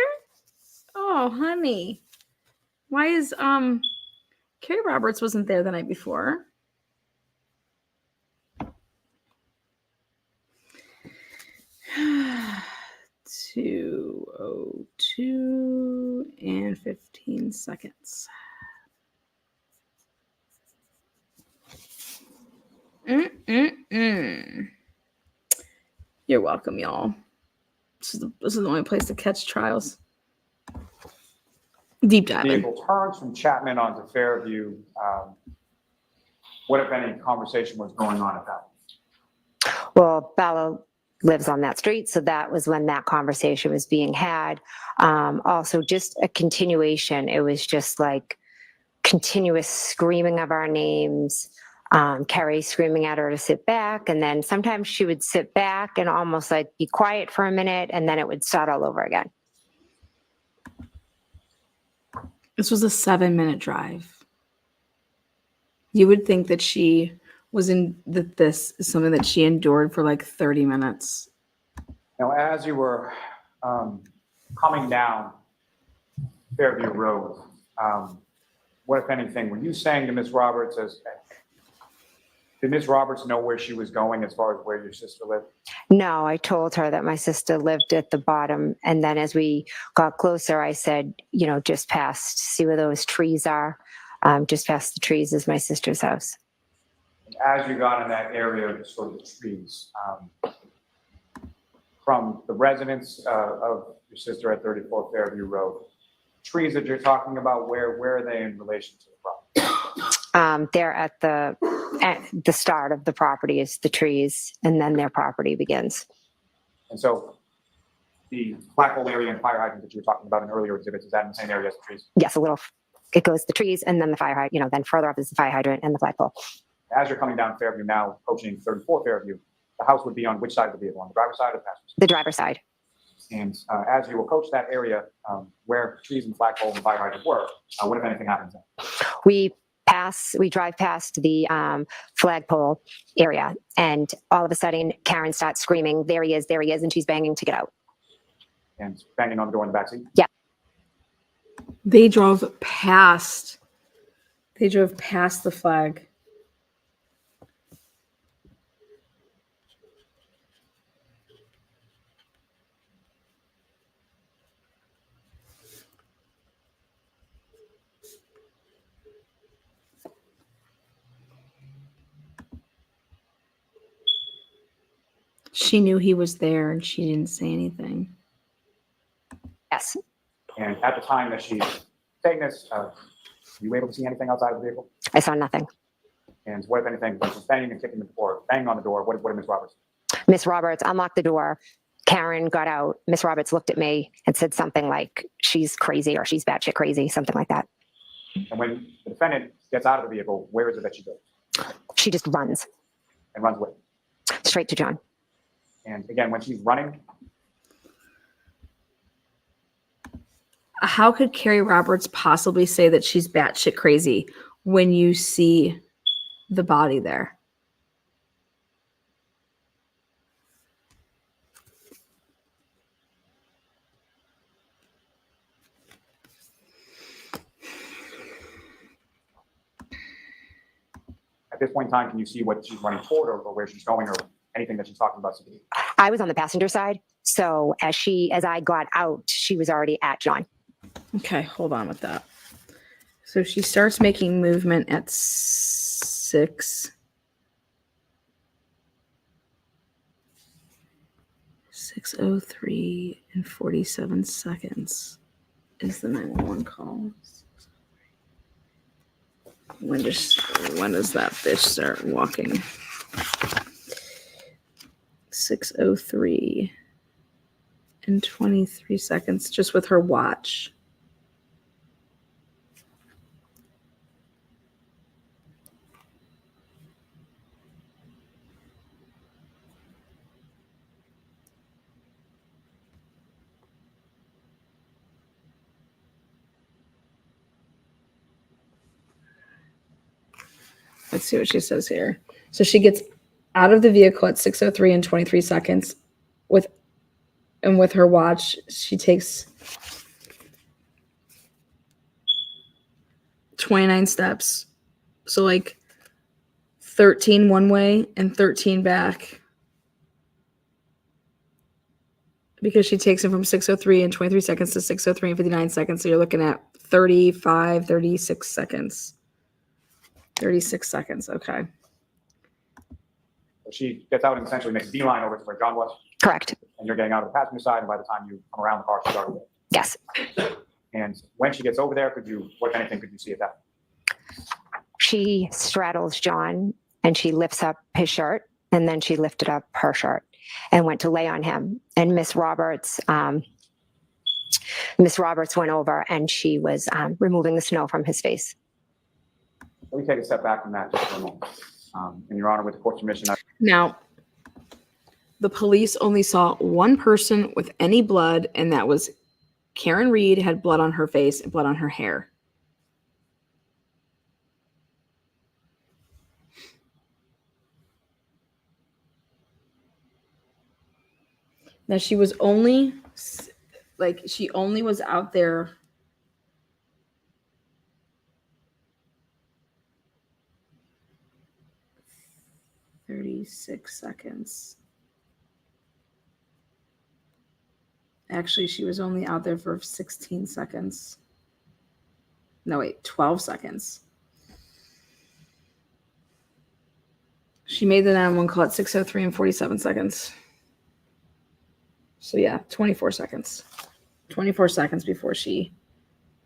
Oh, honey. Why is Carrie Roberts wasn't there the night before? $2:02 and 15 seconds. You're welcome, y'all. This is the only place to catch trials. Deep the diving. vehicle turns from Chapman onto Fairview, what if any conversation was going on at that? Well, Bella lives on that street, so that was when that conversation was being had. Also, just a continuation. It was just like continuous screaming of our names. Carrie screaming at her to sit back, and then sometimes she would sit back and almost like be quiet for a minute, and then it would start all over again. This was a 7-minute drive. You would think that she was that this is something that she endured for like 30 minutes. Now, as you were coming down Fairview Road, what, if anything, were you saying to Ms. Roberts did Ms. Roberts know where she was going as far as where your sister lived? No, I told her that my sister lived at the bottom. And then as we got closer, I said, just past, see where those trees are? Just past the trees is my sister's house. As you got in that area of sort of the trees, from the residence of your sister at 34 Fairview Road, trees that you're talking about, where are they in relation to the property? They're at the start of the property is the trees, and then their property begins. And so the flagpole area and fire hydrant that you were talking about in earlier exhibits, is that in the same area as the trees? Yes, it goes the trees and then the fire hydrant, then further up is the fire hydrant and the flagpole. As you're coming down Fairview now, approaching 34 Fairview, the house would be on which side of the vehicle, on the driver's side or the passenger side? The driver's side. And as you approach that area where trees and flagpole and fire hydrant were, what if anything happens then? We drive past the flagpole area, and all of a sudden Karen starts screaming, there he is, and she's banging to get out. And banging on the door in the backseat? Yeah. They drove past the flag. She knew he was there and she didn't say anything. Yes. And at the time that she's saying this, were you able to see anything outside of the vehicle? I saw nothing. And what, if anything, when she's banging and kicking the door, banging on the door, what did Ms. Roberts do? Miss Roberts unlocked the door, Karen got out, Miss Roberts looked at me and said something like, she's crazy or she's batshit crazy, something like that. And when the defendant gets out of the vehicle, where is it that she goes? She just runs And runs away. straight to John. And again, when she's running, How could Carrie Roberts possibly say that she's batshit crazy when you see the body there? at this point in time, can you see what she's running toward or where she's going or anything that she's talking about? I was on the passenger side. So as I got out, she was already at John. Okay, hold on with that. So she starts making movement at 6:03 and 47 seconds is the 911 call. When does that bitch start walking? 6:03 and 23 seconds just with her watch. Let's see what she says here. So she gets out of the vehicle at 6:03 and 23 seconds with her watch. She takes 29 steps. So like 13 one way and 13 back. Because she takes it from 6:03 and 23 seconds to 6:03 and 59 seconds. So you're looking at 36 seconds. 36 seconds. Okay. She gets out and essentially makes a beeline over to where John was. Correct. And you're getting out of the passenger side, and by the time you come around the car, she's already there. Yes. And when she gets over there, what anything could you see at that? She straddles John and she lifts up his shirt, and then she lifted up her shirt and went to lay on him. And Miss Roberts went over and she was removing the snow from his face. Let me take a step back from that just for a moment. And Your Honor, with the court's permission, Now, the police only saw one person with any blood, and that was Karen Reed, had blood on her face and blood on her hair. Now, she was only, she only was out there. "36 seconds. Actually, she was only out there for 16 seconds. No, wait, 12 seconds. She made the 911 call at 6:03 and 47 seconds. So yeah, 24 seconds. 24 seconds before she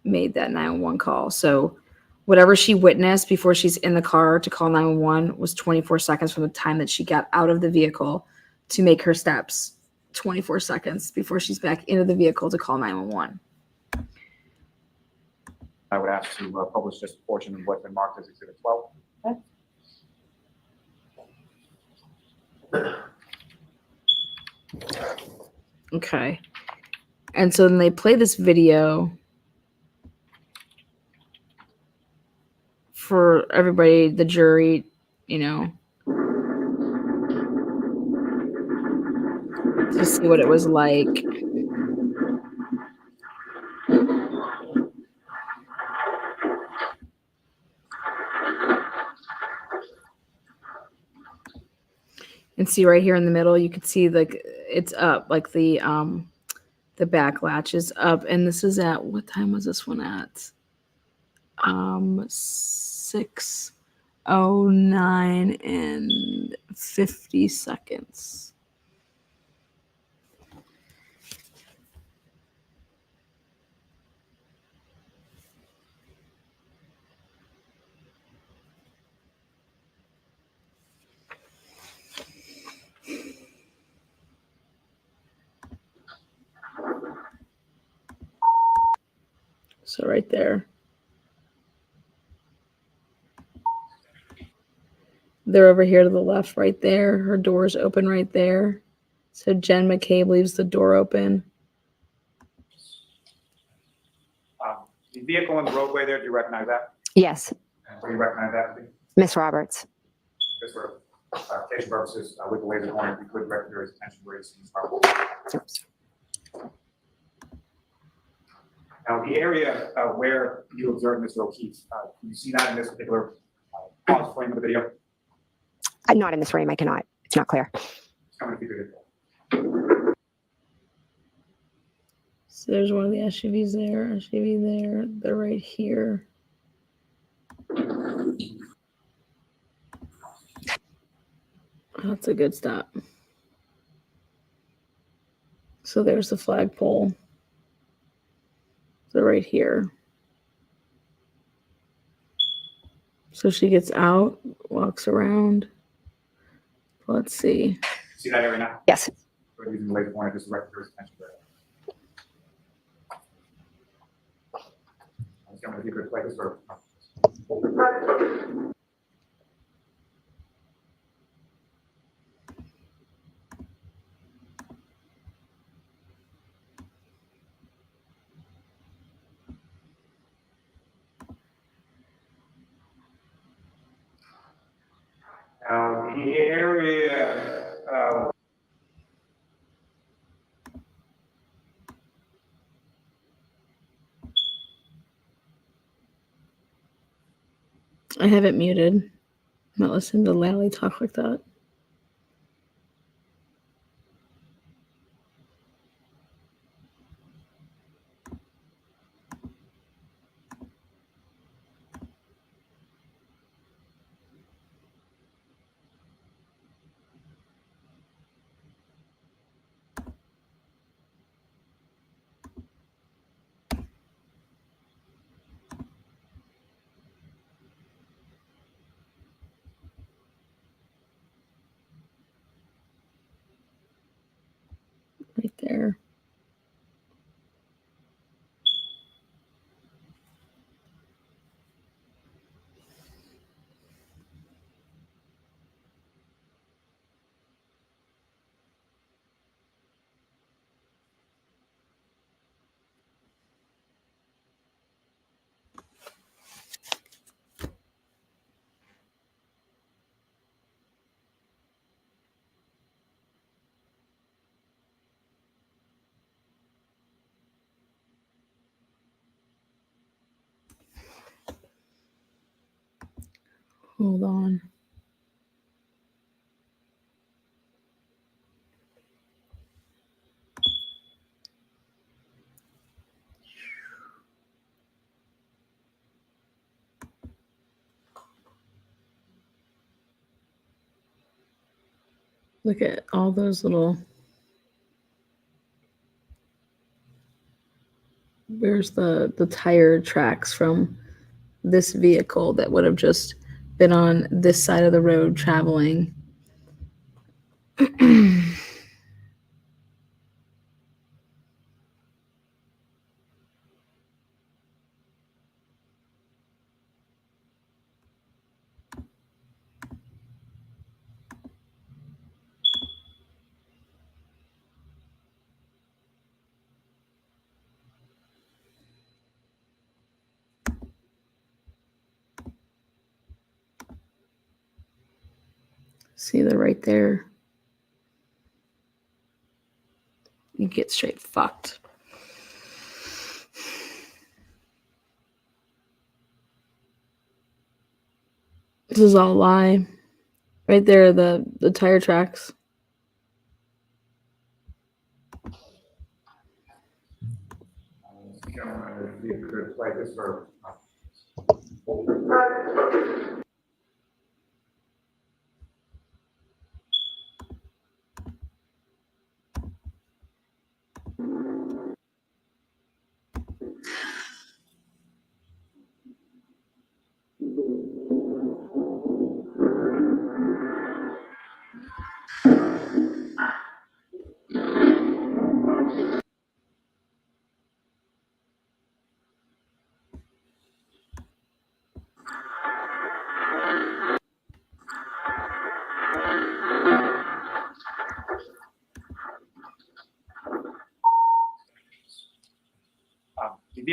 made that 911 call. So whatever she witnessed before she's in the car to call 911 was 24 seconds from the time that she got out of the vehicle to make her steps. 24 seconds before she's back into the vehicle to call 911. I would ask to publish just a portion of what's been marked as Exhibit 12. Okay. And so then they play this video for everybody, the jury, to see what it was like. And see right here in the middle, you can see it's up, like the back latch is up. And this is at, what time was this one at? 6:09 and 50 seconds. So right there. They're over here to the left right there. Her door's open right there. So Jen McCabe leaves the door open. The vehicle in the roadway there, do you recognize that? Yes, And do you recognize that? Miss Roberts. Just for clarification purposes, with the laser pointer, if you could direct your attention where you see the car. Oops. Now, the area where you observed Mr. O'Keefe, can you see that in this particular pause frame of the video? I'm not in this frame. I cannot. It's not clear. How many people did it? So there's one of the SUVs there, SUV there. They're right here. That's a good stop. So there's the flagpole. They're right here. So she gets out, walks around. Let's see. See that area now? Yes. We're using the laser pointer, just direct your attention there. I'm just going to play this for. The area. I have it muted. I'm not listening to Lally talk like that. Right there. Hold on. Look at all those little. Where's the tire tracks from this vehicle that would have just been on this side of the road traveling? See, they're right there. You get straight fucked. This is all a lie. Right there, the tire tracks. You could play this for.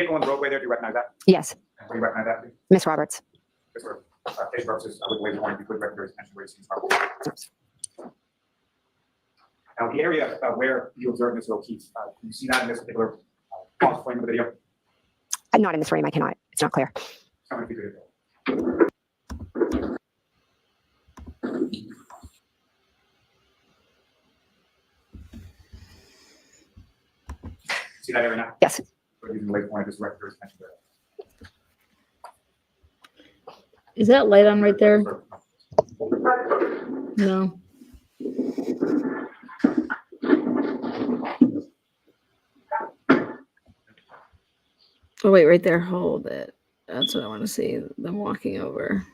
vehicle in the roadway there, do you recognize that? Yes, And do you recognize that? Please? Miss Roberts. Just for case purposes, I would wait for you, if you could recognize attention where you see this property. Now, the area where you observed Mr. O'Keefe, can you see that in this particular cross frame of the video? Not in this frame, I cannot. It's not clear. Tell me if you could. See that area now? Yes. So you can wait for it, just direct your attention there. Is that light on right there? No. Oh, wait, right there. Hold it. That's what I want to see. Them walking over.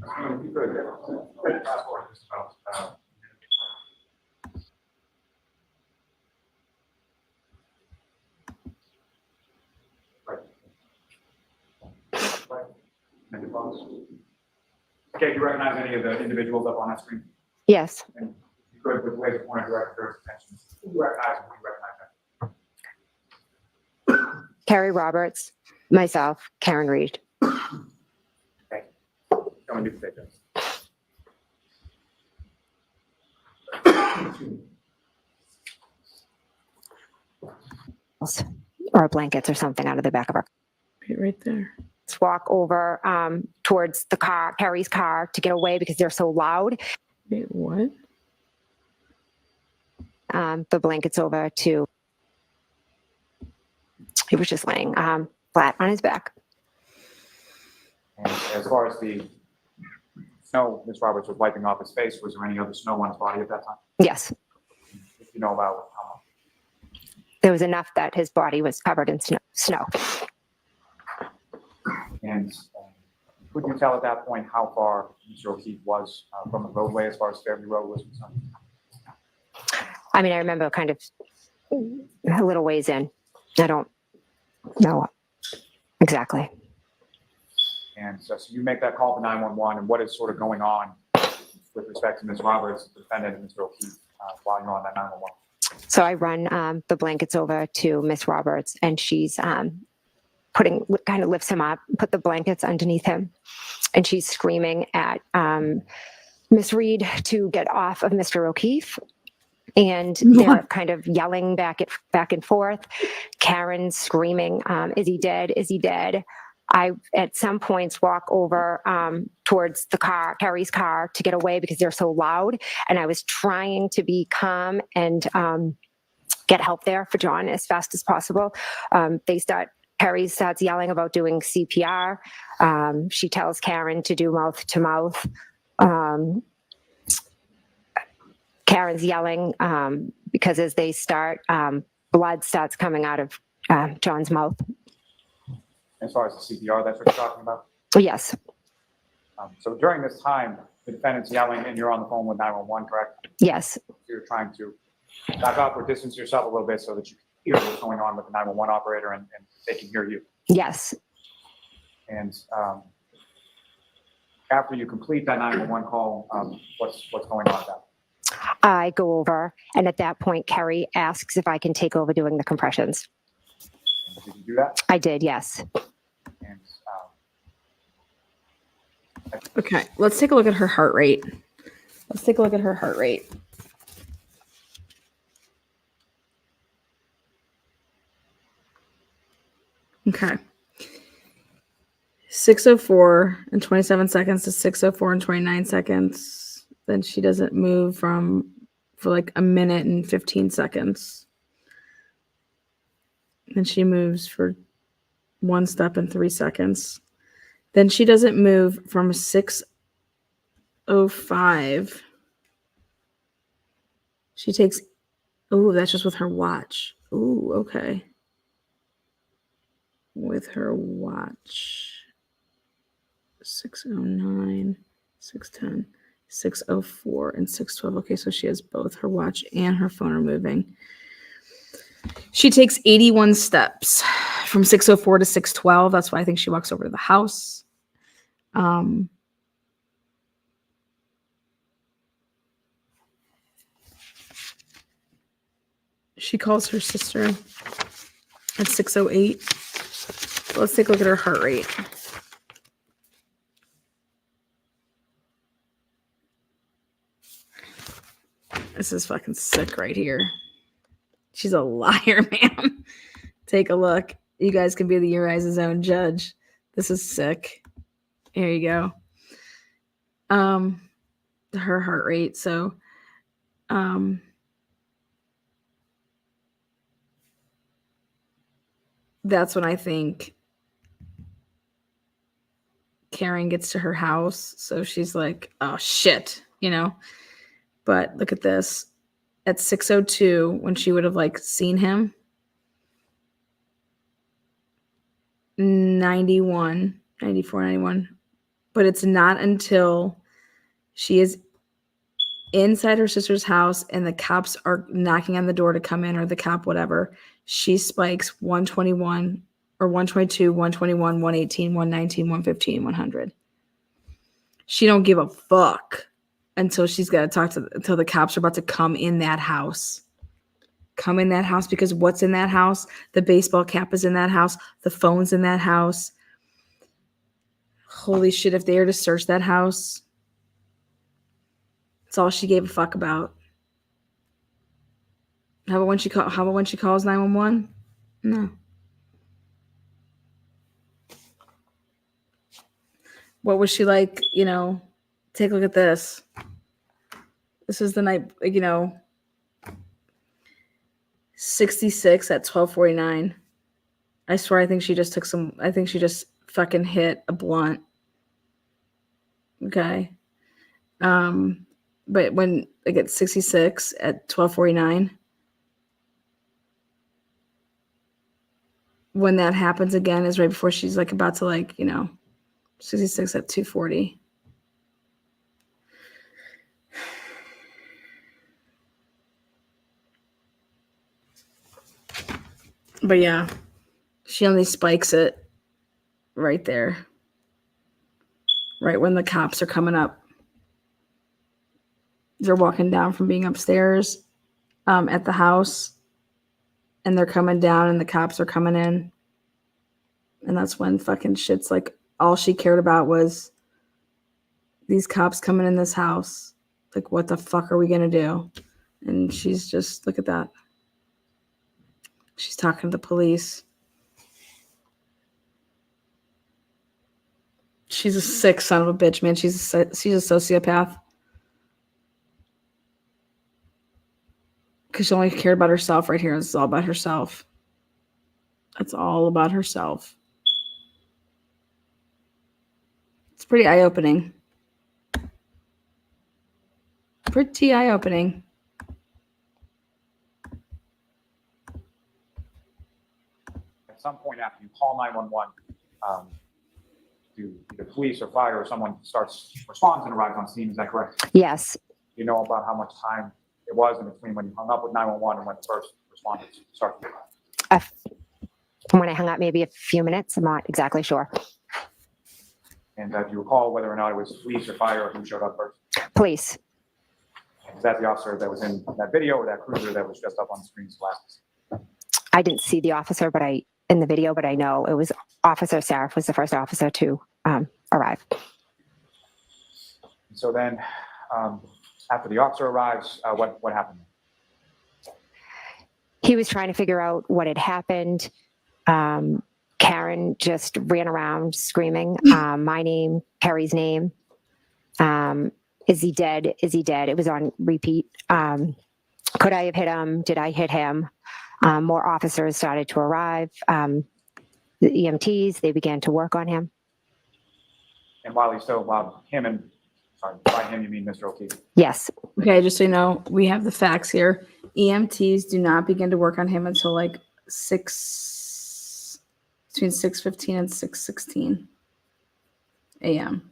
If you could, fast forward just about, right. Right. And you pause. Okay, do you recognize any of the individuals up on that screen? Yes. And you could, with laser pointer, direct your attention. Who you recognize and who you recognize that? Carrie Roberts, myself, Karen Reed. Okay. Go and do the picture. Or blankets or something out of the back of our. Right there. Let's walk over towards the car, Carrie's car, to get away because they're so loud. Wait, what? The blankets over to. He was just laying flat on his back. And as far as the snow Ms. Roberts was wiping off his face, was there any other snow on his body at that time? Yes, If you know about how much? there was enough that his body was covered in snow. And could you tell at that point how far Mr. O'Keefe was from the roadway as far as Fairview Road was concerned? I mean, I remember kind of a little ways in. I don't know exactly. And so you make that call to 911, and what is sort of going on with respect to Ms. Roberts, the defendant, and Mr. O'Keefe while you're on that 911? So I run the blankets over to Miss Roberts, and she's kind of lifts him up, put the blankets underneath him, and she's screaming at Miss Reed to get off of Mr. O'Keefe. And they're kind of yelling back and forth. Karen's screaming, "Is he dead? Is he dead?" I, at some points, walk over towards the car, Carrie's car, to get away because they're so loud. And I was trying to be calm and get help there for John as fast as possible. Carrie starts yelling about doing CPR. She tells Karen to do mouth to mouth. Karen's yelling because as they start, blood starts coming out of John's mouth. As far as the CPR, that's what you're talking about? Yes, So during this time, the defendant's yelling, and you're on the phone with 911, correct? yes, You're trying to back up or distance yourself a little bit so that you can hear what's going on with the 911 operator and they can hear you. yes. And after you complete that 911 call, what's going on with that? I go over, and at that point, Carrie asks if I can take over doing the compressions. Did you do that? I did, yes. And Okay, let's take a look at her heart rate. Let's take a look at her heart rate. Okay. 6:04 and 27 seconds to 6:04 and 29 seconds. Then she doesn't move for like a minute and 15 seconds. Then she moves for 1 step and 3 seconds. Then she doesn't move from 6:05 She takes, oh, that's just with her watch. Ooh, okay. With her watch. 6:09, 6:10, 6:04, and 6:12. Okay, so she has both her watch and her phone are moving. She takes 81 steps from 6:04 to 6:12. That's why I think she walks over to the house. She calls her sister at 6:08. Let's take a look at her heart rate. This is fucking sick right here. She's a liar, man. Take a look. You guys can be your guys' own judge. This is sick. Here you go. Her heart rate. So, that's when I think Karen gets to her house. So she's like, oh shit, you know. But look at this. At 6:02, when she would have like seen him, 91, 94, 91. But it's not until she is inside her sister's house and the cops are knocking on the door to come in, or the cop, whatever, she spikes 121 or 122, 121, 118, 119, 115, 100. She don't give a fuck until she's got to talk to, until the cops are about to come in that house. Come in that house, because what's in that house? The baseball cap is in that house. The phone's in that house. Holy shit, if they were to search that house, it's all she gave a fuck about. How about when she calls 911? No. What was she like, you know? Take a look at this. This is the night, you know, 66 at 12:49. I swear, I think she just took some, I think she just fucking hit a blunt. Okay. But when I get 66 at 12:49, when that happens again is right before she's like about to, like, you know, 66 at 2:40. But yeah, she only spikes it right there. Right when the cops are coming up. They're walking down from being upstairs at the house, and they're coming down and the cops are coming in. And that's when fucking shit's like, all she cared about was these cops coming in this house. Like, what the fuck are we going to do? And she's just, look at that. She's talking to the police. She's a sick son of a bitch, man. She's a sociopath. Because she only cared about herself right here. It's all about herself. It's all about herself. It's pretty eye-opening. Pretty eye-opening. At some point after you call 911, do either police or fire or someone responds and arrives on scene, is that correct? Yes. You know about how much time it was in between when you hung up with 911 and when the first responders started to arrive? From when I hung up, maybe a few minutes. I'm not exactly sure. And do you recall whether or not it was police or fire or who showed up first? Police. Is that the officer that was in that video or that cruiser that was just up on the screen's last? I didn't see the officer, in the video, but I know it was Officer Stair was the first officer to arrive. So then, after the officer arrives, what happened? He was trying to figure out what had happened. Karen just ran around screaming, my name, Perry's name. Is he dead? Is he dead? It was on repeat. Could I have hit him? Did I hit him? More officers started to arrive. The EMTs, they began to work on him. And while him and Sorry, by him, you mean Mr. O'Keefe? Yes. Okay, just so you know, we have the facts here. EMTs do not begin to work on him until like between 6:15 and 6:16 a.m.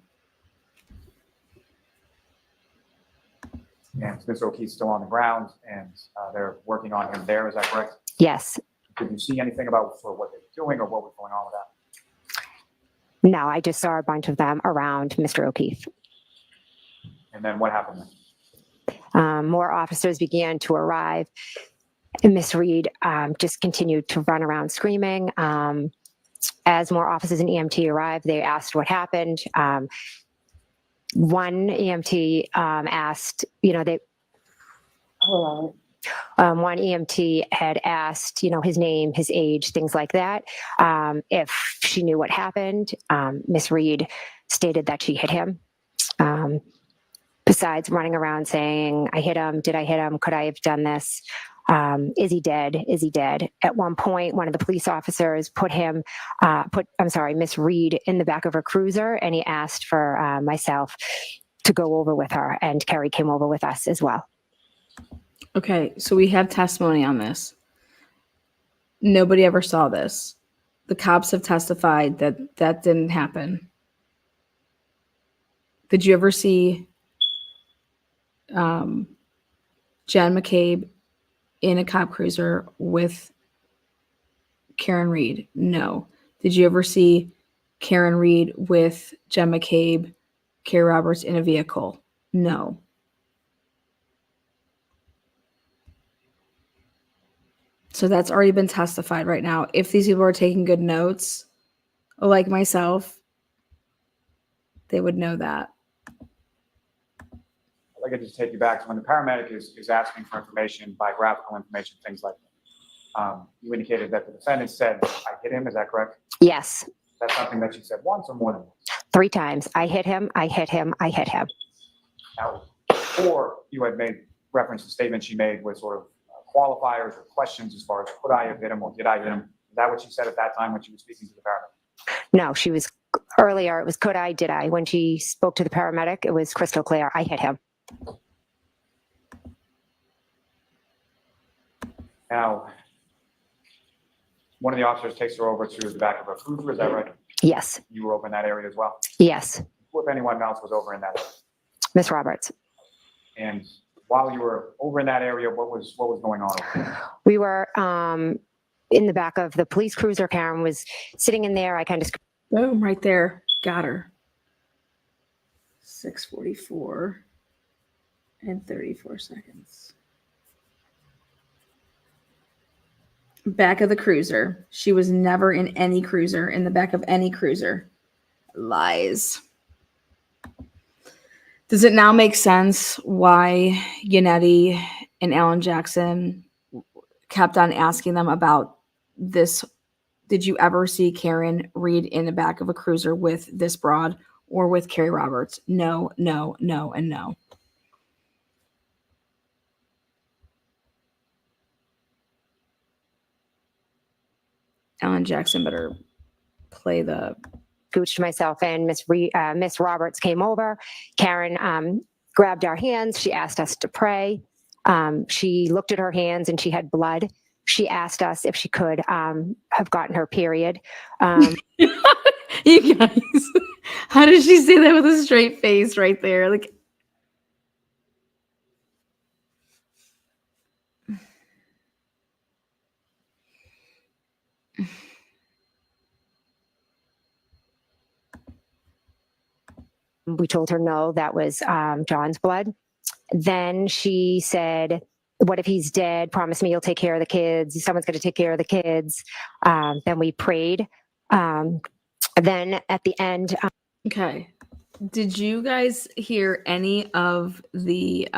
And Mr. O'Keefe's still on the ground, and they're working on him there, is that correct? Yes. Did you see anything about sort of what they were doing or what was going on with that? No, I just saw a bunch of them around Mr. O'Keefe. And then what happened then? More officers began to arrive. And Miss Reed just continued to run around screaming. As more officers and EMT arrived, they asked what happened. One EMT asked, Hold one EMT had asked, his name, his age, things like that. If she knew what happened, Miss Reed stated that she hit him. Besides running around saying, I hit him, did I hit him, could I have done this? Is he dead? Is he dead? At one point, one of the police officers put Miss Reed in the back of her cruiser, and he asked for myself to go over with her, and Kerry came over with us as well. Okay, so we have testimony on this. Nobody ever saw this. The cops have testified that that didn't happen. Did you ever see Jen McCabe in a cop cruiser with Karen Reed? No. Did you ever see Karen Reed with Jen McCabe, Kerry Roberts in a vehicle? No. So that's already been testified right now. If these people are taking good notes, like myself, they would know that. I'd like to just take you back to when the paramedic is asking for information, biographical information, things like that. You indicated that the defendant said, I hit him, is that correct? Yes, That's something that she said once or more than once? 3 times. I hit him, I hit him, I hit him. Now, before you had made reference to statements she made with sort of qualifiers or questions as far as could I have hit him or did I hit him? Is that what she said at that time when she was speaking to the paramedic? No, she was earlier. It was could I, did I? When she spoke to the paramedic, it was crystal clear. I hit him. Now, one of the officers takes her over to the back of a cruiser, is that right? Yes, You were over in that area as well? yes. Who, if anyone else, was over in that area? Miss Roberts. And while you were over in that area, what was going on over there? We were in the back of the police cruiser. Karen was sitting in there. I kind of Boom, right there. Got her. 6:44 and 34 seconds. Back of the cruiser. She was never in any cruiser, in the back of any cruiser. Lies. Does it now make sense why Yannetti and Alan Jackson kept on asking them about this? Did you ever see Karen Reed in the back of a cruiser with this broad or with Kerry Roberts? No, no, no, and no. Alan Jackson better play the... scooched myself in. Miss Roberts came over. Karen grabbed our hands. She asked us to pray. She looked at her hands and she had blood. She asked us if she could have gotten her period. You guys, how did she say that with a straight face right there? Like, We told her no, that was John's blood. Then she said, what if he's dead? Promise me you'll take care of the kids. Someone's going to take care of the kids. Then we prayed. Then at the end. okay. Did you guys hear any of the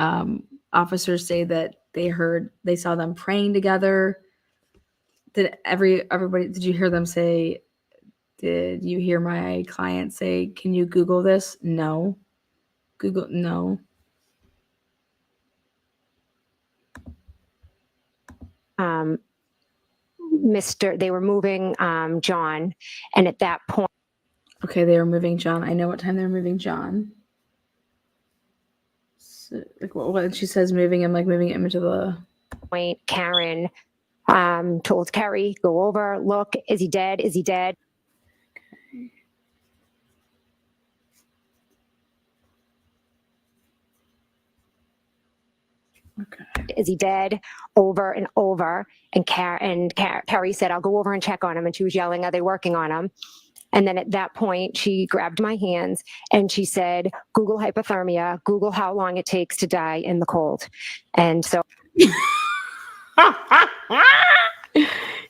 officers say that they saw them praying together? Did everybody, did you hear them say, did you hear my client say, can you Google this? No. Google, no. They were moving John. And at that point. Okay, they were moving John. I know what time they were moving John. So, like what she says, moving him, like moving him into the. Point, Karen told Kerry, go over, look, is he dead? Is he dead? Okay. Is he dead? Over and over. And Kerry said, I'll go over and check on him. And she was yelling, are they working on him? And then at that point, she grabbed my hands and she said, Google hypothermia, Google how long it takes to die in the cold. And so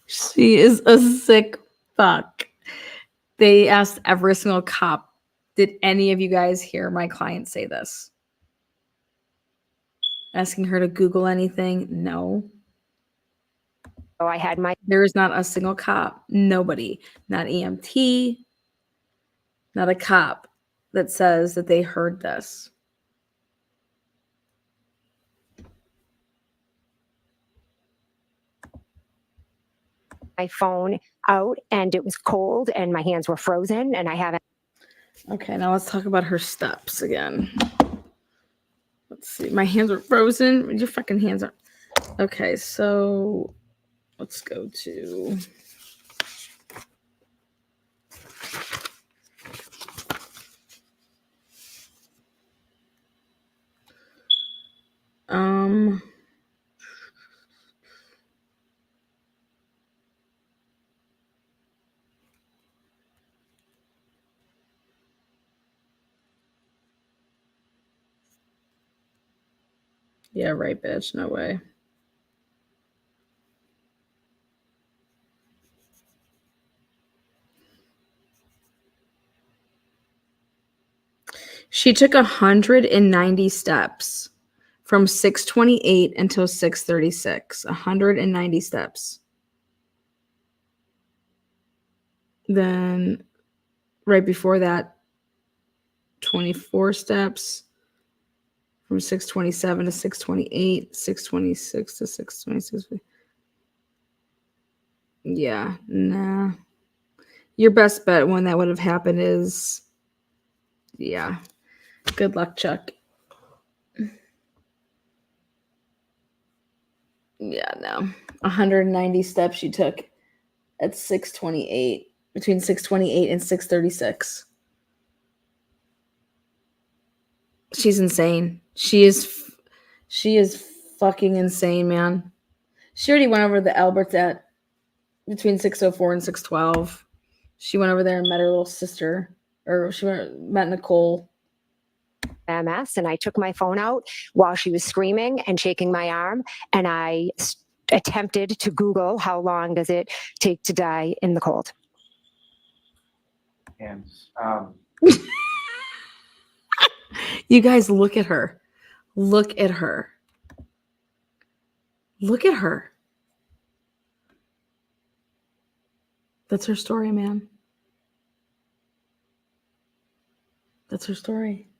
She is a sick fuck. They asked every single cop, did any of you guys hear my client say this? Asking her to Google anything? No. I had my There is not a single cop, nobody, not EMT, not a cop that says that they heard this. phone out and it was cold and my hands were frozen and I haven't. Okay, now let's talk about her steps again. Let's see. My hands are frozen. Your fucking hands are. Okay, so let's go to. Yeah, right, bitch. No way. She took 190 steps from 6:28 until 6:36. 190 steps. Then right before that, 24 steps from 6:27 to 6:28, 6:26 to 6:26. Yeah, nah. Your best bet when that would have happened is, yeah. Good luck, Chuck. Yeah, no. 190 steps she took at 6:28, between 6:28 and 6:36. She's insane. She is fucking insane, man. She already went over the Alberts at between 6:04 and 6:12. She went over there and met her little sister, or met Nicole. MS and I took my phone out while she was screaming and shaking my arm and I attempted to Google how long does it take to die in the cold. And You guys, look at her. Look at her. Look at her. That's her story, man. That's her story.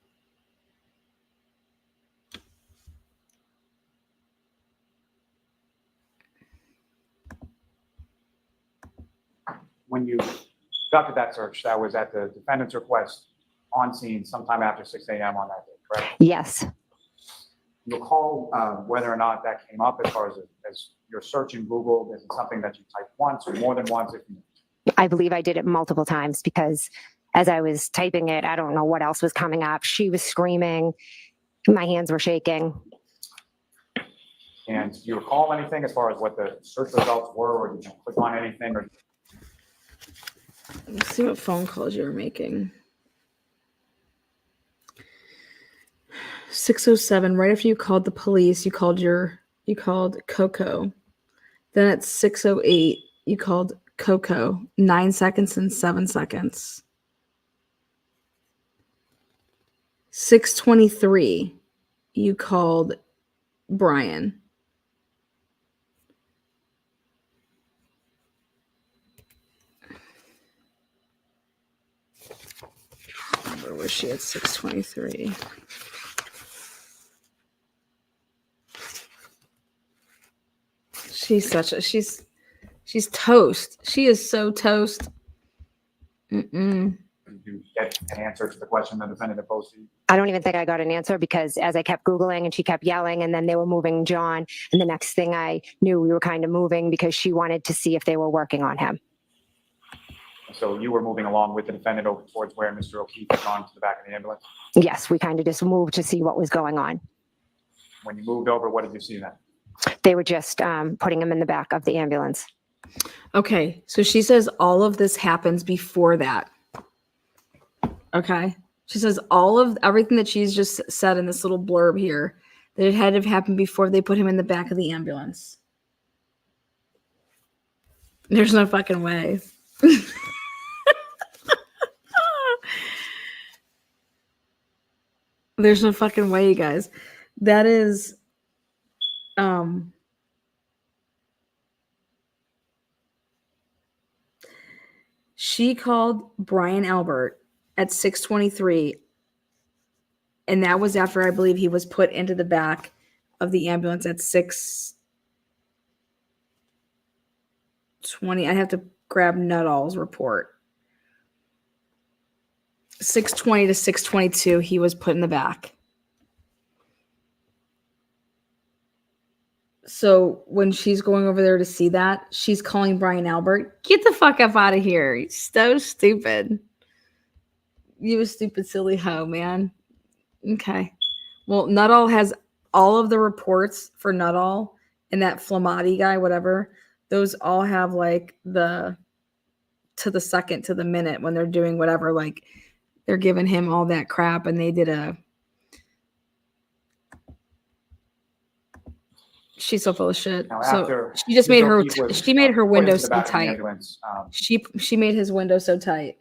when you conducted that search, that was at the defendant's request on scene sometime after 6 a.m. on that day, correct? Yes. You recall whether or not that came up as far as your search in Google? Is it something that you typed once or more than once? I believe I did it multiple times because as I was typing it, I don't know what else was coming up. She was screaming. My hands were shaking. And do you recall anything as far as what the search results were, or did you click on anything? Or Let's see what phone calls you were making. 6:07, right after you called the police, you called Coco. Then at 6:08, you called Coco. 9 seconds and 7 seconds. 6:23, you called Brian. Where was she at 6:23? She's toast. She is so toast. Did you get an answer to the question the defendant had posed to you? I don't even think I got an answer because as I kept Googling and she kept yelling and then they were moving John. And the next thing I knew, we were kind of moving because she wanted to see if they were working on him. So you were moving along with the defendant over towards where Mr. O'Keefe had gone to the back of the ambulance. Yes, we kind of just moved to see what was going on. When you moved over, what did you see then? They were just putting him in the back of the ambulance. Okay, so she says all of this happens before that. Okay, she says all of everything that she's just said in this little blurb here, that it had to have happened before they put him in the back of the ambulance. There's no fucking way. There's no fucking way, you guys. That is, she called Brian Albert at 6:23, and that was after I believe he was put into the back of the ambulance at 6:20. I have to grab Nuttall's report. 6:20 to 6:22, he was put in the back. So when she's going over there to see that, she's calling Brian Albert. Get the fuck up out of here. You're so stupid. You a stupid, silly hoe, man. Okay. Well, Nuttall has all of the reports for Nuttall and that Flamati guy, whatever. Those all have like to the second, to the minute when they're doing whatever, like they're giving him all that crap, and they did she's so full of shit. Now, So after she just made Mr. her O'Keefe was, she made her put into window the so back of the tight. ambulance, She made his window so tight.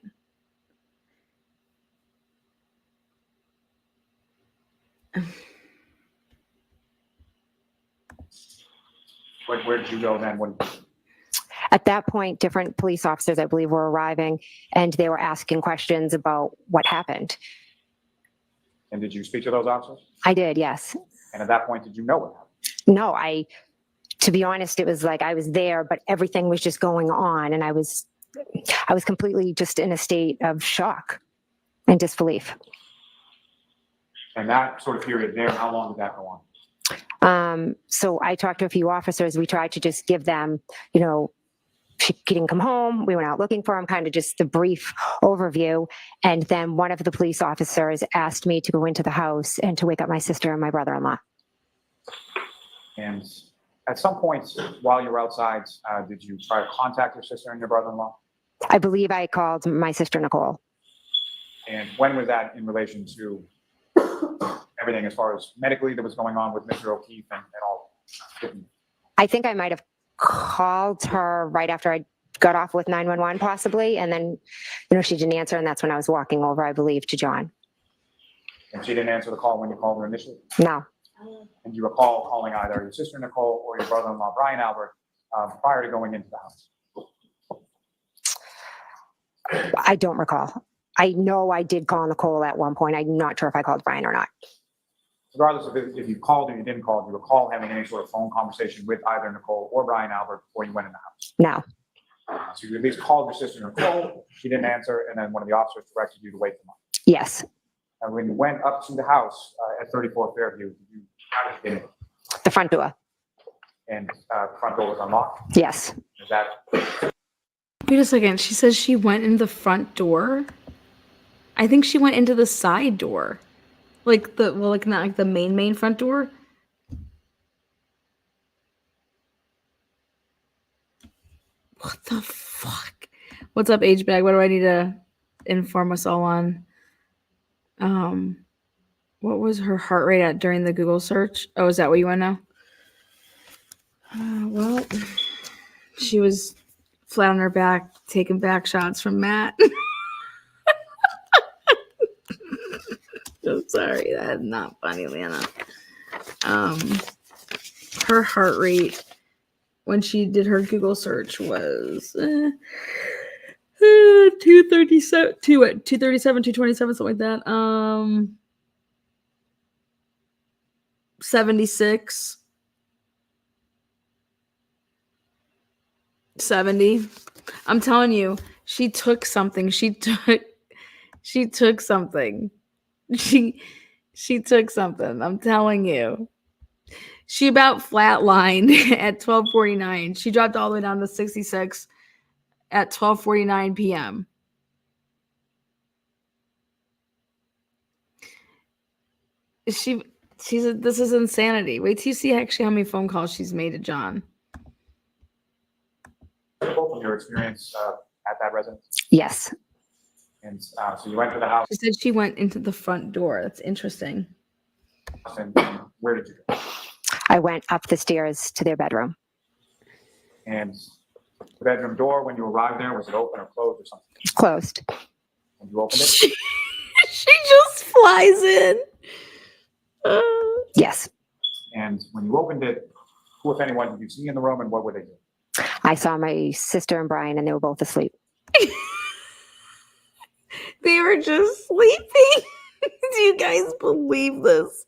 where did you go then? At that point, different police officers, I believe, were arriving and they were asking questions about what happened. And did you speak to those officers? I did, yes. And at that point, did you know what happened? No, to be honest, it was like I was there, but everything was just going on. And I was completely just in a state of shock and disbelief. And that sort of period there, how long did that go on? So I talked to a few officers. We tried to just give them, he didn't come home. We went out looking for him, kind of just the brief overview. And then one of the police officers asked me to go into the house and to wake up my sister and my brother-in-law. And at some point while you were outside, did you try to contact your sister and your brother-in-law? I believe I called my sister, Nicole. And when was that in relation to everything as far as medically that was going on with Mr. O'Keefe and all? I think I might have called her right after I got off with 911 possibly. And then, she didn't answer. And that's when I was walking over, I believe, to John. And she didn't answer the call when you called her initially? No. And you recall calling either your sister Nicole or your brother-in-law Brian Albert prior to going into the house? I don't recall. I know I did call Nicole at one point. I'm not sure if I called Brian or not. Regardless of if you called or you didn't call, do you recall having any sort of phone conversation with either Nicole or Brian Albert before you went in the house? No. So you at least called your sister Nicole, she didn't answer, and then one of the officers directed you to wake them up. Yes. And when you went up to the house at 34 Fairview, how did you get in? The front door. And front door was unlocked? Yes. Is that Wait a second. She says she went in the front door. I think she went into the side door. Not like the main front door. What the fuck? What's up, H-Bag? What do I need to inform us all on? What was her heart rate at during the Google search? Oh, is that what you want to know? Well, she was flat on her back, taking back shots from Matt. I'm sorry, that's not funny, Lana. Her heart rate when she did her Google search was 237, 227, something like that. 76, 70. I'm telling you, she took something. She took She took something. She took something. I'm telling you. She about flatlined at 12:49. She dropped all the way down to 66 at 12:49 p.m. This is insanity. Wait till you see actually how many phone calls she's made to John. From your experience at that residence, Yes. and so you went to the house, She said she went into the front door. That's interesting. and where did you go? I went up the stairs to their bedroom. And the bedroom door, when you arrived there, was it open or closed or something? Closed. And you opened it? She just flies in. Yes. And when you opened it, who, if anyone, did you see in the room, and what were they doing? I saw my sister and Brian, and they were both asleep. They were just sleeping. Do you guys believe this?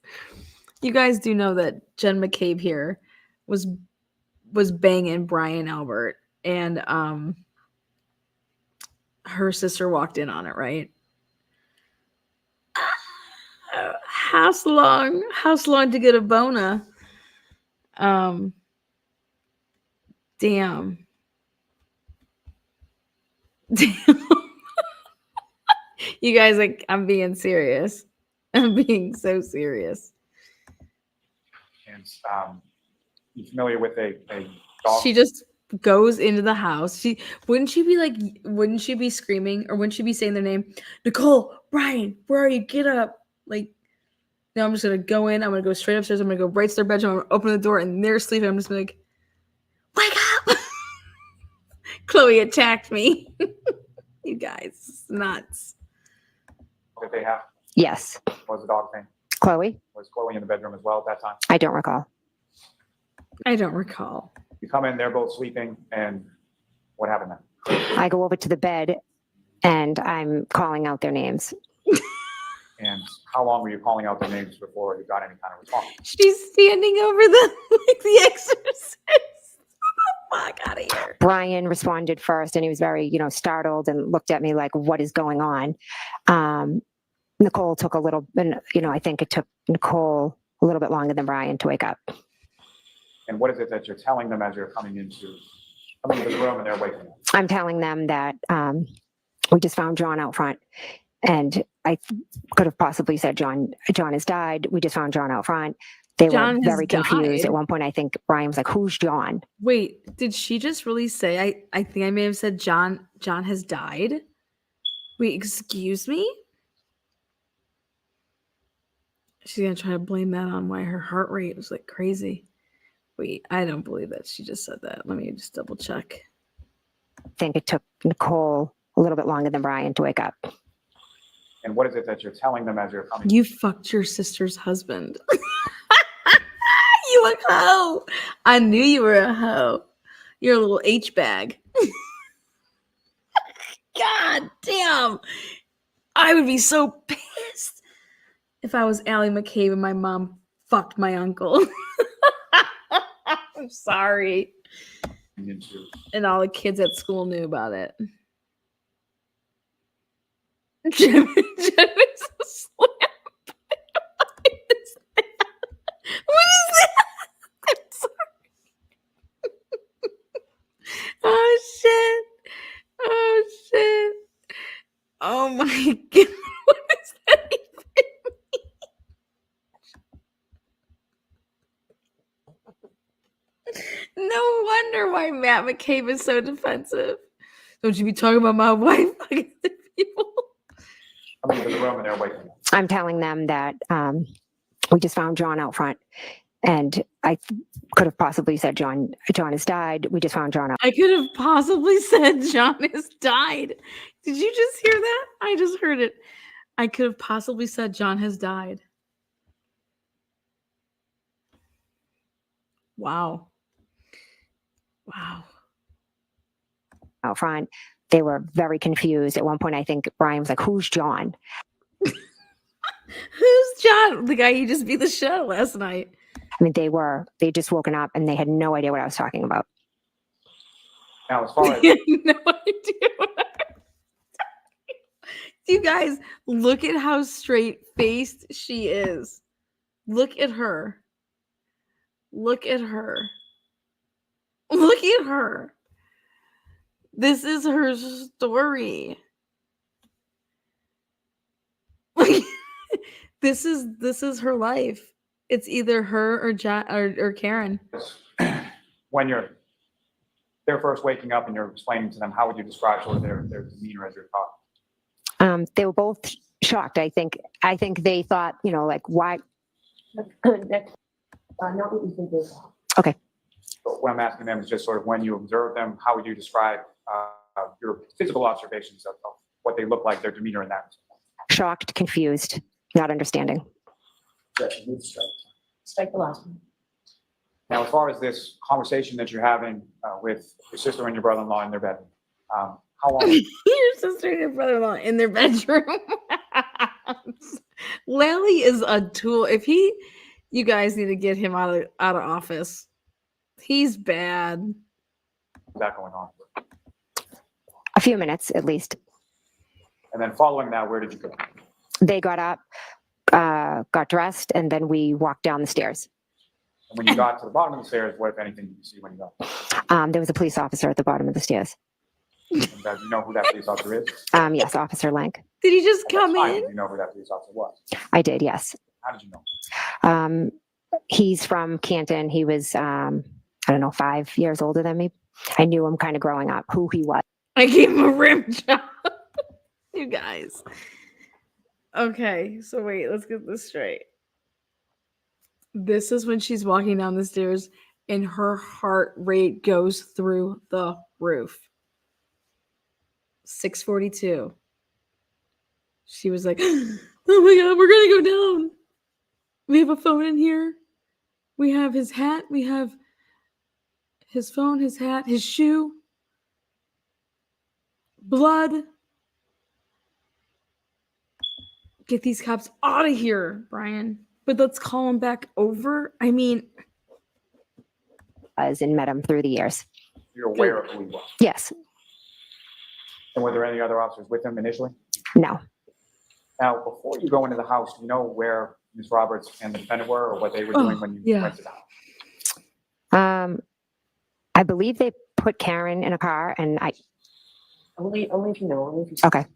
You guys do know that Jen McCabe here was banging Brian Albert, and her sister walked in on it, right? House long to get a bona. Damn. You guys, like, I'm being serious. I'm being so serious. And you familiar with a dog? She just goes into the house. Wouldn't she be screaming, or wouldn't she be saying their name? Nicole, Brian, where are you? Get up. Like, no, I'm just gonna go in. I'm gonna go straight upstairs. I'm gonna go right to their bedroom. I'm gonna open the door and they're sleeping. I'm just gonna like, wake up. Chloe attacked me. You guys, it's nuts. Did they have? Yes. What was the dog's name? Chloe? Was Chloe in the bedroom as well at that time? I don't recall. I don't recall. You come in, they're both sleeping, and what happened then? I go over to the bed, and I'm calling out their names. And how long were you calling out their names before you got any kind of response? She's standing over them like the exorcist. Fuck out of here. Brian responded first, and he was very, startled and looked at me like, what is going on? Nicole took a little, I think it took Nicole a little bit longer than Brian to wake up. And what is it that you're telling them as you're coming into the room and they're waking up? I'm telling them that we just found John out front, and I could have possibly said John has died. We just found John out front. They John were has very confused. died? At one point, I think Brian was like, "Who's John?" Wait, did she just really say? I think I may have said John has died. Wait, excuse me? She's gonna try to blame that on why her heart rate was like crazy. Wait, I don't believe that she just said that. Let me just double check. I think it took Nicole a little bit longer than Brian to wake up. And what is it that you're telling them as you're coming? You fucked your sister's husband. You a hoe. I knew you were a hoe. You're a little H-bag. God damn. I would be so pissed if I was Allie McCabe and my mom fucked my uncle. I'm sorry. Into And all the kids at school knew about it. Jim is asleep. What is that? I'm sorry. Oh shit. Oh shit. Oh my god. What is that even mean? No wonder why Matt McCabe is so defensive. Don't you be talking about my wife like other people. coming into the room and they're waking up. I'm telling them that we just found John out front, and I could have possibly said John has died. We just found John out. I could have possibly said John has died. Did you just hear that? I just heard it. I could have possibly said John has died. Wow. Wow. Out front. They were very confused. At one point, I think Brian was like, "Who's John?" Who's John? The guy you just beat the show last night. I mean, they just woken up and they had no idea what I was talking about. Now, as far as No idea what I was talking about. You guys, look at how straight faced she is. Look at her. Look at her. Look at her. This is her story. This is her life. It's either her or Karen. When they're first waking up and you're explaining to them, how would you describe sort of their demeanor as you're talking? They were both shocked. I think they thought, like, why? Next, not what you think is. Okay. But what I'm asking them is just sort of when you observe them, how would you describe your physical observations of what they look like, their demeanor in that? Shocked, confused, not understanding. Objection, move to strike. Strike the last one. Now, as far as this conversation that you're having with your sister and your brother-in-law in their bedroom, how long? Your sister and your brother-in-law in their bedroom. Lally is a tool. You guys need to get him out of office. He's bad. Is that going on? A few minutes at least. And then following that, where did you go? They got up, got dressed, and then we walked down the stairs. And when you got to the bottom of the stairs, what, if anything, did you see when you got? There was a police officer at the bottom of the stairs. And, do you know who that police officer is? Yes, Officer Lank. Did he just At come the time, in? did you know who that police officer was? I did, yes. How did you know? He's from Canton. He was, I don't know, 5 years older than me. I knew him kind of growing up, who he was. I gave him a rim job. You guys. Okay, so wait, let's get this straight. This is when she's walking down the stairs and her heart rate goes through the roof. 6:42. She was like, oh my God, we're going to go down. We have a phone in here. We have his hat. We have his phone, his hat, his shoe. Blood. Get these cops out of here, Brian. But let's call him back over. I mean, And met him through the years. You're aware of who he was. Yes. And were there any other officers with him initially? No. Now, before you go into the house, do you know where Ms. Roberts and the defendant were, or what they were doing when you yeah. went to the house? I believe they put Karen in a car, and Only if you know. Only if you. okay.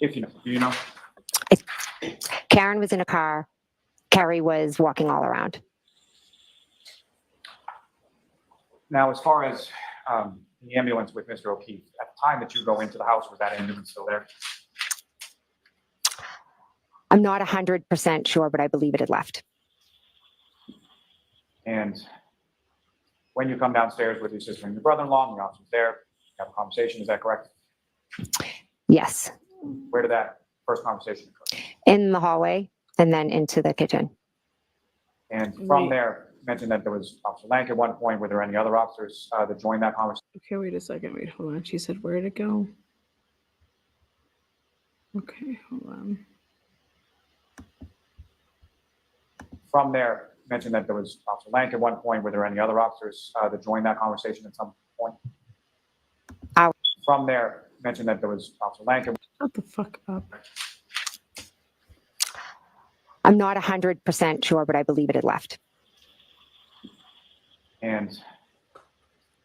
If you know, do you know? Karen was in a car. Carrie was walking all around. Now, as far as the ambulance with Mr. O'Keefe, at the time that you go into the house, was that ambulance still there? I'm not 100% sure, but I believe it had left. And when you come downstairs with your sister and your brother-in-law, and the officer's there, you have a conversation, is that correct? Yes. Where did that first conversation occur? In the hallway and then into the kitchen. And from Wait. there, you mentioned that there was Officer Lank at one point. Were there any other officers that joined that conversation? okay, wait a second. Wait, hold on. She said, where to go? Okay, hold on. From there, you mentioned that there was Officer Lank at one point. Were there any other officers that joined that conversation at some point? From there, you mentioned that there was Officer Lank. Shut the fuck up. I'm not 100% sure, but I believe it had left. And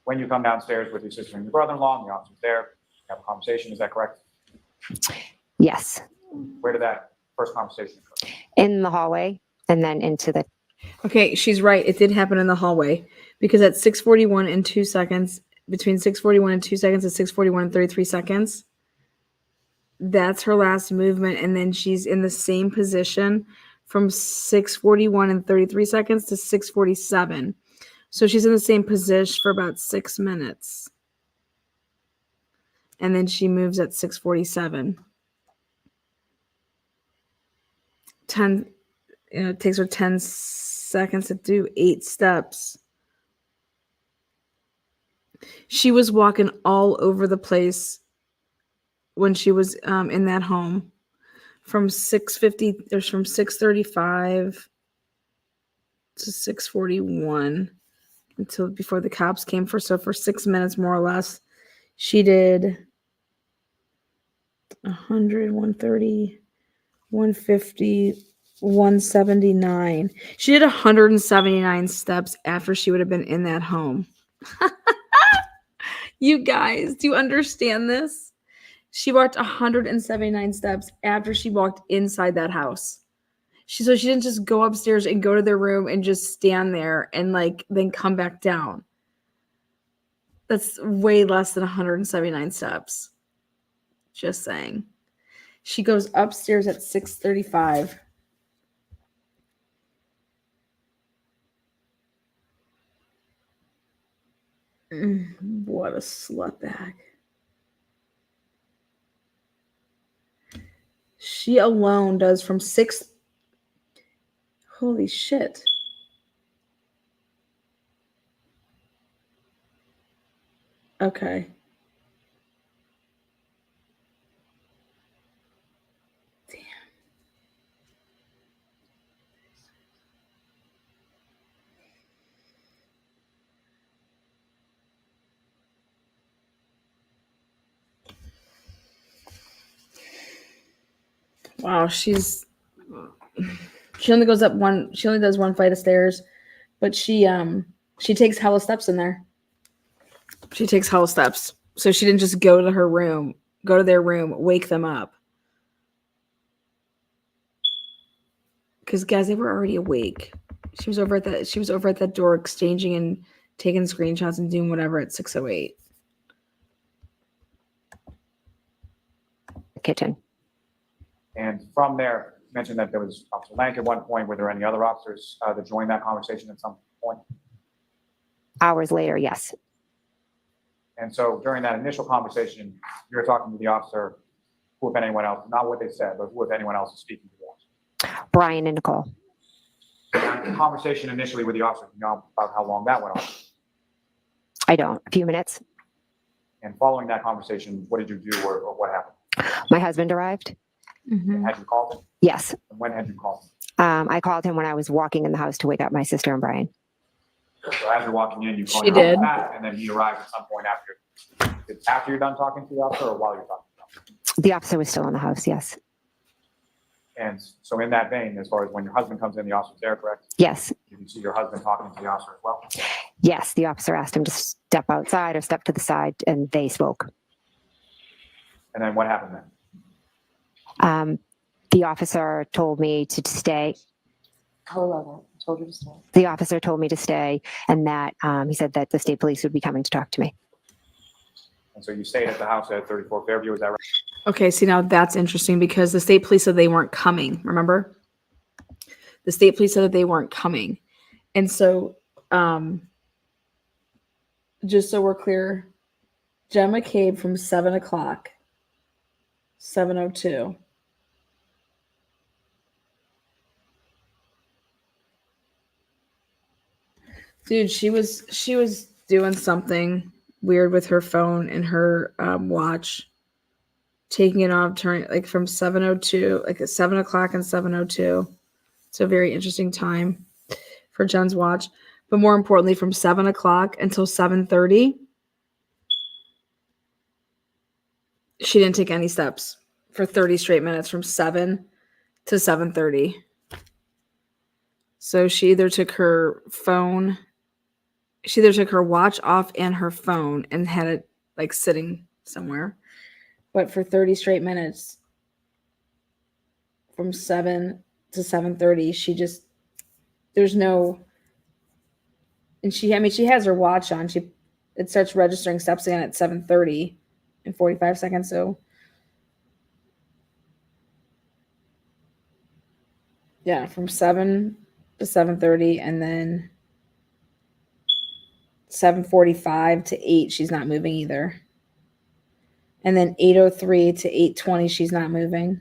when you come downstairs with your sister and your brother-in-law, and the officer's there, you have a conversation, is that correct? Yes. Where did that first conversation occur? In the hallway and then into the Okay, she's right. It did happen in the hallway because at 6:41 and 2 seconds, between 6:41 and 2 seconds and 6:41 and 33 seconds, that's her last movement. And then she's in the same position from 6:41 and 33 seconds to 6:47. So she's in the same position for about 6 minutes. And then she moves at 6:47. It takes her 10 seconds to do 8 steps. She was walking all over the place when she was in that home from 6:50, there's from 6:35 to 6:41 until before the cops came for 6 minutes more or less. She did 100, 130, 150, 179. She did 179 steps after she would have been in that home. You guys, do you understand this? She walked 179 steps after she walked inside that house. So she didn't just go upstairs and go to their room and just stand there and like then come back down. That's way less than 179 steps. Just saying. She goes upstairs at 6:35. What a slut bag. She alone does from 6. Holy shit. Okay. Damn. Wow, she only goes up one, she only does one flight of stairs, but she takes hella steps in there. She takes hella steps. So she didn't just go to her room, go to their room, wake them up. Because guys, they were already awake. She was over at that door exchanging and taking screenshots and doing whatever at 6:08. Kitchen. And from there, you mentioned that there was Officer Lank at one point. Were there any other officers that joined that conversation at some point? Hours later, yes. And so during that initial conversation, you're talking to the officer, who, if anyone else, not what they said, but who, if anyone else, is speaking to the officer? Brian and Nicole. The conversation initially with the officer, you know about how long that went on? I don't. A few minutes. And following that conversation, what did you do or what happened? My husband arrived. Mm-hmm. Had you called him? Yes. And when had you called him? I called him when I was walking in the house to wake up my sister and Brian. So as you're walking in, you called She your husband did. back, and then he arrived at some point after you're done talking to the officer or while you're talking to the officer? The officer was still in the house, yes. And so in that vein, as far as when your husband comes in, the officer's there, correct? Yes. You can see your husband talking to the officer as well? Yes, the officer asked him to step outside or step to the side, and they spoke. And then what happened then? The officer told me to stay. How long? I told you to stay. The officer told me to stay, and that he said that the state police would be coming to talk to me. And so you stayed at the house at 34 Fairview, is that right? Okay, see, now that's interesting because the state police said they weren't coming, remember? The state police said that they weren't coming. And so, just so we're clear, Jen McCabe from 7 o'clock, 7:02. Dude, she was doing something weird with her phone and her watch, taking it off, turning like from 7:02, like at 7 o'clock and 7:02. It's a very interesting time for Jen's watch. But more importantly, from 7 o'clock until 7:30, she didn't take any steps for 30 straight minutes from 7 to 7:30. So she either took her watch off and her phone and had it like sitting somewhere. But for 30 straight minutes, from 7 to 7:30, there's no, and she has her watch on. It starts registering steps again at 7:30 in 45 seconds. So yeah, from 7 to 7:30, and then 7:45 to 8, she's not moving either. And then 8:03 to 8:20, she's not moving.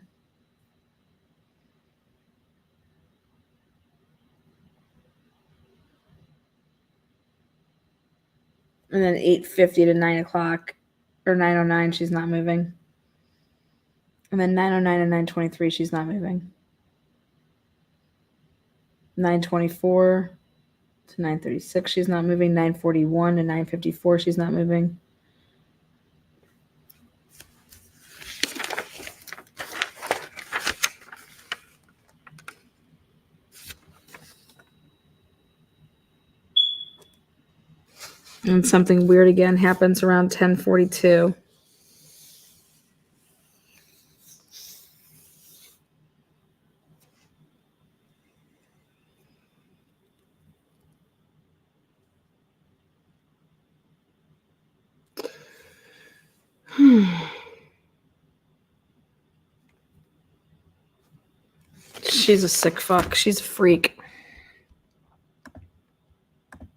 And then 8:50 to 9 o'clock or 9:09, she's not moving. And then 9:09 and 9:23, she's not moving. 9:24 to 9:36, she's not moving. 9:41 to 9:54, she's not moving. And something weird again happens around 10:42. She's a sick fuck. She's a freak.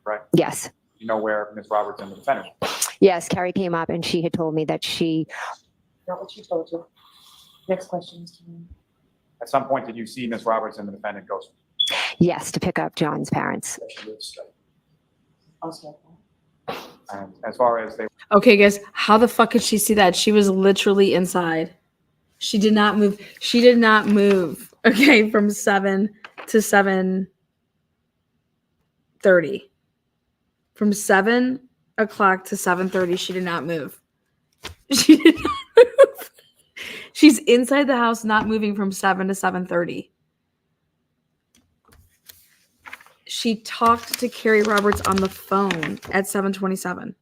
Right? Yes. You know where Ms. Roberts and the defendant. Yes, Carrie came up and she had told me that she, Not what she told you. Next question, Mr. Mayor. At some point, did you see Ms. Roberts and the defendant go? yes, to pick up John's parents. Objection, move to strike. I'll start. And as far as they Okay, guys, how the fuck could she see that? She was literally inside. She did not move. She did not move. Okay, from 7 to 7:30. From 7 o'clock to 7:30, she did not move. She did not move. She's inside the house, not moving from 7 to 7:30. She talked to Carrie Roberts on the phone at 7:27.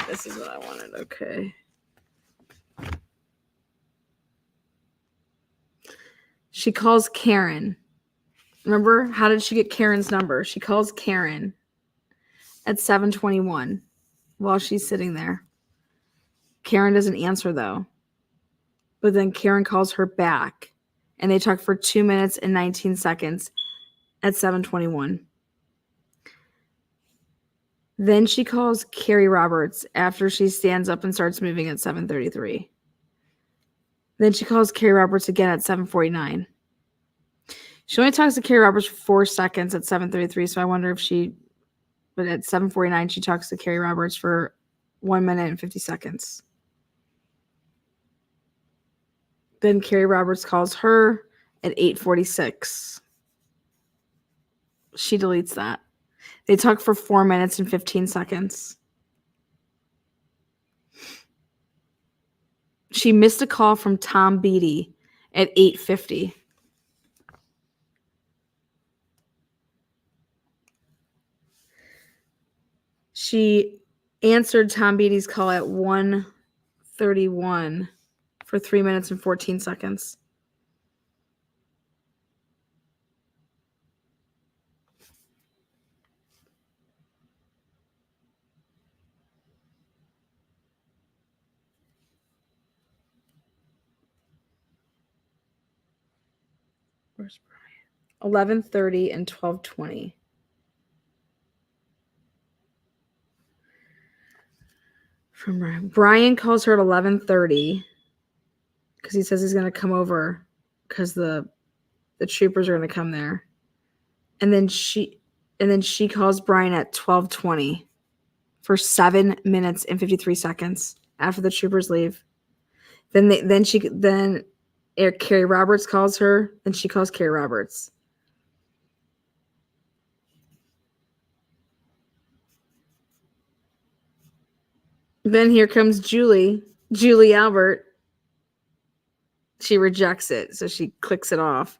This is what I wanted. Okay. She calls Karen. Remember, how did she get Karen's number? She calls Karen at 7:21 while she's sitting there. Karen doesn't answer though. But then Karen calls her back and they talk for 2 minutes and 19 seconds at 7:21. Then she calls Carrie Roberts after she stands up and starts moving at 7:33. Then she calls Carrie Roberts again at 7:49. She only talks to Carrie Roberts for 4 seconds at 7:33, so I wonder if but at 7:49 she talks to Carrie Roberts for 1 minute and 50 seconds. Then Carrie Roberts calls her at 8:46. She deletes that. They talk for 4 minutes and 15 seconds. She missed a call from Tom Bey at 8:50. She answered Tom Bey's call at 1:31 for 3 minutes and 14 seconds. Where's Brian? 11:30 and 12:20. From Brian. Brian calls her at 11:30 because he says he's going to come over because the troopers are going to come there. And then she calls Brian at 12:20 for 7 minutes and 53 seconds after the troopers leave. Then Carrie Roberts calls her, and she calls Carrie Roberts. Then here comes Julie Albert. She rejects it, so she clicks it off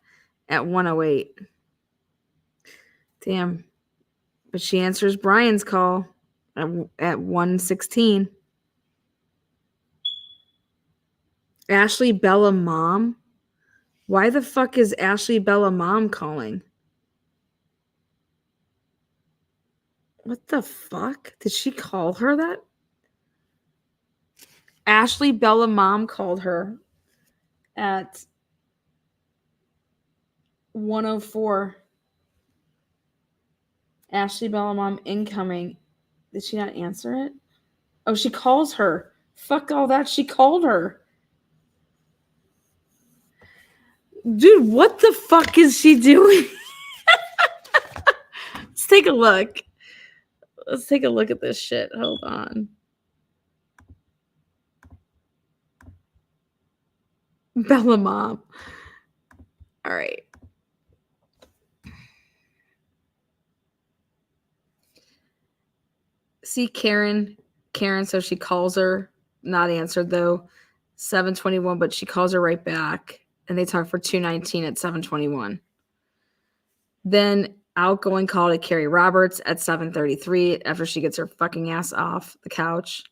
at 1:08. Damn. But she answers Brian's call at 1:16. Ashley Bella mom? Why the fuck is Ashley Bella mom calling? What the fuck? Did she call her that? Ashley Bella mom called her at 1:04. Ashley Bella mom incoming. Did she not answer it? Oh, she calls her. Fuck all that. She called her. Dude, what the fuck is she doing? Let's take a look. Let's take a look at this shit. Hold on. Bella mom. All right. See Karen. So she calls her, not answered though. 7:21, but she calls her right back. And they talk for 2:19 at 7:21. Then outgoing call to Carrie Roberts at 7:33 after she gets her fucking ass off the couch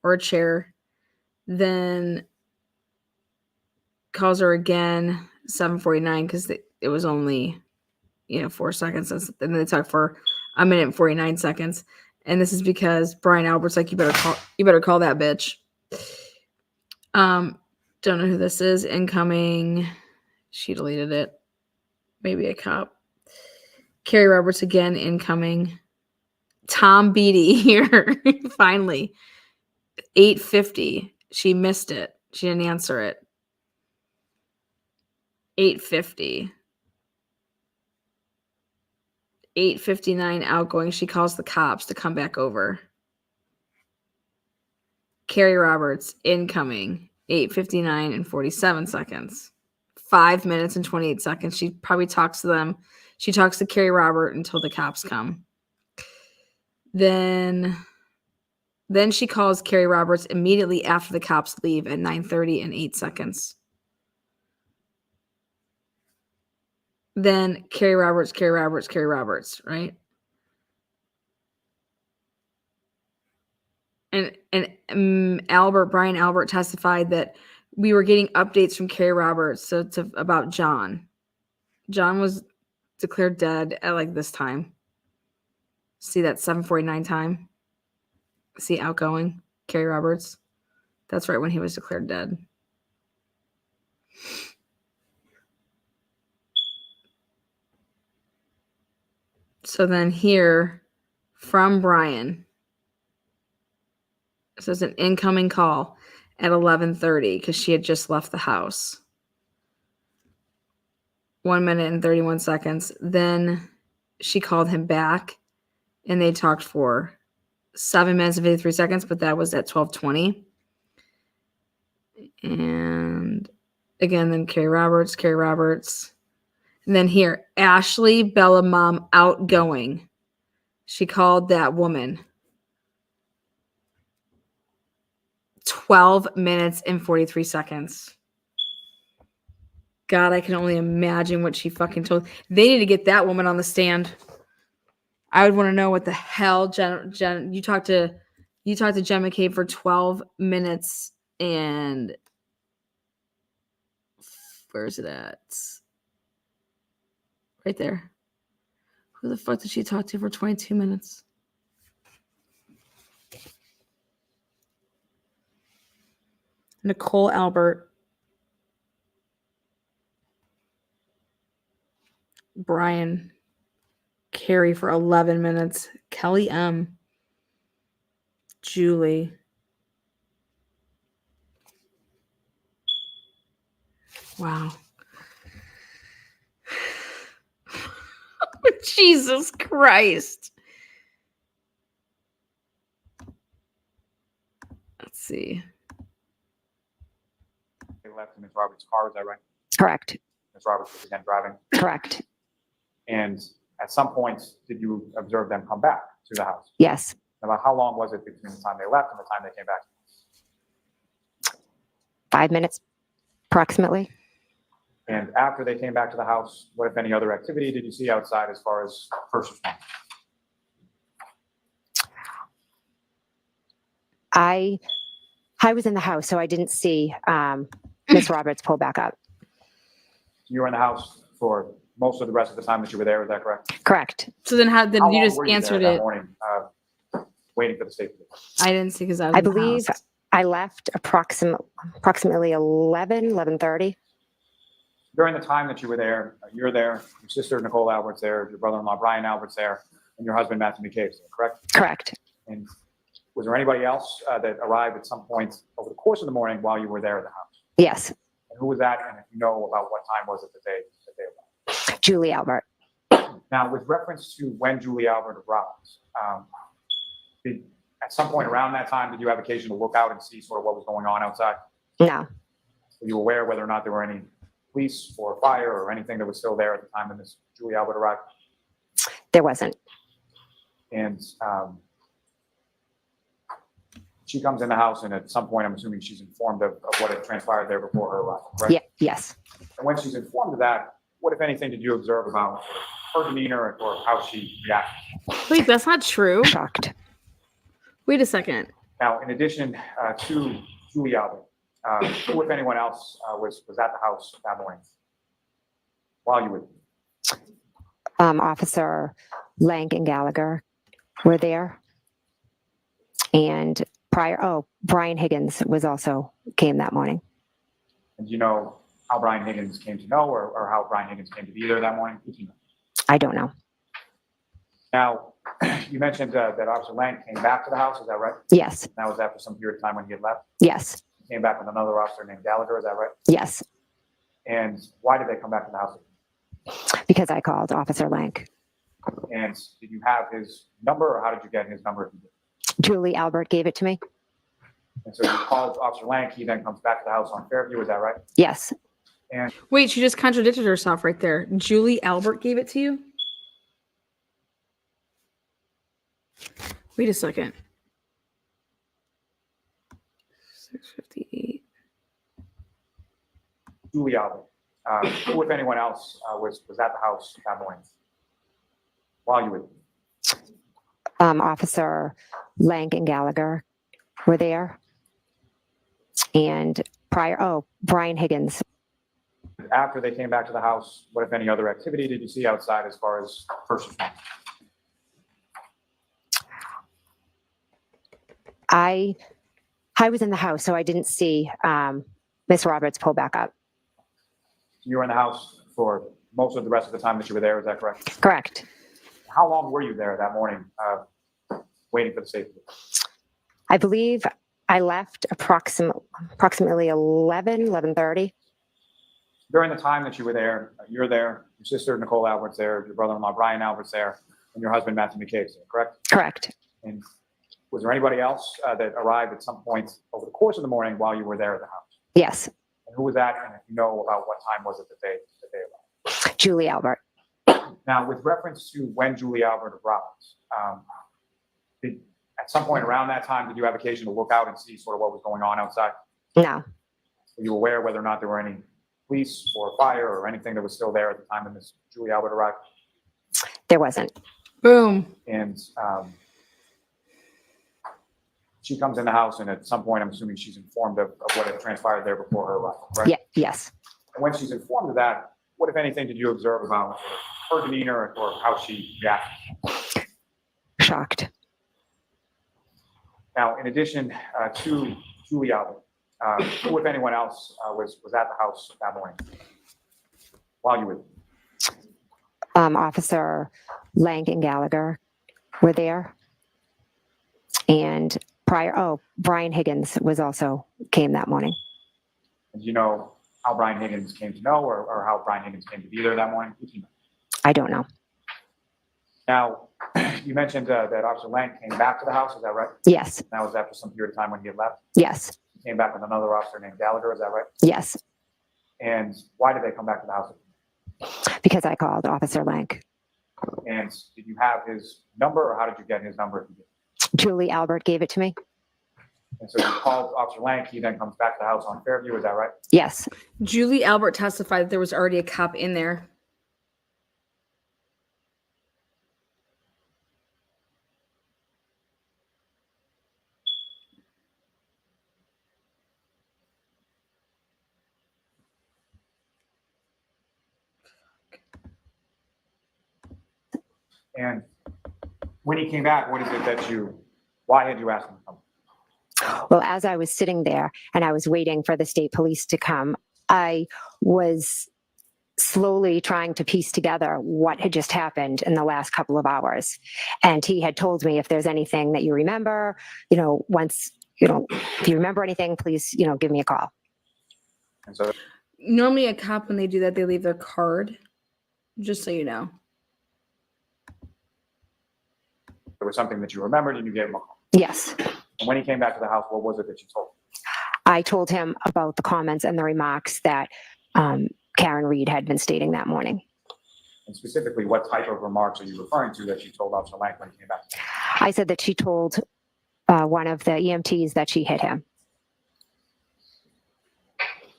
or a chair. Then calls her again 7:49 because it was only 4 seconds. And then they talk for a minute and 49 seconds. And this is because Brian Albert's like, you better call that bitch. Don't know who this is. Incoming. She deleted it. Maybe a cop. Carrie Roberts again, incoming. Tom Bey here. Finally. 8:50. She missed it. She didn't answer it. 8:50. 8:59 outgoing. She calls the cops to come back over. Carrie Roberts, incoming. 8:59 and 47 seconds. 5 minutes and 28 seconds. She probably talks to them. She talks to Carrie Robert until the cops come. Then she calls Carrie Roberts immediately after the cops leave at 9:30 and 8 seconds. Then Carrie Roberts, right? And Brian Albert testified that we were getting updates from Carrie Roberts. So it's about John. John was declared dead at like this time. See that 7:49 time? See outgoing Carrie Roberts? That's right when he was declared dead. So then here from Brian, it says an incoming call at 11:30 because she had just left the house. 1 minute and 31 seconds. Then she called him back and they talked for 7 minutes and 53 seconds, but that was at 12:20. And again, then Carrie Roberts. And then here, Ashley Bella Mom outgoing. She called that woman. 12 minutes and 43 seconds. God, I can only imagine what she fucking told. They need to get that woman on the stand. I would want to know what the hell Jen you talked to Jen McCabe for 12 minutes and where's it at? Right there. Who the fuck did she talk to for 22 minutes? Nicole Albert. Brian Carey for 11 minutes. Kelly M. Julie. Wow. Jesus Christ. Let's see. They left in Ms. Roberts' car, is that right? Correct. Ms. Roberts was again driving. Correct. And at some point, did you observe them come back to the house? Yes. About how long was it between the time they left and the time they came back? 5 minutes, approximately. And after they came back to the house, what, if any, other activity did you see outside as far as first response? I was in the house, so I didn't see Miss Roberts pull back up. You were in the house for most of the rest of the time that you were there, is that correct? Correct. So then how did How you long just were there answered that it? morning, waiting for the state police? I didn't see because I was I in the believe house. I left approximately 11:30. During the time that you were there, you're there, your sister Nicole Albert's there, your brother-in-law Brian Albert's there, and your husband Matthew McCabe's there, correct? Correct. And was there anybody else that arrived at some point over the course of the morning while you were there at the house? Yes. And who was that? And if you know about what time was it that they arrived? Julie Albert. Now, with reference to when Julie Albert arrived, at some point around that time, did you have occasion to look out and see sort of what was going on outside? No. Were you aware whether or not there were any police or fire or anything that was still there at the time that Miss Julie Albert arrived? There wasn't. And she comes in the house, and at some point, I'm assuming she's informed of what had transpired there before her arrival, right? Yeah, yes. And when she's informed of that, what, if anything, did you observe about her demeanor or how she reacted? Wait, that's not true. Shocked. Wait a second. Now, in addition to Julie Albert, who, if anyone else, was at the house that morning while you were? Officer Lank and Gallagher were there. And Brian Higgins came that morning. And do you know how Brian Higgins came to know, or how Brian Higgins came to be there that morning? Did you know? I don't know. Now, you mentioned that Officer Lang came back to the house, is that right? Yes, That was after some period of time when he had left. yes, He came back with another officer named Gallagher, is that right? yes, And why did they come back to the house? because I called Officer Lank. And did you have his number, or how did you get his number? Julie Albert gave it to me. And so you called Officer Lang, he then comes back to the house on Fairview, is that right? Yes, Wait, she just contradicted herself right there. Julie Albert gave it to you? Wait a second. 6:58. Julie Albert, who, if anyone else, was at the house that morning while you were? Officer Lank and Gallagher were there. And Brian Higgins. After they came back to the house, what, if any, other activity did you see outside as far as first response? I was in the house, so I didn't see Miss Roberts pull back up. You were in the house for most of the rest of the time that you were there, is that correct? Correct. How long were you there that morning, waiting for the safety? I believe I left approximately 11:30. During the time that you were there, you're there, your sister Nicole Albert's there, your brother-in-law Brian Albert's there, and your husband Matthew McCabe's there, correct? Correct. And was there anybody else that arrived at some point over the course of the morning while you were there at the house? Yes, And who was that? And if you know about what time was it that they arrived? Julie Albert. Now, with reference to when Julie Albert arrived, at some point around that time, did you have occasion to look out and see sort of what was going on outside? No, Were you aware whether or not there were any police or fire or anything that was still there at the time when Miss Julie Albert arrived? there wasn't. Boom. And she comes in the house, and at some point, I'm assuming she's informed of what had transpired there before her arrival, right? Yeah, yes. And when she's informed of that, what, if anything, did you observe about her demeanor or how she reacted? Shocked. Now, in addition to Julie Albert, who, if anyone else, was at the house that morning while you were? Officer Lank and Gallagher were there. And Brian Higgins came that morning. And do you know how Brian Higgins came to know, or how Brian Higgins came to be there that morning? I don't know. Now, you mentioned that Officer Lang came back to the house, is that right? Yes, That was after some period of time when he had left. yes, He came back with another officer named Gallagher, is that right? yes, And why did they come back to the house? because I called Officer Lank. And did you have his number, or how did you get his number? Julie Albert gave it to me. And so you called Officer Lang, he then comes back to the house on Fairview, is that right? Yes, Julie Albert testified that there was already a cop in there. And when he came back, what is it that why had you asked him to come? well, as I was sitting there and I was waiting for the state police to come, I was slowly trying to piece together what had just happened in the last couple of hours. And he had told me, if there's anything that you remember, if you remember anything, please, give me a call. And so Normally a cop, when they do that, they leave their card, just so you know. there was something that you remembered, and you gave him a call. Yes, And when he came back to the house, what was it that you told him? I told him about the comments and the remarks that Karen Reed had been stating that morning. And specifically, what type of remarks are you referring to that you told Officer Lank when he came back? I said that she told one of the EMTs that she hit him.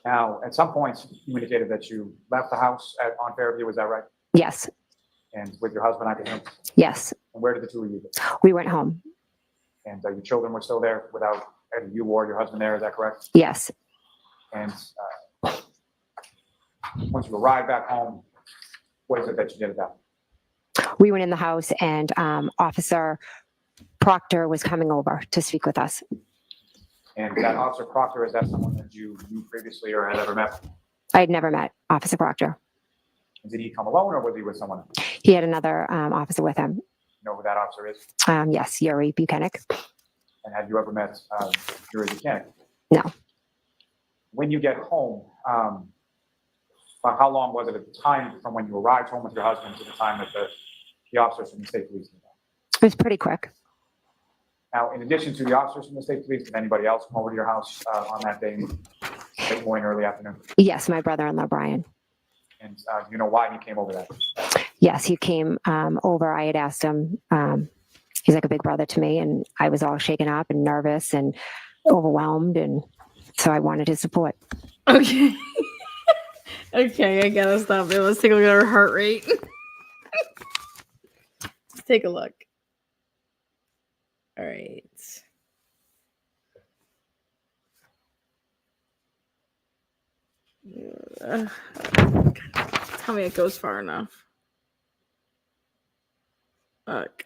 Now, at some point, you indicated that you left the house on Fairview, is that right? Yes, And with your husband, I presume? yes. And where did the two of you go? We went home. And your children were still there without either you or your husband there, is that correct? Yes. And once you arrived back home, what is it that you did at that point? We went in the house and Officer Proctor was coming over to speak with us. And that Officer Proctor, is that someone that you knew previously or had ever met? I had never met Officer Proctor. And did he come alone or was he with someone? He had another officer with him. You know who that officer is? Yes, Yuri Buchanan. And have you ever met Yuri Buchanan? No. When you get home, how long was it at the time from when you arrived home with your husband to the time that the officers from the state police came back? It was pretty quick. Now, in addition to the officers from the state police, did anybody else come over to your house on that day, late morning, early afternoon? Yes, my brother-in-law, Brian. And do you know why he came over that? Yes, he came over. I had asked him. He's like a big brother to me, and I was all shaken up and nervous and overwhelmed, and so I wanted his support. Okay. Okay, I gotta stop there. Let's take a look at her heart rate. Let's take a look. All right. Tell me it goes far enough. Fuck.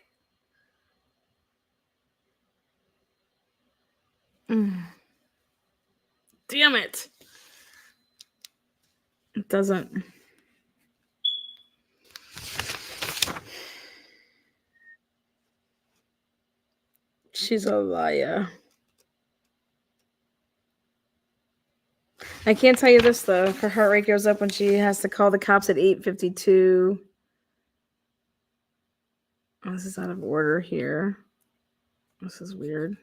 Damn it. It doesn't. She's a liar. I can't tell you this though. Her heart rate goes up when she has to call the cops at 8:52. Oh, this is out of order here. This is weird.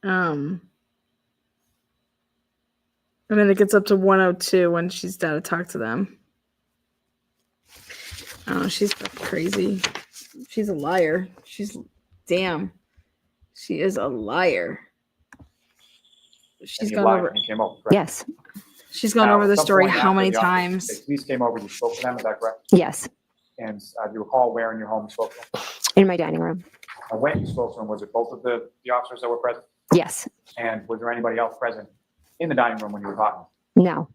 And then it gets up to 102 when she's down to talk to them. Oh, she's crazy. She's a liar. Damn. She is a liar. She's And you gone lied over. when he came over, correct? Yes, She's gone Now, over at the some story point how after many the officers from times? the state police came over, you spoke to them, is that correct? yes, And do you recall where in your home you spoke to them? in my dining room. And when you spoke to them, was it both of the officers that were present? Yes, And was there anybody else present in the dining room when you were talking? no,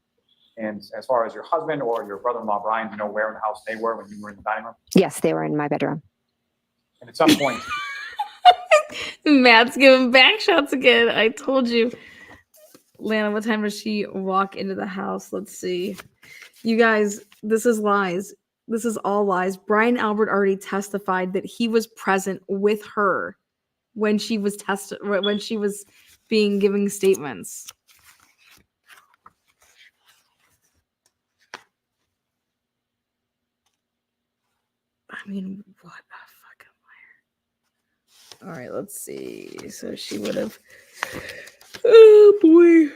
And as far as your husband or your brother-in-law, Brian, do you know where in the house they were when you were in the dining room? yes, they were in my bedroom. And at some point, Matt's giving back shots again. I told you. Lana, what time does she walk into the house? Let's see. You guys, this is lies. This is all lies. Brian Albert already testified that he was present with her when she was giving statements. I mean, what a fucking liar. All right, let's see. So she would have. Oh boy.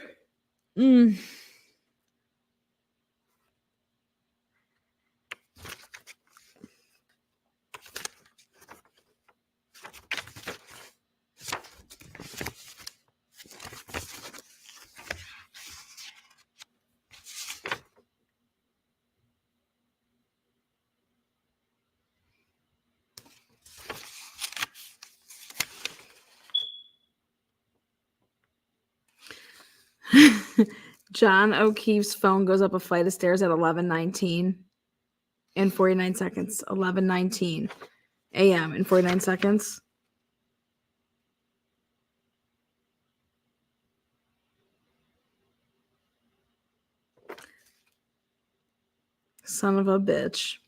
John O'Keefe's phone goes up a flight of stairs at 11:19 in 49 seconds. 11:19 a.m. in 49 seconds. Son of a bitch.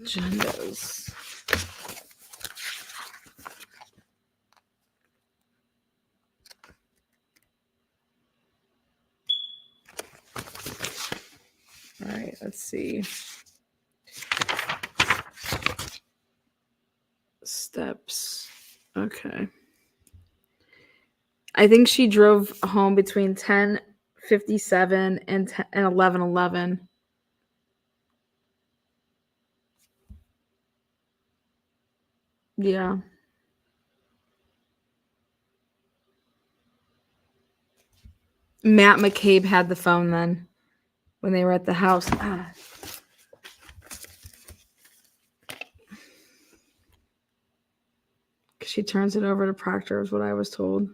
Agendas. All right, let's see. steps. Okay. I think she drove home between 10:57 and 11:11. Yeah. Matt McCabe had the phone then when they were at the house. Ah. She turns it over to Proctor, is what I was told.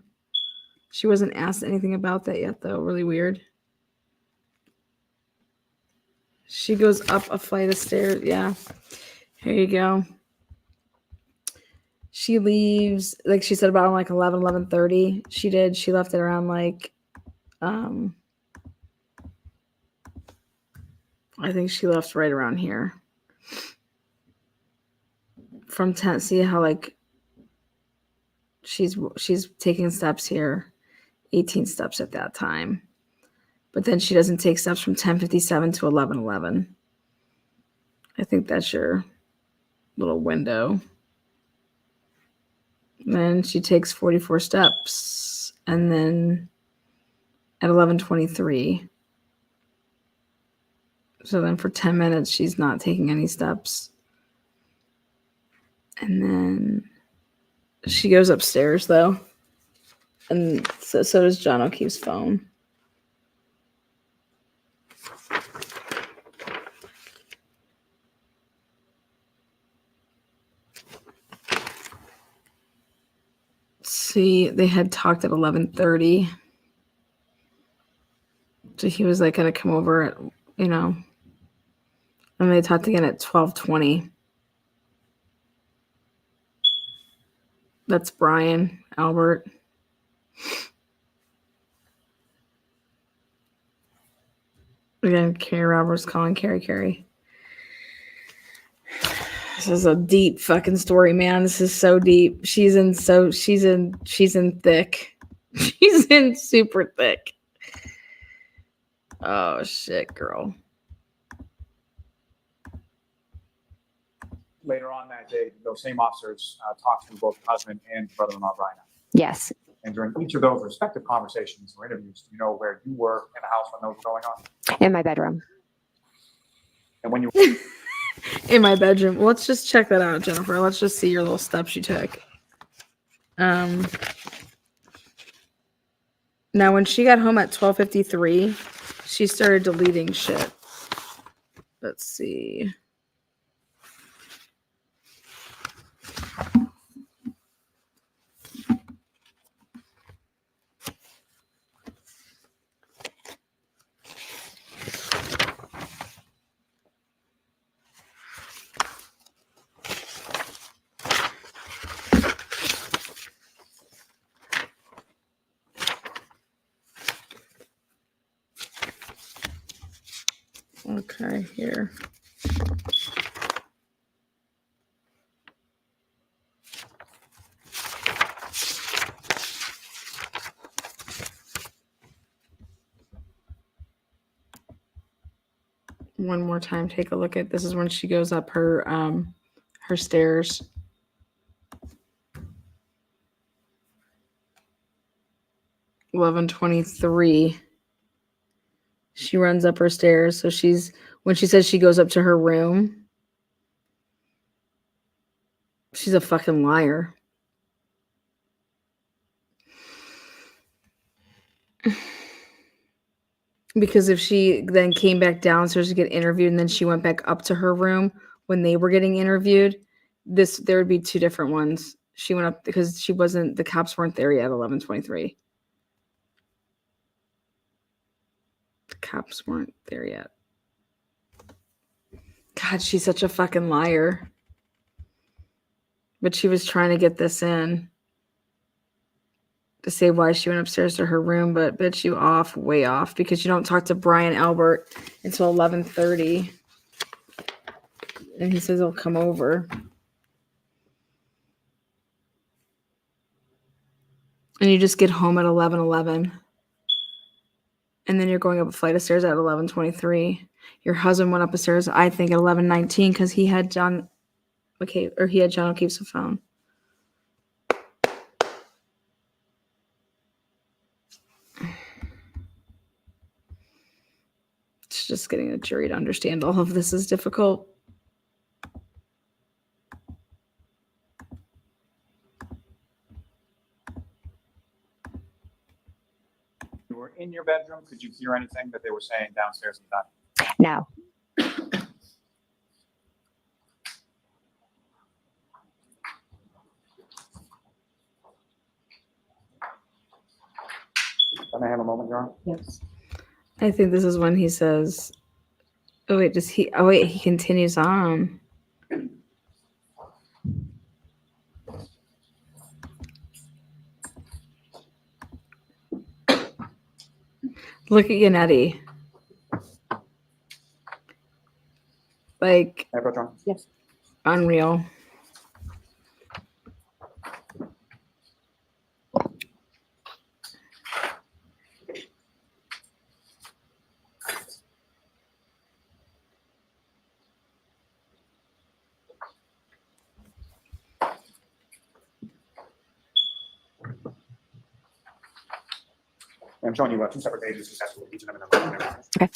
She wasn't asked anything about that yet, though. Really weird. She goes up a flight of stairs. Yeah. Here you go. She leaves, like she said, about like 11:30. She did. She left it around like, I think she left right around here. From 10, see how like she's taking steps here, 18 steps at that time. But then she doesn't take steps from 10:57 to 11:11. I think that's your little window. Then she takes 44 steps, and then at 11:23. So then for 10 minutes, she's not taking any steps. And then she goes upstairs, though. And so does John O'Keefe's phone. See, they had talked at 11:30. So he was like going to come over at, and they talked again at 12:20. That's Brian Albert. Again, Carrie Roberts calling Carrie. This is a deep fucking story, man. This is so deep. She's in thick. She's in super thick. Oh shit, girl. Later on that day, those same officers talked to both the husband and brother-in-law Brian. Yes. And during each of those respective conversations or interviews, do you know where you were in the house when those were going on? In my bedroom. And when you In my bedroom. Let's just check that out, Jennifer. Let's just see your little steps you took. Now, when she got home at 12:53, she started deleting shit. Let's see. Okay, here. One more time, take a look at this. Is when she goes up her stairs. $11:23. She runs up her stairs. So when she says she goes up to her room, she's a fucking liar. Because if she then came back downstairs to get interviewed and then she went back up to her room when they were getting interviewed, there would be two different ones. She went up because the cops weren't there yet at 11:23. The cops weren't there yet. God, she's such a fucking liar. But she was trying to get this in to say why she went upstairs to her room, but bitch, you way off, because you don't talk to Brian Albert until 11:30. And he says he'll come over. And you just get home at 11:11. And then you're going up a flight of stairs at 11:23. Your husband went up the stairs, I think, at 11:19 because he had John O'Keefe's phone. just getting a jury to understand all of this is difficult. You were in your bedroom. Could you hear anything that they were saying downstairs in the dining? No. Can I have a moment, Your Honor? Yes. I think this is when he says, oh wait, does he, oh wait, he continues on. Look at Yannetti. Like, Can I approach, Your Honor? Yes. unreal. I'm showing you two separate pages. Just have to look at each of them in their own. Okay.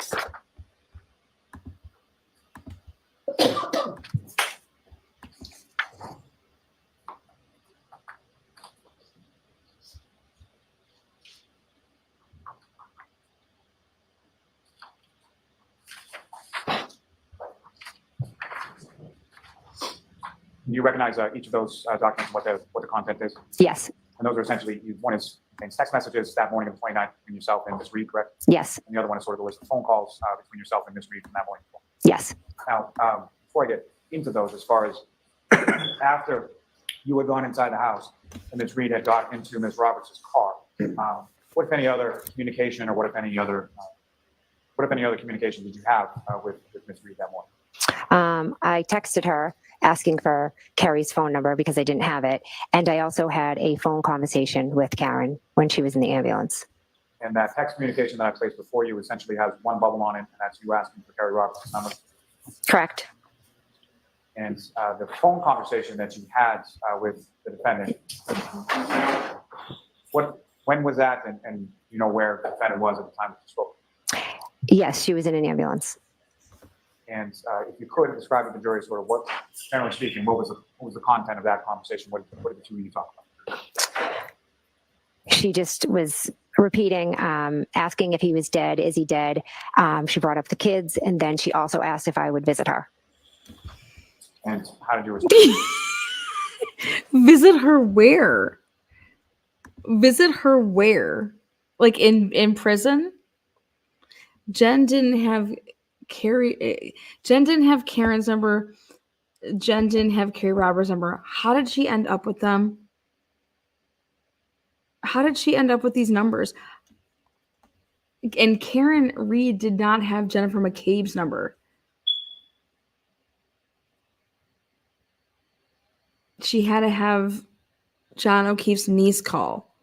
Do you recognize each of those documents, what the content is? Yes. And those are essentially, one is contains text messages that morning of the 29th between yourself and Ms. Reed, correct? Yes. And the other one is sort of a list of phone calls between yourself and Ms. Reed from that morning. Yes. Now, before I get into those, as far as after you had gone inside the house and Ms. Reed had got into Ms. Roberts' car, what if any other communication or what if any other communication did you have with Ms. Reed that morning? I texted her asking for Carrie's phone number because I didn't have it. And I also had a phone conversation with Karen when she was in the ambulance. And that text communication that I placed before you essentially has one bubble on it, and that's you asking for Carrie Roberts' number. Correct. And the phone conversation that you had with the defendant, when was that, and you know where the defendant was at the time that you spoke? Yes, she was in an ambulance. And if you could describe to the jury sort of what, generally speaking, what was the content of that conversation? What did the two of you talk about? She just was repeating, asking if he was dead. Is he dead? She brought up the kids, and then she also asked if I would visit her. And how did you respond? Visit her where? Visit her where? Like in prison? Jen didn't have Karen's number. Jen didn't have Carrie Roberts' number. How did she end up with them? How did she end up with these numbers? And Karen Reed did not have Jennifer McCabe's number. She had to have John O'Keefe's niece call.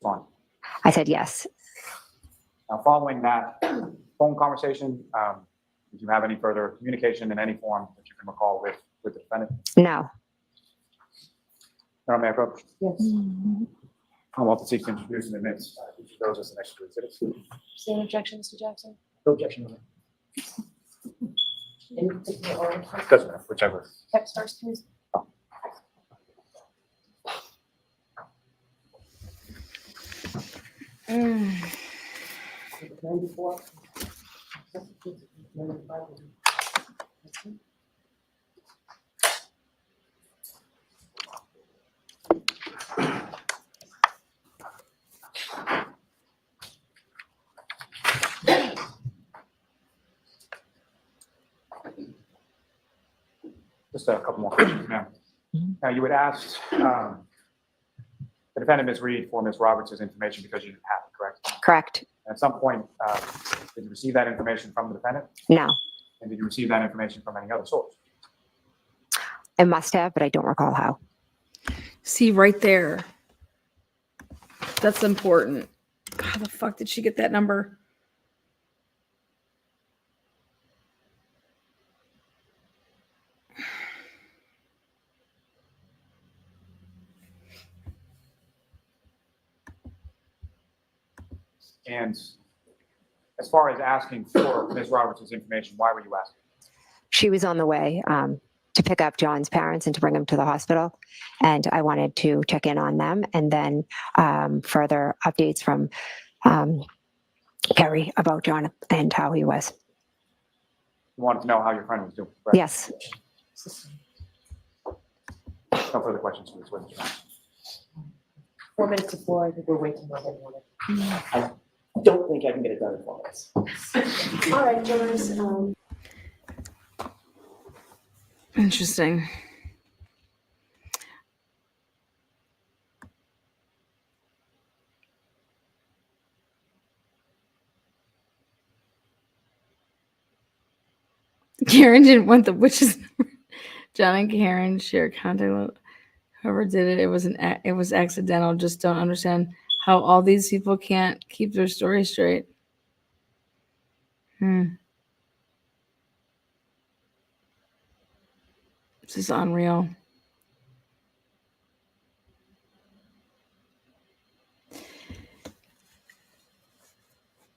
Fine. I said yes. Now, following that phone conversation, did you have any further communication in any form that you can recall with the defendant? No. Madam Mayor, approach. Yes. I'll want to seek to introduce and admit each of those as the next two exhibits. Is there an objection, Mr. Jackson? No objection, Your Honor. In particular order? Doesn't matter, whichever. Text first, please. Mm. 94. 95. Just a couple more questions, ma'am. Now, you had asked the defendant, Ms. Reed, for Ms. Roberts' information because you didn't have it, correct? Correct. At some point, did you receive that information from the defendant? No. And did you receive that information from any other source? I must have, but I don't recall how. See, right there. That's important. How the fuck did she get that number? And as far as asking for Ms. Roberts' information, why were you asking? She was on the way to pick up John's parents and to bring him to the hospital. And I wanted to check in on them and then further updates from Kerry about John and how he was. You wanted to know how your friend was doing, correct? Yes. No further questions for this witness. 4 minutes to 4, I think we're way too much. I don't think I can get it done in 4 minutes. All right, jurors, Interesting. Karen didn't want the witches. John and Karen share contact with whoever did it. It was accidental. Just don't understand how all these people can't keep their story straight. This is unreal.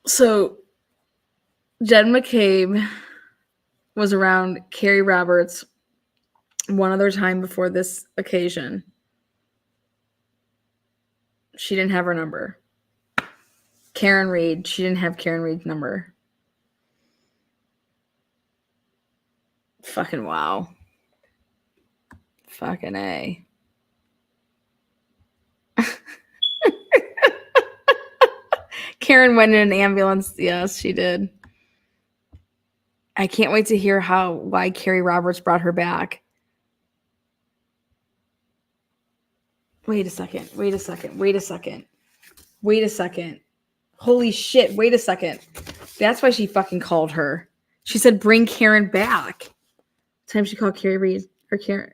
So, Jen McCabe was around Carrie Roberts one other time before this occasion. She didn't have her number. Karen Reed, she didn't have Karen Reed's number. Fucking wow. Fucking A. Karen went in an ambulance. Yes, she did. I can't wait to hear why Carrie Roberts brought her back. Wait a second. Holy shit, wait a second. That's why she fucking called her. She said, bring Karen back. What time she called Carrie Reed? Or Karen?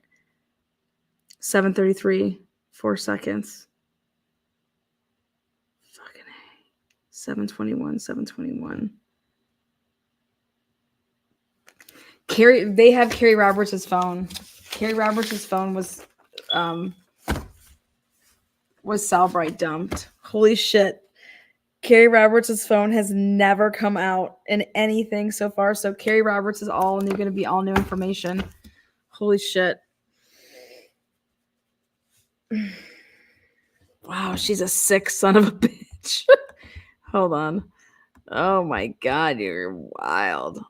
7:33, 4 seconds. Fucking A. 7:21. They have Carrie Roberts' phone. Carrie Roberts' phone was Salbright dumped. Holy shit. Carrie Roberts' phone has never come out in anything so far. So Carrie Roberts is going to be all new information. Holy shit. Wow, she's a sick son of a bitch. Hold on. Oh my God, you're wild.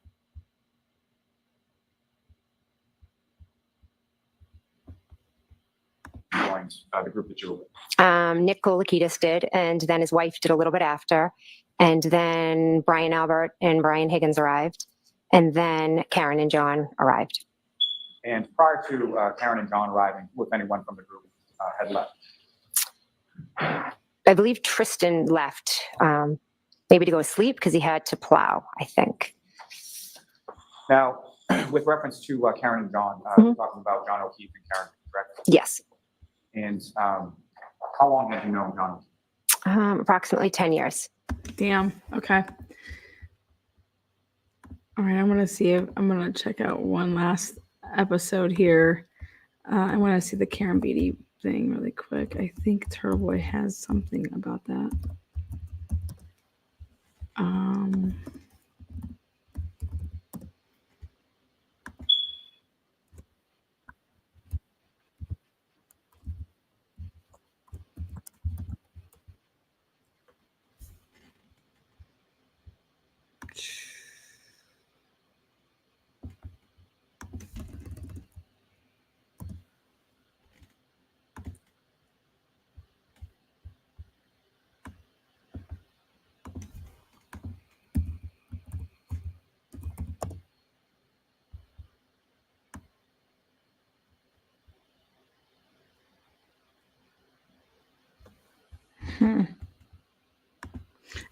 Joined the group that you were with. Nick Kolikitis did, and then his wife did a little bit after. And then Brian Albert and Brian Higgins arrived. And then Karen and John arrived. And prior to Karen and John arriving, who, if anyone from the group, had left? I believe Tristan left, maybe to go sleep because he had to plow, I think. Now, with reference to Karen and John, we're talking about John O'Keefe and Karen, correct? Yes. And how long have you known John? Approximately 10 years. Damn. Okay. All right. I'm going to check out one last episode here. I want to see the Karen Beatty thing really quick. I think Turtle Boy has something about that.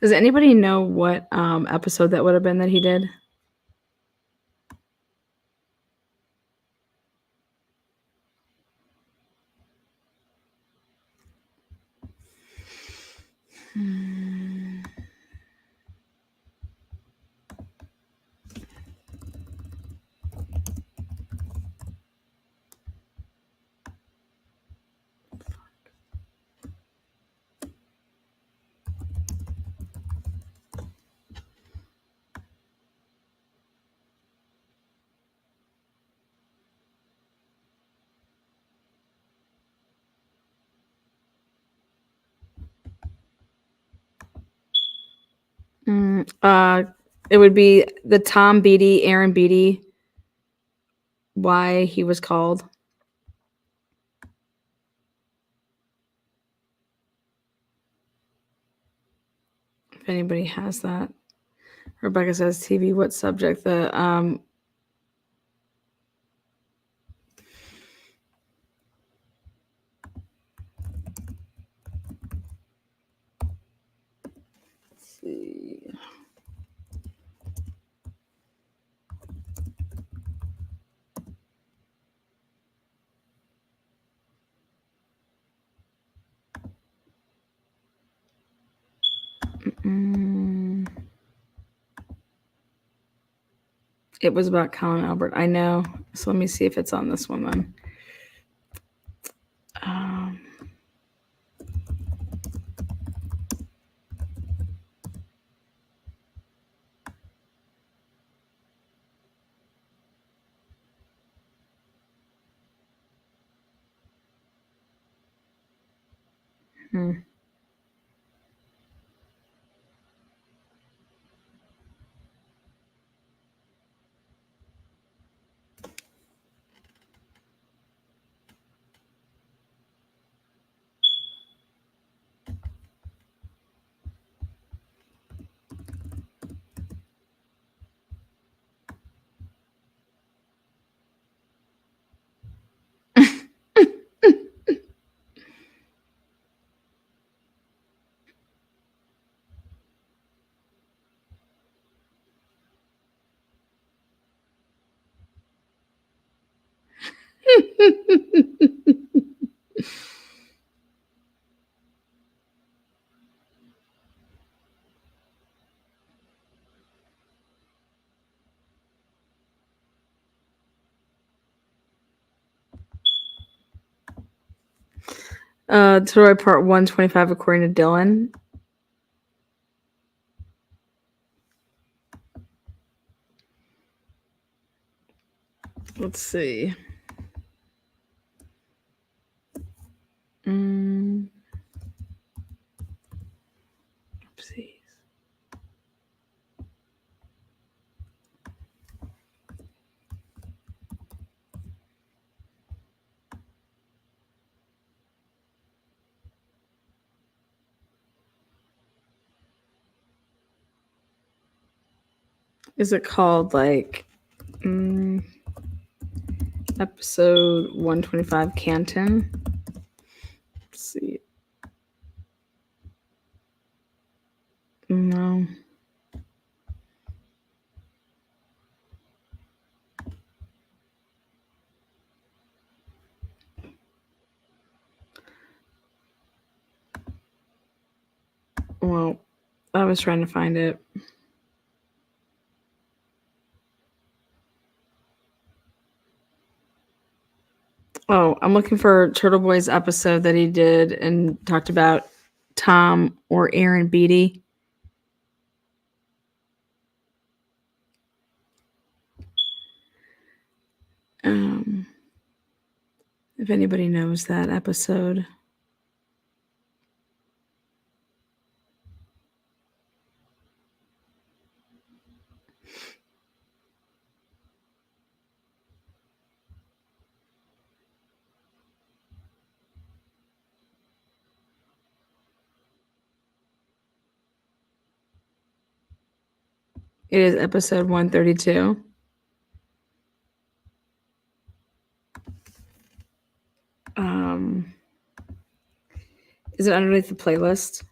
Does anybody know what episode that would have been that he did? It would be the Tom Beatty, Aaron Beatty, why he was called. If anybody has that. Rebecca says TV, what subject? The let's see. It was about Colin Albert. I know. So let me see if it's on this one then. Troy part 125 according to Dylan. Let's see. Oopsies. Is it called like episode 125 Canton? Let's see. No. Well, I was trying to find it. Oh, I'm looking for Turtle Boy's episode that he did and talked about Tom or Aaron Beatty. If anybody knows that episode. It is episode 132. Is it underneath the playlist?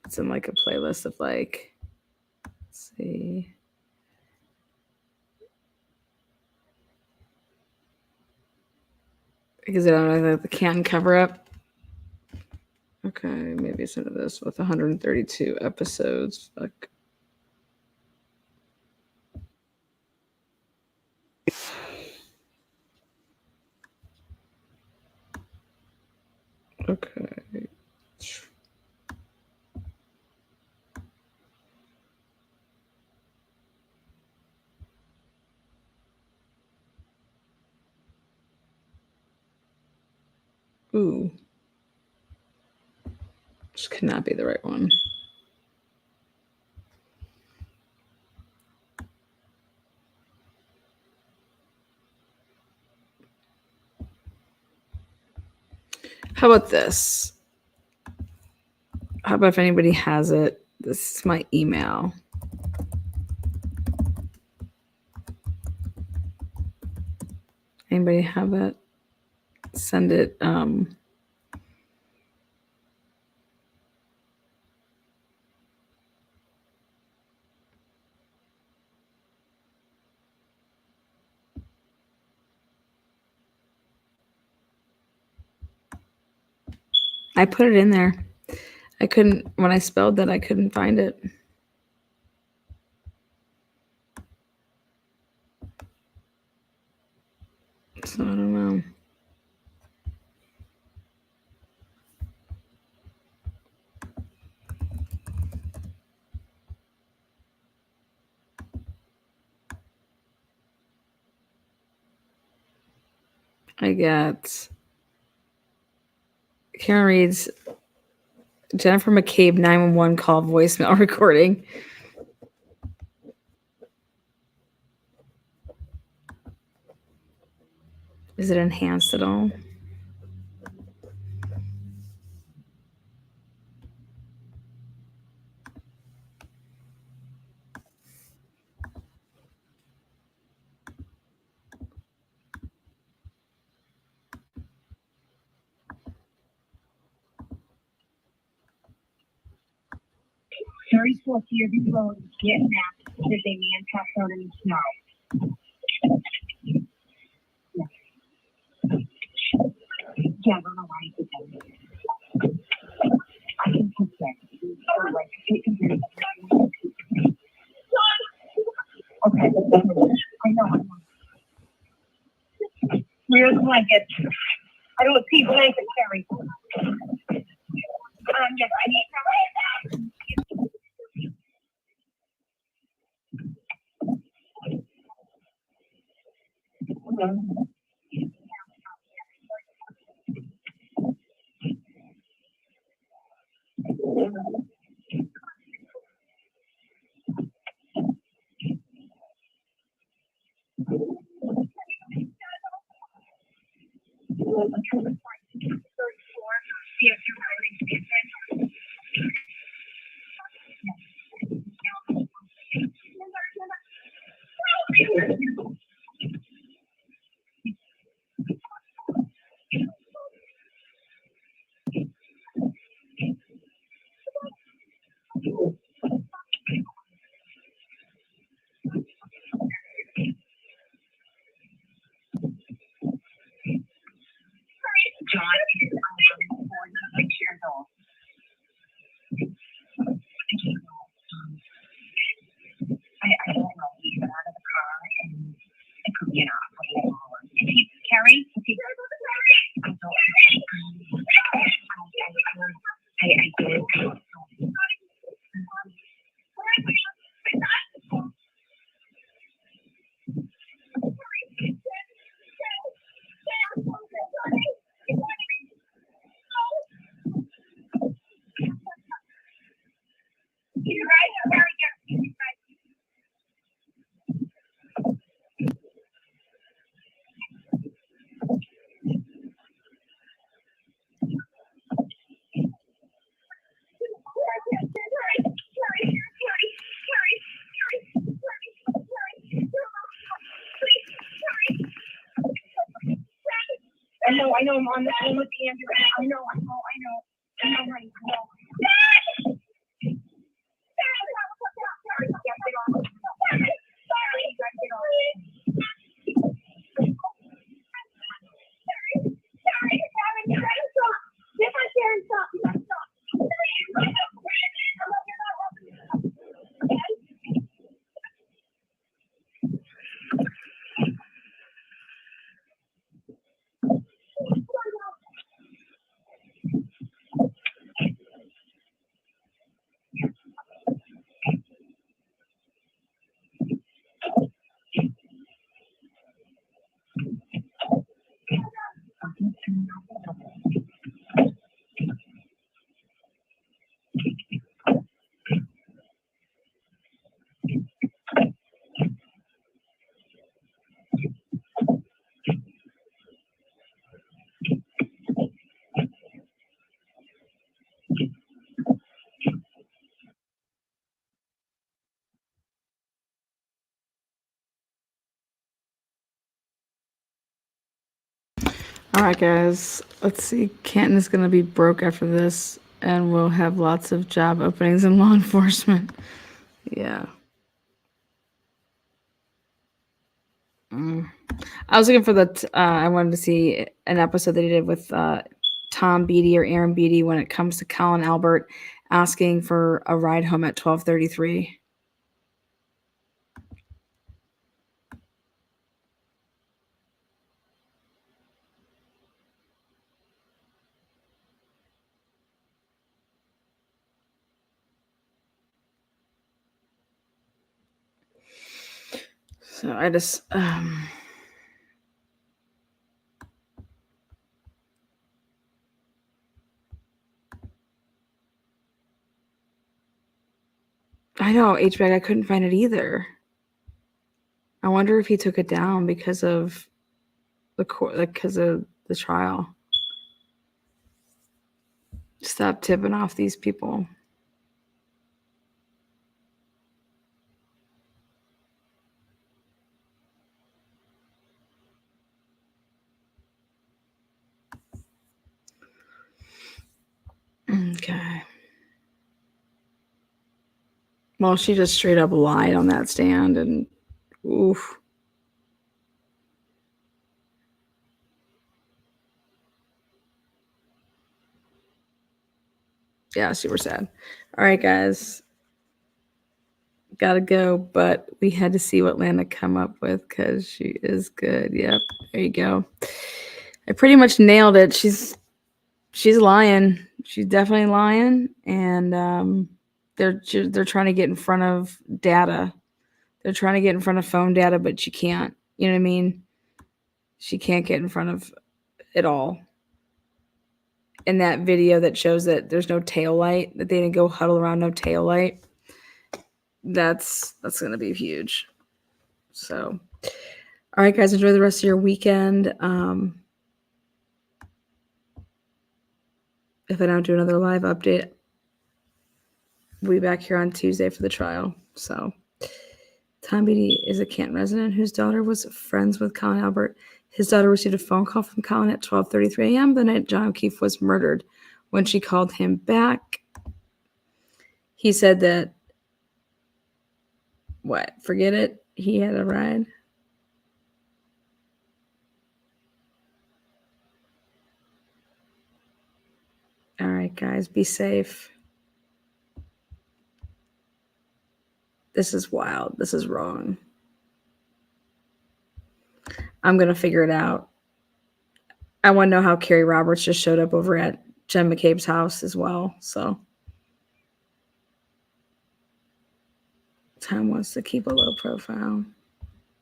It's in like a playlist of like, let's see. Is it on like the Canton cover up? Okay, maybe it's into this with 132 episodes. Fuck. Okay. Ooh. This could not be the right one. How about this? How about if anybody has it? This is my email. Anybody have it? Send it. I put it in there. I couldn't, when I spelled that, I couldn't find it. So I don't know. I got Karen reads Jennifer McCabe 911 call voicemail recording. Is it enhanced at all? Very close here before get mapped. There's a man passed out in the snow. Yeah, I don't know why he did that. I can put that. Okay. I know. Where's blanket? I don't see blanket, Carrie. Yes, I need John is 46 years old. I don't know. He's out of the car and it could be an operating hour. Is he, Carrie? Is he? I don't know. I did. I know I'm on the phone with Andrew. I know, honey, I know. All right, guys. Let's see. Canton is going to be broke after this, and we'll have lots of job openings in law enforcement. Yeah. I was looking for I wanted to see an episode that he did with Tom Beatty or Aaron Beatty when it comes to Colin Albert asking for a ride home at 12:33. So I just I know H-Bag, I couldn't find it either. I wonder if he took it down because of the court, like because of the trial. Stop tipping off these people. Okay. Well, she just straight up lied on that stand, and oof. Yeah, super sad. All right, guys. Gotta go, but we had to see what Lana come up with because she is good. Yep, there you go. I pretty much nailed it. She's lying. She's definitely lying, and they're trying to get in front of data. They're trying to get in front of phone data, but she can't. You know what I mean? She can't get in front of it all. In that video that shows that there's no tail light, that they didn't go huddle around no tail light. That's gonna be huge. So, all right, guys, enjoy the rest of your weekend. If I don't do another live update, we'll be back here on Tuesday for the trial. So, Tom Beatty is a Canton resident whose daughter was friends with Colin Albert. His daughter received a phone call from Colin at 12:33 a.m. the night John O'Keefe was murdered. When she called him back, he said that, what? Forget it. He had a ride. All right, guys, be safe. This is wild. This is wrong. I'm going to figure it out. I want to know how Carrie Roberts just showed up over at Jen McCabe's house as well. So Tom wants to keep a low profile.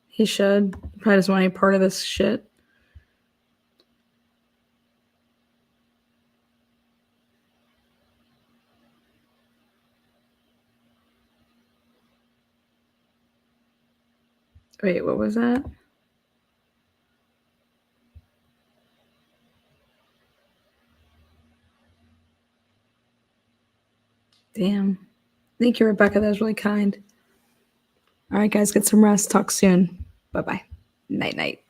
He should. He probably doesn't want any part of this shit. Wait, what was that? Damn. Thank you, Rebecca. That was really kind. All right, guys, get some rest. Talk soon. Bye-bye. Night-night.